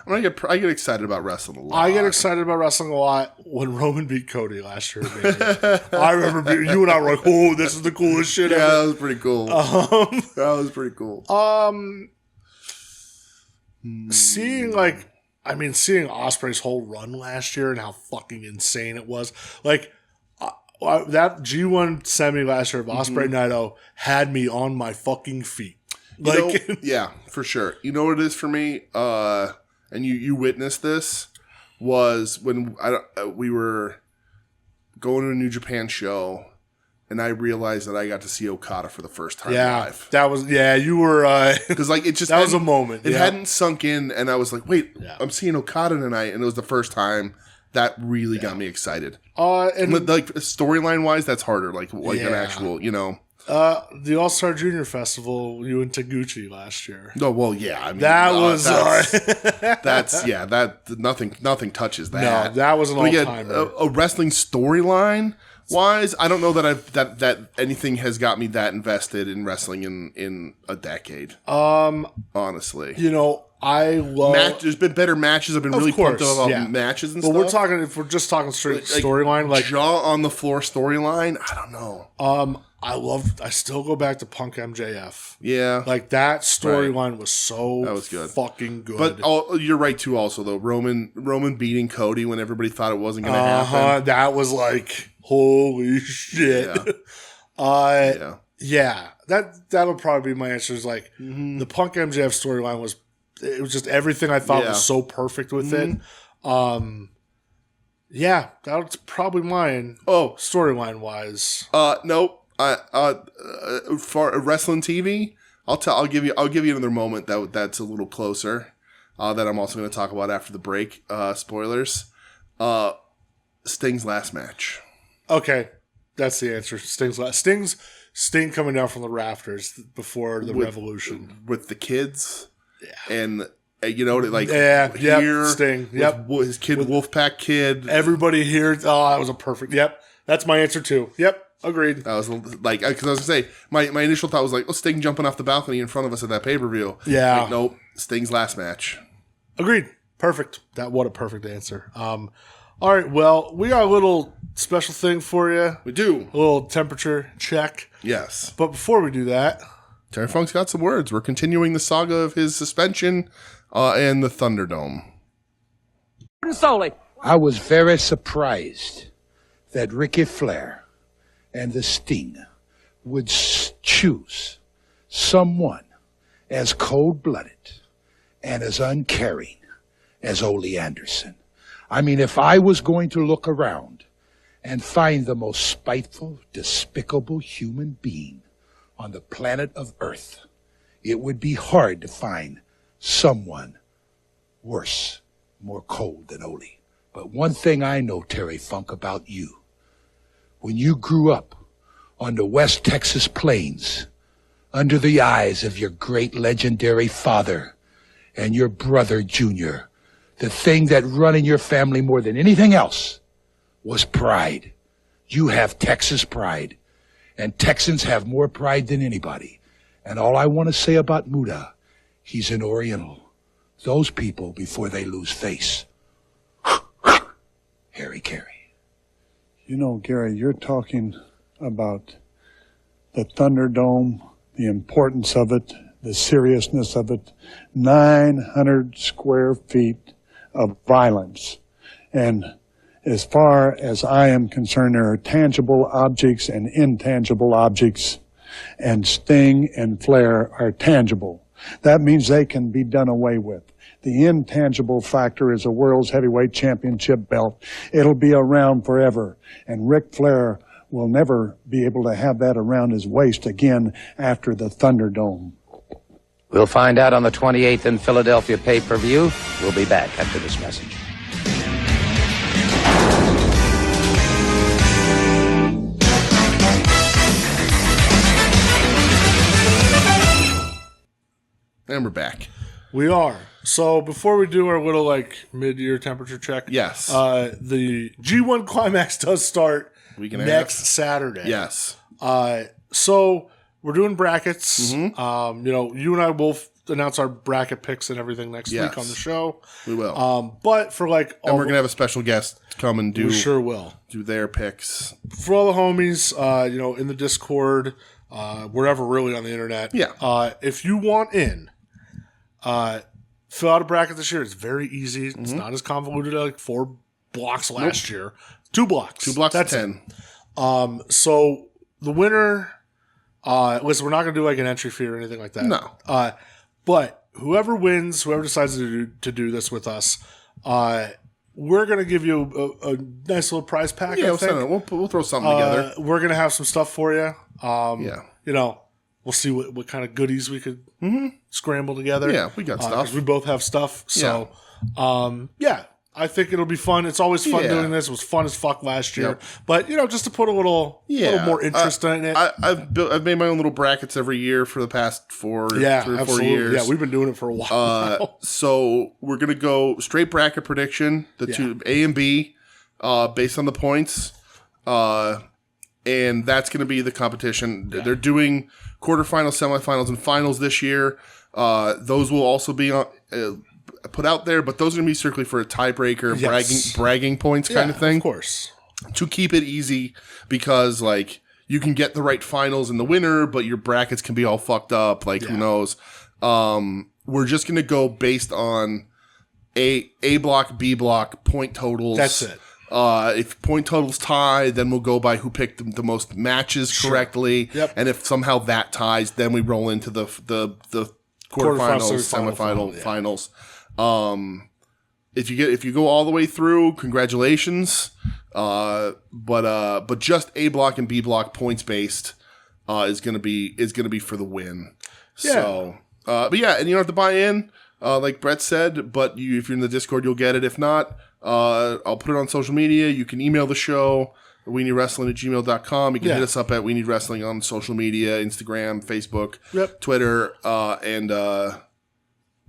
I get excited about wrestling a lot. I get excited about wrestling a lot when Roman beat Cody last year. I remember you and I were like, "Oh, this is the coolest shit ever." Yeah, that was pretty cool. That was pretty cool. Seeing Ospreay's whole run last year and how fucking insane it was. Like that G1 semi last year of Ospreay Naito had me on my fucking feet. Yeah, for sure. You know what it is for me? And you witnessed this, was when we were going to a New Japan show, and I realized that I got to see Okada for the first time live. That was, you were, because it just, that was a moment. It hadn't sunk in, and I was like, wait, I'm seeing Okada tonight, and it was the first time. That really got me excited. And storyline wise, that's harder, an actual, the All-Star Junior Festival, you and Taguchi last year. Oh, well, yeah. I mean, nothing touches that. No, that was an all-timer. A wrestling storyline wise, I don't know that anything has got me that invested in wrestling in a decade. Honestly. There's been better matches. I've been really pumped about matches and stuff. But if we're just talking straight storyline, jaw on the floor storyline, I don't know. I still go back to Punk MJF. Yeah. That storyline was that was good. Fucking good. But you're right too also though. Roman beating Cody when everybody thought it wasn't going to happen. That was holy shit. Yeah. That'll probably be my answer is the Punk MJF storyline was just everything I thought was so perfect with it. Yeah, that's probably mine. Oh, storyline wise. Nope. For wrestling TV, I'll give you another moment that's a little closer. That I'm also going to talk about after the break. Spoilers. Sting's last match. Okay, that's the answer. Sting coming down from the rafters before the Revolution with the kids. Yeah, and Sting. Yep, his kid, Wolfpack kid. Everybody here. Oh, that was a perfect. Yep, that's my answer too. Yep. Agreed. I was because I was gonna say my initial thought was Sting jumping off the balcony in front of us at that pay-per-view. Yeah. Nope. Sting's last match. Agreed. Perfect. What a perfect answer. All right. Well, we got a little special thing for you. We do. A little temperature check. Yes. But before we do that, Terry Funk's got some words. We're continuing the saga of his suspension and the Thunderdome. I was very surprised that Ricky Flair and the Sting would choose someone as cold-blooded and as uncaring as Ole Anderson. I mean, if I was going to look around and find the most spiteful, despicable human being on the planet of Earth, it would be hard to find someone worse, more cold than Ole. But one thing I know, Terry Funk, about you, when you grew up on the West Texas plains, under the eyes of your great legendary father and your brother, Junior, the thing that run in your family more than anything else was pride. You have Texas pride, and Texans have more pride than anybody. And all I want to say about Muda, he's an Oriental. Those people, before they lose face. Harry Carey. Gary, you're talking about the Thunderdome, the importance of it, the seriousness of it, 900 square feet of violence. And as far as I am concerned, there are tangible objects and intangible objects, and Sting and Flair are tangible. That means they can be done away with. The intangible factor is a World's Heavyweight Championship belt. It'll be around forever. And Ric Flair will never be able to have that around his waist again after the Thunderdome. We'll find out on the 28th in Philadelphia pay-per-view. We'll be back after this message. And we're back. We are. So before we do our little mid-year temperature check, yes, the G1 Climax does start next Saturday. Yes. So we're doing brackets. Mm-hmm. You and I will announce our bracket picks and everything next week on the show. We will. But for and we're gonna have a special guest come and do. We sure will do their picks for all the homies. In the Discord, wherever really on the internet. Yeah. If you want in. Fill out a bracket this year. It's very easy. It's not as convoluted like 4 blocks last year. 2 blocks. 2 blocks. That's 10. So the winner. Listen, we're not going to do an entry fee or anything like that. No. But whoever wins, whoever decides to do this with us, we're going to give you a nice little prize pack. Yeah, we'll throw something together. We're going to have some stuff for you. We'll see what kind of goodies we could scramble together. Yeah, we got stuff. We both have stuff. So, I think it'll be fun. It's always fun doing this. It was fun as fuck last year. Yep. But, just to put a little more interest in it. I've made my own little brackets every year for the past 3 or 4 years. Yeah, we've been doing it for a while. So we're going to go straight bracket prediction, two A and B, based on the points. And that's going to be the competition. Yeah. They're doing quarterfinals, semifinals, and finals this year. Those will also be put out there, but those are going to be strictly for a tiebreaker, bragging points kind of thing. Of course. To keep it easy, because you can get the right finals in the winner, but your brackets can be all fucked up. Who knows? We're just going to go based on A block, B block, point totals. That's it. If point totals tie, then we'll go by who picked the most matches correctly. Yep. And if somehow that ties, then we roll into the quarterfinals, semifinal, finals. If you go all the way through, congratulations. But just A block and B block points based is gonna be for the win. Yeah. So, and you don't have to buy in, like Brett said. But if you're in the Discord, you'll get it. If not, I'll put it on social media. You can email the show, WeNeedWrestling@gmail.com. You can hit us up at WeNeedWrestling on social media, Instagram, Facebook, Twitter,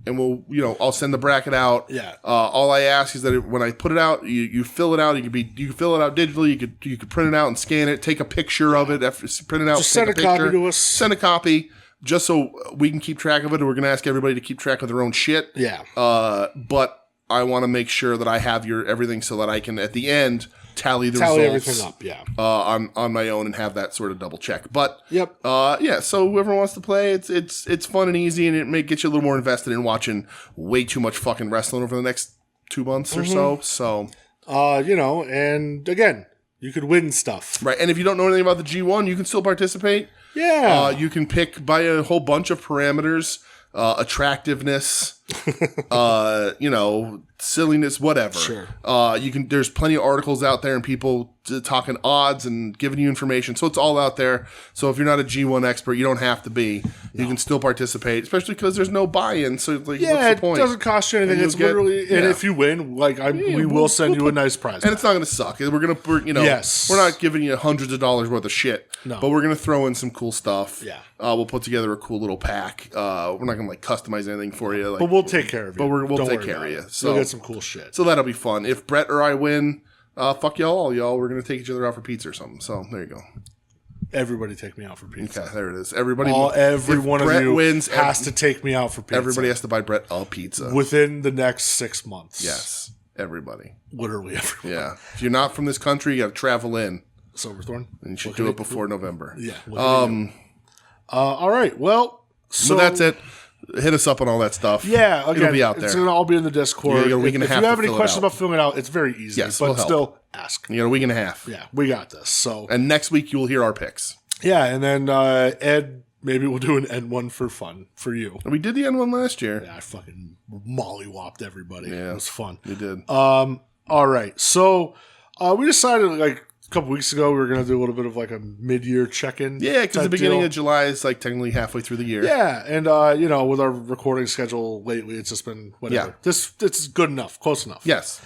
and we'll, I'll send the bracket out. Yeah. All I ask is that when I put it out, you fill it out. You can fill it out digitally. You could print it out and scan it. Take a picture of it. Print it out. Just send a copy to us. Send a copy. Just so we can keep track of it. We're going to ask everybody to keep track of their own shit. Yeah. But I want to make sure that I have everything so that I can, at the end, tally results. Everything up, yeah. On my own and have that sort of double check. But yep. So whoever wants to play, it's fun and easy, and it may get you a little more invested in watching way too much fucking wrestling over the next 2 months or so. So and again, you could win stuff. Right. And if you don't know anything about the G1, you can still participate. Yeah. You can pick by a whole bunch of parameters. Attractiveness, silliness, whatever. Sure. There's plenty of articles out there and people talking odds and giving you information. So it's all out there. So if you're not a G1 expert, you don't have to be. No. You can still participate, especially because there's no buy-in. So what's the point? It doesn't cost you anything. It's literally, and if you win, we will send you a nice prize. And it's not going to suck. We're not giving you hundreds of dollars worth of shit. No. But we're going to throw in some cool stuff. Yeah. We'll put together a cool little pack. We're not going to customize anything for you. But we'll take care of you. But we'll take care of you. So we'll get some cool shit. So that'll be fun. If Brett or I win, fuck y'all. We're going to take each other out for pizza or something. So there you go. Everybody take me out for pizza. Okay, there it is. Every one of Brett you wins, has to take me out for pizza. Everybody has to buy Brett a pizza. Within the next 6 months. Yes. Everybody. Literally everybody. Yeah. If you're not from this country, you got to travel in. Silverthorne. And you should do it before November. Yeah. All right. Well, so that's it. Hit us up on all that stuff. Yeah, again, it'll be out there. It's going to all be in the Discord. You got a week and a half. If you have any questions about filling it out, it's very easy. Yes, but still ask. You got a week and a half. Yeah, we got this. So, and next week you will hear our picks. Yeah, and then Ed, maybe we'll do an N1 for fun for you. We did the N1 last year. Yeah, I fucking mollywopped everybody. Yeah, it was fun. We did. All right, so we decided a couple weeks ago we were going to do a little bit of a mid-year check-in. Yeah, because the beginning of July is technically halfway through the year. Yeah, and with our recording schedule lately, it's just been whatever. Yeah. It's good enough, close enough. Yes.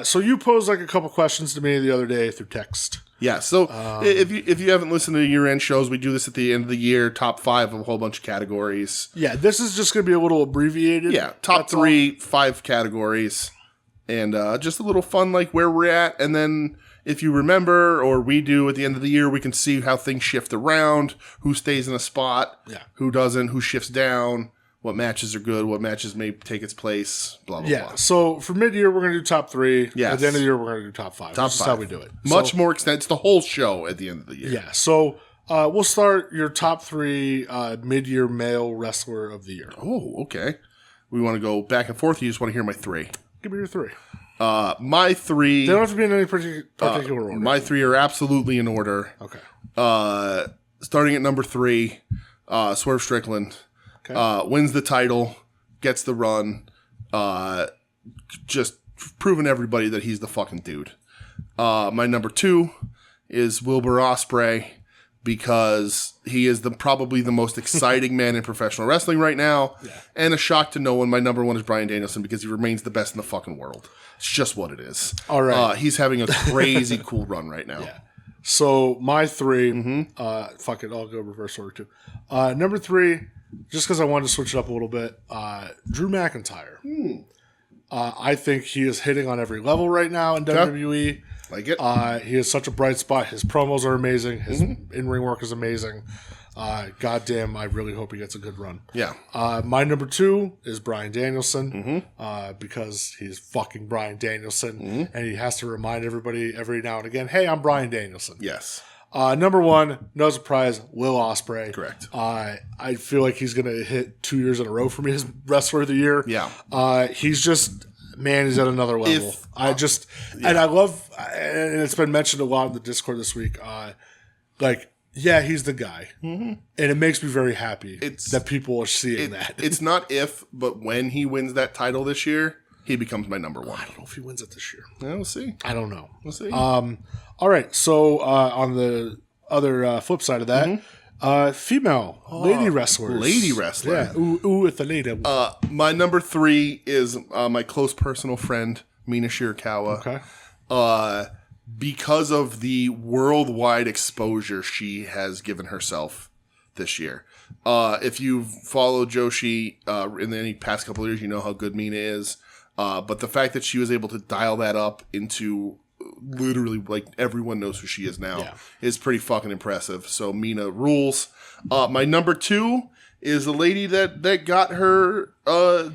So you posed a couple questions to me the other day through text. Yeah, so if you haven't listened to year-end shows, we do this at the end of the year, top 5 of a whole bunch of categories. Yeah, this is just going to be a little abbreviated. Yeah, top 3, 5 categories, and just a little fun, like where we're at. And then if you remember, or we do at the end of the year, we can see how things shift around, who stays in a spot, who doesn't, who shifts down, what matches are good, what matches may take its place, blah, blah, blah. So for mid-year, we're going to do top 3. Yes. At the end of the year, we're going to do top 5. Top 5. That's how we do it. Much more extent. It's the whole show at the end of the year. Yeah, so we'll start your top 3 mid-year male wrestler of the year. Oh, okay. We want to go back and forth. You just want to hear my 3. Give me your 3. My 3... They don't have to be in any particular order. My 3 are absolutely in order. Okay. Starting at number 3, Swerve Strickland. Okay. Wins the title, gets the run, just proving everybody that he's the fucking dude. My number 2 is Wilbur Ospreay, because he is probably the most exciting man in professional wrestling right now. Yeah. And a shock to no one, my number 1 is Bryan Danielson, because he remains the best in the fucking world. It's just what it is. All right. He's having a crazy cool run right now. Yeah. So my 3, fuck it, I'll go reverse order too. Number 3, just because I wanted to switch it up a little bit, Drew McIntyre. I think he is hitting on every level right now in WWE. Like it. He is such a bright spot. His promos are amazing. His in-ring work is amazing. Goddamn, I really hope he gets a good run. Yeah. My number 2 is Bryan Danielson, because he's fucking Bryan Danielson, and he has to remind everybody every now and again, hey, I'm Bryan Danielson. Yes. Number 1, no surprise, Will Ospreay. Correct. I feel like he's going to hit 2 years in a row for me as Wrestler of the Year. Yeah. He's just, man, he's at another level. And I love, and it's been mentioned a lot in the Discord this week, yeah, he's the guy. And it makes me very happy that people are seeing that. It's not if, but when he wins that title this year, he becomes my number 1. I don't know if he wins it this year. Yeah, we'll see. I don't know. We'll see. All right. So on the other flip side of that, female lady wrestlers. Lady wrestler. Yeah. Ooh, with the lady. My number 3 is my close personal friend, Mina Shirakawa. Okay. Because of the worldwide exposure she has given herself this year. If you've followed Joshi in any past couple of years, you know how good Mina is. But the fact that she was able to dial that up into literally like everyone knows who she is now is pretty fucking impressive. So Mina rules. My number 2 is the lady that got her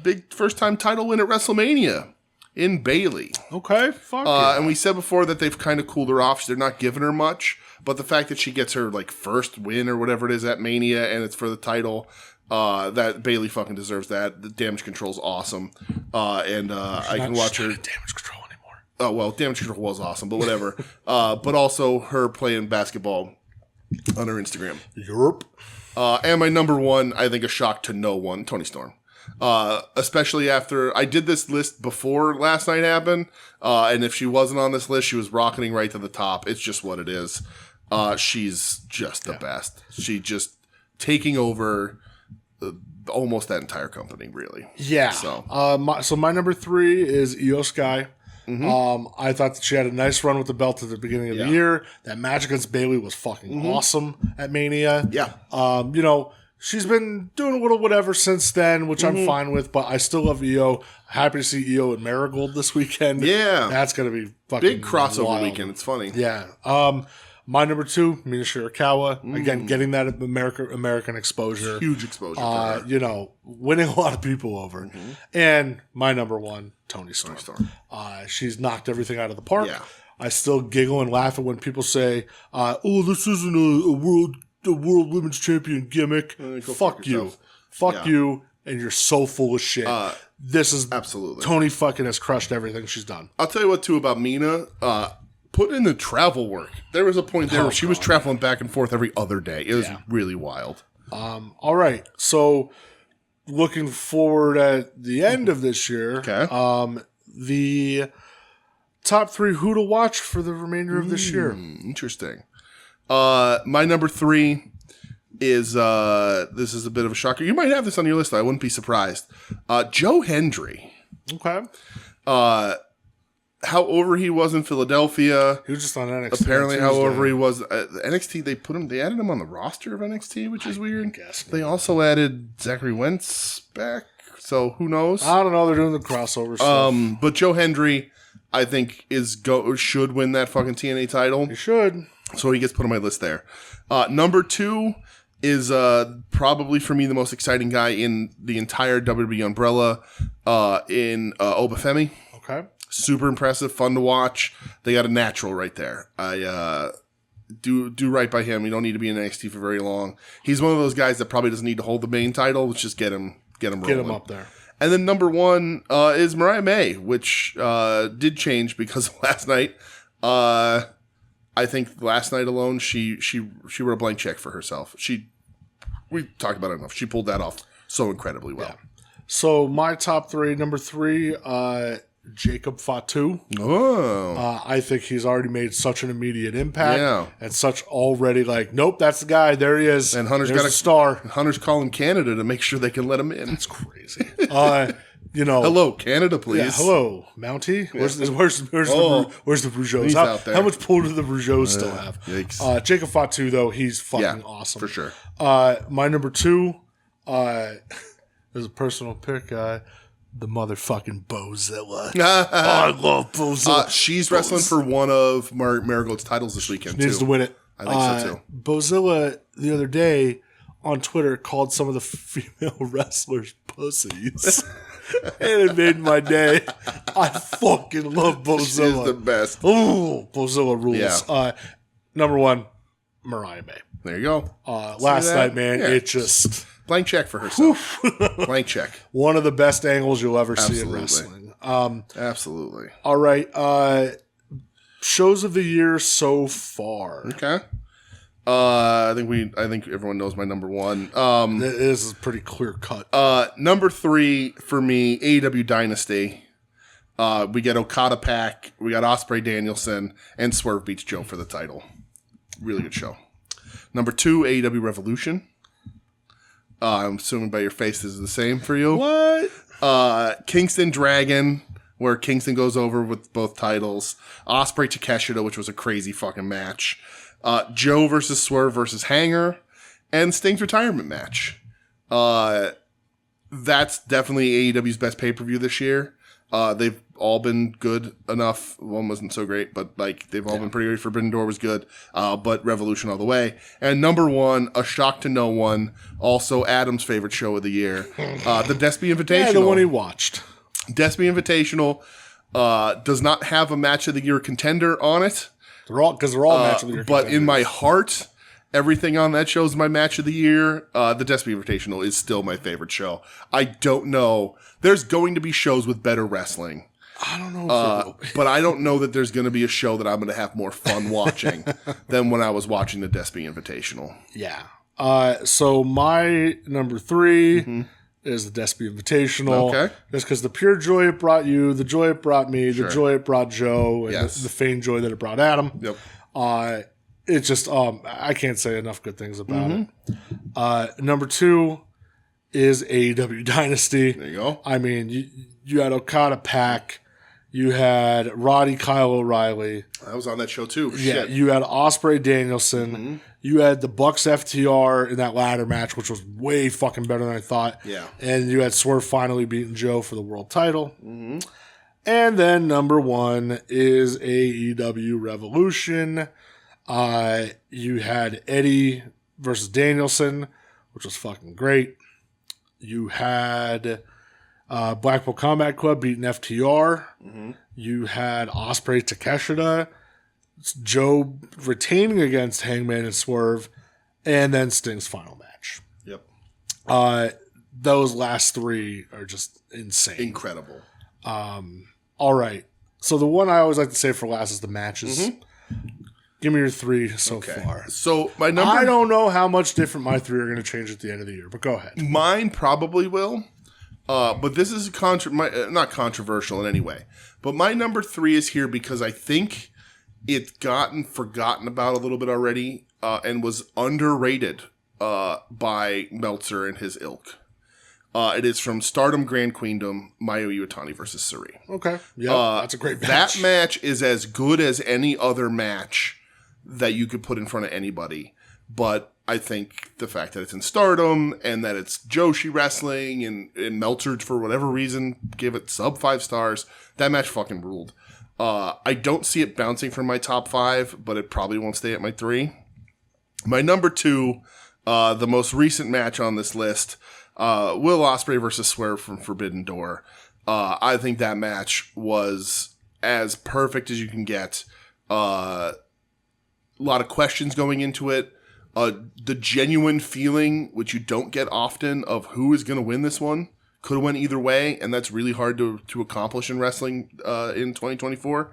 big first time title win at WrestleMania in Bayley. Okay, fuck yeah. And we said before that they've kind of cooled her off. They're not giving her much, but the fact that she gets her like first win or whatever it is at Mania and it's for the title. That Bayley fucking deserves that. The Damage Control's awesome. And I can watch her. Damage Control anymore. Oh, well, Damage Control was awesome, but whatever. But also her playing basketball on her Instagram. Europe. And my number 1, I think a shock to no one, Toni Storm. Especially after I did this list before last night happened. And if she wasn't on this list, she was rocketing right to the top. It's just what it is. She's just the best. She just taking over almost that entire company, really. Yeah. So my number 3 is Io Sky. I thought that she had a nice run with the belt at the beginning of the year. That match against Bayley was fucking awesome at Mania. Yeah. You know, she's been doing a little whatever since then, which I'm fine with, but I still love Io. Happy to see Io and Marigold this weekend. Yeah. That's going to be fucking big crossover wild. weekend. It's funny. Yeah. My number 2, Mina Shirakawa. Again, getting that American exposure. Huge exposure for her. You know, winning a lot of people over. And my number 1, Toni Storm. She's knocked everything out of the park. Yeah. I still giggle and laugh at when people say, oh, this isn't a world women's champion gimmick. Fuck you. Fuck you. And you're so full of shit. This is absolutely. Toni fucking has crushed everything she's done. I'll tell you what, too, about Mina. Put in the travel work. There was a point there where she was traveling back and forth every other day. It was really wild. All right. So looking forward at the end of this year, the top 3 who to watch for the remainder of this year. Interesting. My number 3 is, this is a bit of a shocker. You might have this on your list. I wouldn't be surprised. Joe Hendry. Okay. how over he was in Philadelphia. He was just on NXT. Apparently, how over he was NXT. They added him on the roster of NXT, which is weird. Guess. They also added Zachary Wentz back, so who knows? I don't know. They're doing the crossover stuff. But Joe Hendry, I think, should win that fucking TNA title. He should. So he gets put on my list there. Number 2 is probably for me the most exciting guy in the entire WWE umbrella in Obafemi. Okay. Super impressive, fun to watch. They got a natural right there. I do right by him. You don't need to be in NXT for very long. He's one of those guys that probably doesn't need to hold the main title. Let's just get him rolling. Get him up there. And then number 1 is Mariah May, which did change because of last night. I think last night alone, she wrote a blank check for herself. We talked about it enough. She pulled that off so incredibly well. Yeah. So my top 3, number 3, Jacob Fatu. Oh. I think he's already made such an immediate impact and such already nope, that's the guy. There he is. And Hunter's There's got a star. Hunter's calling Canada to make sure they can let him in. That's crazy. Hello, Canada, please. Yeah, hello, Mountie. Yeah. Where's the Rougeaus? He's out there. How much pull do the Rougeaus still have? Yikes. Jacob Fatu, though, he's fucking awesome. For sure. My number 2 is a personal pick. The motherfucking Bozilla. I love Bozilla. She's wrestling for one of Marigold's titles this weekend, Needs to win it. I think so, too. Bozilla, the other day, on Twitter, called some of the female wrestlers pussies. And it made my day. I fucking love Bozilla. She's the best. Oh, Bozilla rules. Yeah. Number 1, Mariah May. There you go. Last night, man, it just... Blank check for herself. Blank check. One of the best angles you'll ever see in wrestling. Absolutely. All right. Shows of the year so far. Okay. I think everyone knows my number 1. This is pretty clear cut. Number 3 for me, AEW Dynasty. We get Okada Pac, we got Ospreay Danielson, and Swerve beats Joe for the title. Really good show. Number 2, AEW Revolution. I'm assuming by your face this is the same for you. What? Kingston Dragon, where Kingston goes over with both titles. Ospreay Takeshita, which was a crazy fucking match. Joe versus Swerve versus Hanger, and Sting's retirement match. That's definitely AEW's best pay-per-view this year. They've all been good enough. One wasn't so great, but they've all been pretty good. Forbidden Door was good, but Revolution all the way. And number 1, a shock to no one, also Adam's favorite show of the year, the Despy Invitational. Yeah, the one he watched. Despy Invitational does not have a match of the year contender on it. They're all match of the year But contenders. in my heart, everything on that show is my match of the year. The Despy Invitational is still my favorite show. I don't know. There's going to be shows with better wrestling. I don't know. But I don't know that there's going to be a show that I'm going to have more fun watching than when I was watching the Despy Invitational. Yeah. So my number 3 is the Despy Invitational. Okay. Just because the pure joy it brought you, the joy it brought me, the joy it brought Joe, and Yes. the feigned joy that it brought Adam. Yep. It's just, I can't say enough good things about it. Number 2 is AEW Dynasty. There you go. I mean, you had Okada Pac. You had Roddy Kyle O'Reilly. I was on that show too. Yeah, Shit. you had Ospreay Danielson. You had the Bucks FTR in that ladder match, which was way fucking better than I thought. Yeah. And you had Swerve finally beating Joe for the world title. And then number 1 is AEW Revolution. You had Eddie versus Danielson, which was fucking great. You had Blackpool Combat Club beating FTR. You had Ospreay Takeshita. Joe retaining against Hangman and Swerve. And then Sting's final match. Yep. Those last 3 are just insane. Incredible. All right. So the one I always like to say for last is the matches. Give me your 3 so far. So my number... I don't know how much different my 3 are going to change at the end of the year, but go ahead. Mine probably will. But this is not controversial in any way. But my number 3 is here because I think it's gotten forgotten about a little bit already and was underrated by Meltzer and his ilk. It is from Stardom Grand Queendom, Mayu Iwatani versus Suri. Okay. Yeah, that's a great match. That match is as good as any other match that you could put in front of anybody. But I think the fact that it's in Stardom and that it's Joshi wrestling and Meltzer, for whatever reason, gave it sub 5 stars, that match fucking ruled. I don't see it bouncing from my top 5, but it probably won't stay at my 3. My number 2, the most recent match on this list, Will Ospreay versus Swerve from Forbidden Door. I think that match was as perfect as you can get. A lot of questions going into it. The genuine feeling, which you don't get often, of who is going to win this one. Could have went either way, and that's really hard to accomplish in wrestling in 2024.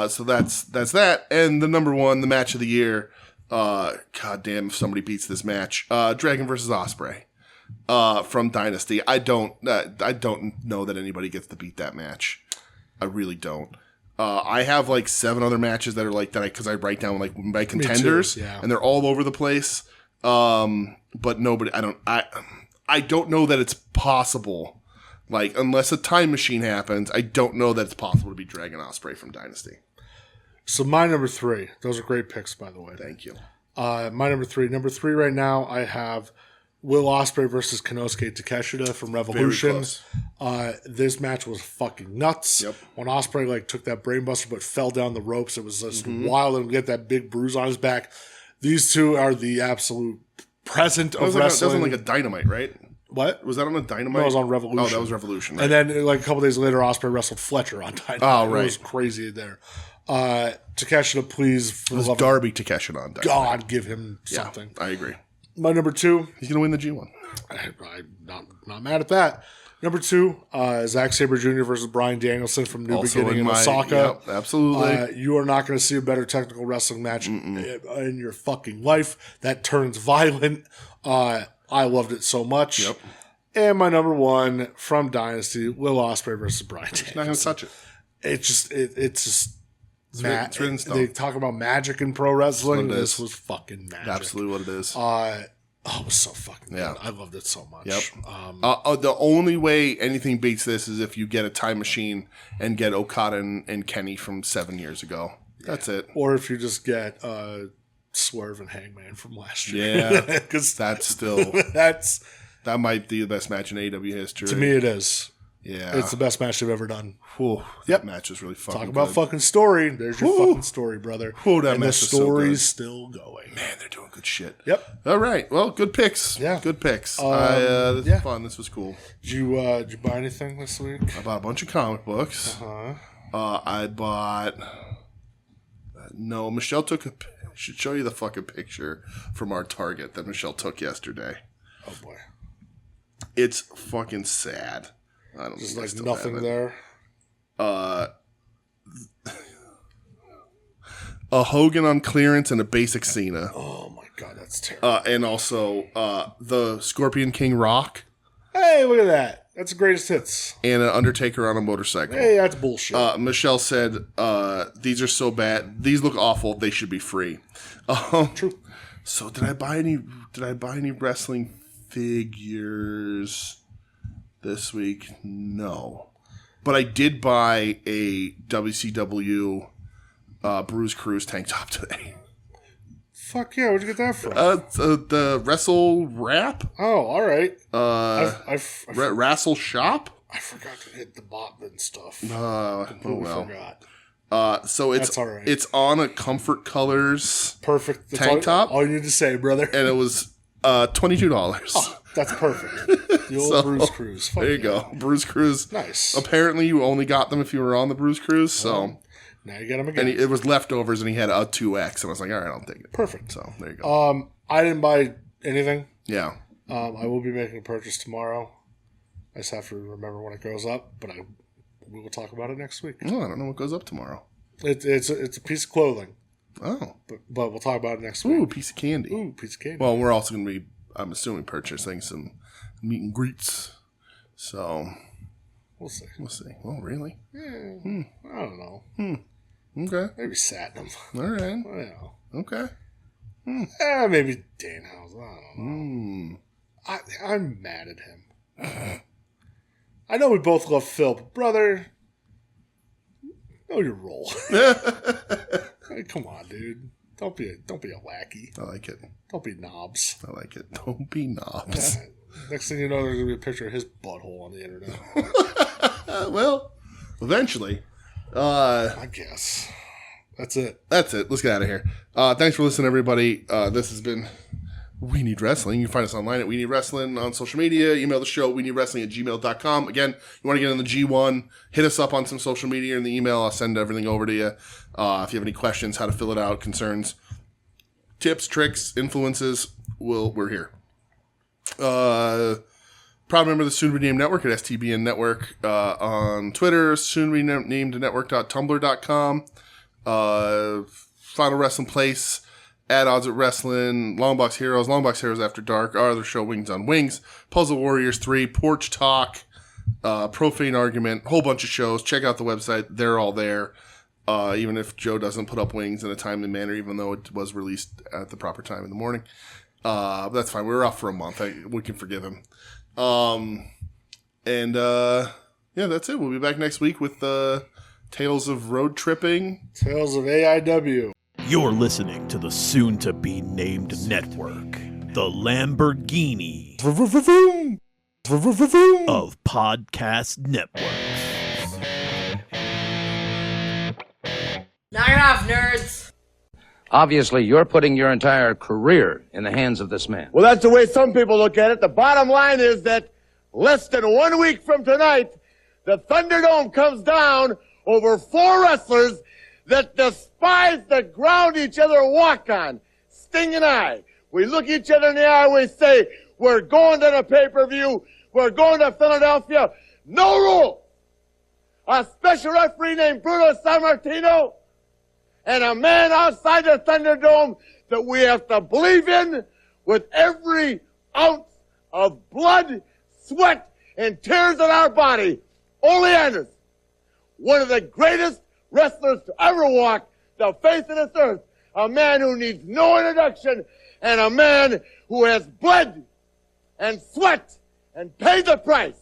So that's that. And the number 1, the match of the year. God damn, if somebody beats this match, Dragon versus Ospreay from Dynasty. I don't know that anybody gets to beat that match. I really don't. I have like 7 other matches that are like that because I write down like my contenders, and they're all over the place. But nobody, I don't know that it's possible. Like, unless a time machine happens, I don't know that it's possible to beat Dragon Ospreay from Dynasty. So my number 3, those are great picks, by the way. Thank you. My number 3 right now, I have Will Ospreay versus Konosuke Takeshita from Revolution. This match was fucking nuts. Yep. When Ospreay like took that brainbuster but fell down the ropes, it was just wild and get that big bruise on his back. These two are the absolute present of wrestling. That was on like a Dynamite, right? What? Was that on a Dynamite? No, it was on Revolution. Oh, that was Revolution. Right. And then like a couple days later, Ospreay wrestled Fletcher on Dynamite. Oh, right. It was crazy there. Takeshita, please, for it was the love Darby Takeshita on Dynamite. God, give him something. I agree. My number 2. He's going to win the G1. I'm not mad at that. Number 2, Zack Sabre Jr. versus Bryan Danielson from New Also Beginning in Osaka. Yep, absolutely. You are not going to see a better technical wrestling match in your fucking life. That turns violent. I loved it so much. Yep. And my number 1 from Dynasty, Will Ospreay versus Bryan Danielson. Not going to touch it. It's just it's written in stone. They talk about magic in pro wrestling. This was fucking magic. Absolutely what it is. It was so fucking good. I loved it so much. Yep. The only way anything beats this is if you get a time machine and get Okada and Kenny from 7 years ago. That's it. Or if you just get Swerve and Hangman from last year. Yeah. Because that's still... That might be the best match in AEW history. To me, it is. Yeah. It's the best match they've ever done. Whew, that match was really fucking Talk about good. fucking story. There's your fucking story, brother. Whew, that and match the was so story's good. still going. Man, they're doing good shit. Yep. All right. Well, good picks. Yeah. Good picks. This was fun. This was cool. Did you buy anything this week? I bought a bunch of comic books. I bought... No, Michelle took a... I should show you the fucking picture from our Target that Michelle took yesterday. Oh, boy. It's fucking sad. I don't Just think I like still nothing have it. there. A Hogan on clearance and a basic Cena. Oh my god, that's terrible. And also the Scorpion King Rock. Hey, look at that. That's the greatest hits. And an Undertaker on a motorcycle. Hey, that's bullshit. Michelle said, these are so bad. These look awful. They should be free. True. So did I buy any wrestling figures this week? No. But I did buy a WCW Bruise Cruise tank top today. Fuck yeah, where'd you get that from? The Wrestle Wrap? Oh, all right. Wrestle Shop? I forgot to hit the button and stuff. Completely forgot. So it's That's all right. It's on a Comfort Colors perfect tank top. All you need to say, brother. And it was $22. Oh, that's perfect. The old Bruise Cruise. Fuck there you go. Bruise Cruise. Nice. Apparently you only got them if you were on the Bruise Cruise, so... Now you get them again. And it was leftovers, and he had a 2X, and I was like, all right, I'll take it. Perfect. So, there you go. I didn't buy anything. Yeah. I will be making a purchase tomorrow. I just have to remember when it goes up, but we will talk about it next week. Oh, I don't know what goes up tomorrow. It's a piece of clothing. Oh. But we'll talk about it next week. Ooh, piece of candy. Ooh, piece of candy. Well, we're also going to be, I'm assuming, purchasing some meet and greets. So. We'll see. Oh, really? Yeah. I don't know. Okay. Maybe Satnam. All right. I don't know. Okay. Maybe Danhausen. I don't know. I'm mad at him. I know we both love Phil, but brother, know your role. Hey, come on, dude. Don't be a lackey. I like it. Don't be knobs. I like it. Don't be knobs. Next thing you know, there's going to be a picture of his butthole on the internet. Well, eventually. I guess. That's it. That's it. Let's get out of here. Thanks for listening, everybody. This has been We Need Wrestling. You can find us online at We Need Wrestling on social media. Email the show, WeNeedWrestling@gmail.com. Again, you want to get in the G1, hit us up on some social media in the email. I'll send everything over to you. If you have any questions, how to fill it out, concerns, tips, tricks, influences, we're here. Proud member of the Soon to Be Named Network at STBN Network on Twitter, soon to be named network.tumblr.com. Final Wrestling Place, At Odds at Wrestling, Longbox Heroes After Dark, our other show, Wings on Wings, Puzzle Warriors 3, Porch Talk, Profane Argument, whole bunch of shows. Check out the website. They're all there. Even if Joe doesn't put up Wings in a timely manner, even though it was released at the proper time in the morning. But that's fine. We were off for a month. We can forgive him. Yeah, that's it. We'll be back next week with Tales of Road Tripping. Tales of AIW. You're listening to the soon-to-be-named network, the Lamborghini of podcast networks. Knock it off, nerds! Obviously, you're putting your entire career in the hands of this man. Well, that's the way some people look at it. The bottom line is that less than 1 week from tonight, the Thunderdome comes down over 4 wrestlers that despise the ground each other walk on. Sting and I. We look each other in the eye, we say, we're going to the pay-per-view, we're going to Philadelphia. No rule! A special referee named Bruno Sammartino, and a man outside the Thunderdome that we have to believe in with every ounce of blood, sweat, and tears in our body. Ole Anders, one of the greatest wrestlers to ever walk the face of this earth, a man who needs no introduction, and a man who has bled and sweat and paid the price,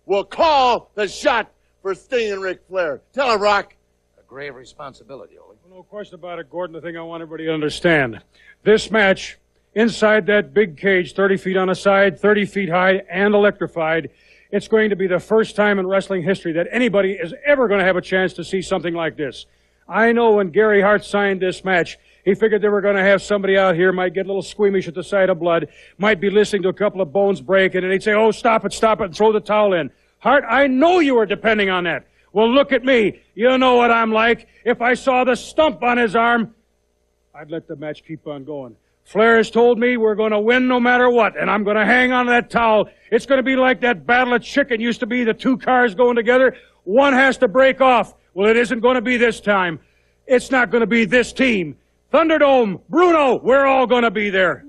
will call the shot for Sting and Ric Flair. Tell him, Rock. A grave responsibility, Ole. No question about it, Gordon. The thing I want everybody to understand, this match, inside that big cage, 30 feet on a side, 30 feet high, and electrified, it's going to be the first time in wrestling history that anybody is ever going to have a chance to see something like this. I know when Gary Hart signed this match, he figured they were going to have somebody out here, might get a little squeamish at the sight of blood, might be listening to a couple of bones break, and he'd say, oh, stop it, and throw the towel in. Hart, I know you were depending on that. Well, look at me. You know what I'm like. If I saw the stump on his arm, I'd let the match keep on going. Flair has told me we're going to win no matter what, and I'm going to hang on to that towel. It's going to be like that battle of chicken used to be, the 2 cars going together. One has to break off. Well, it isn't going to be this time. It's not going to be this team. Thunderdome, Bruno, we're all going to be there.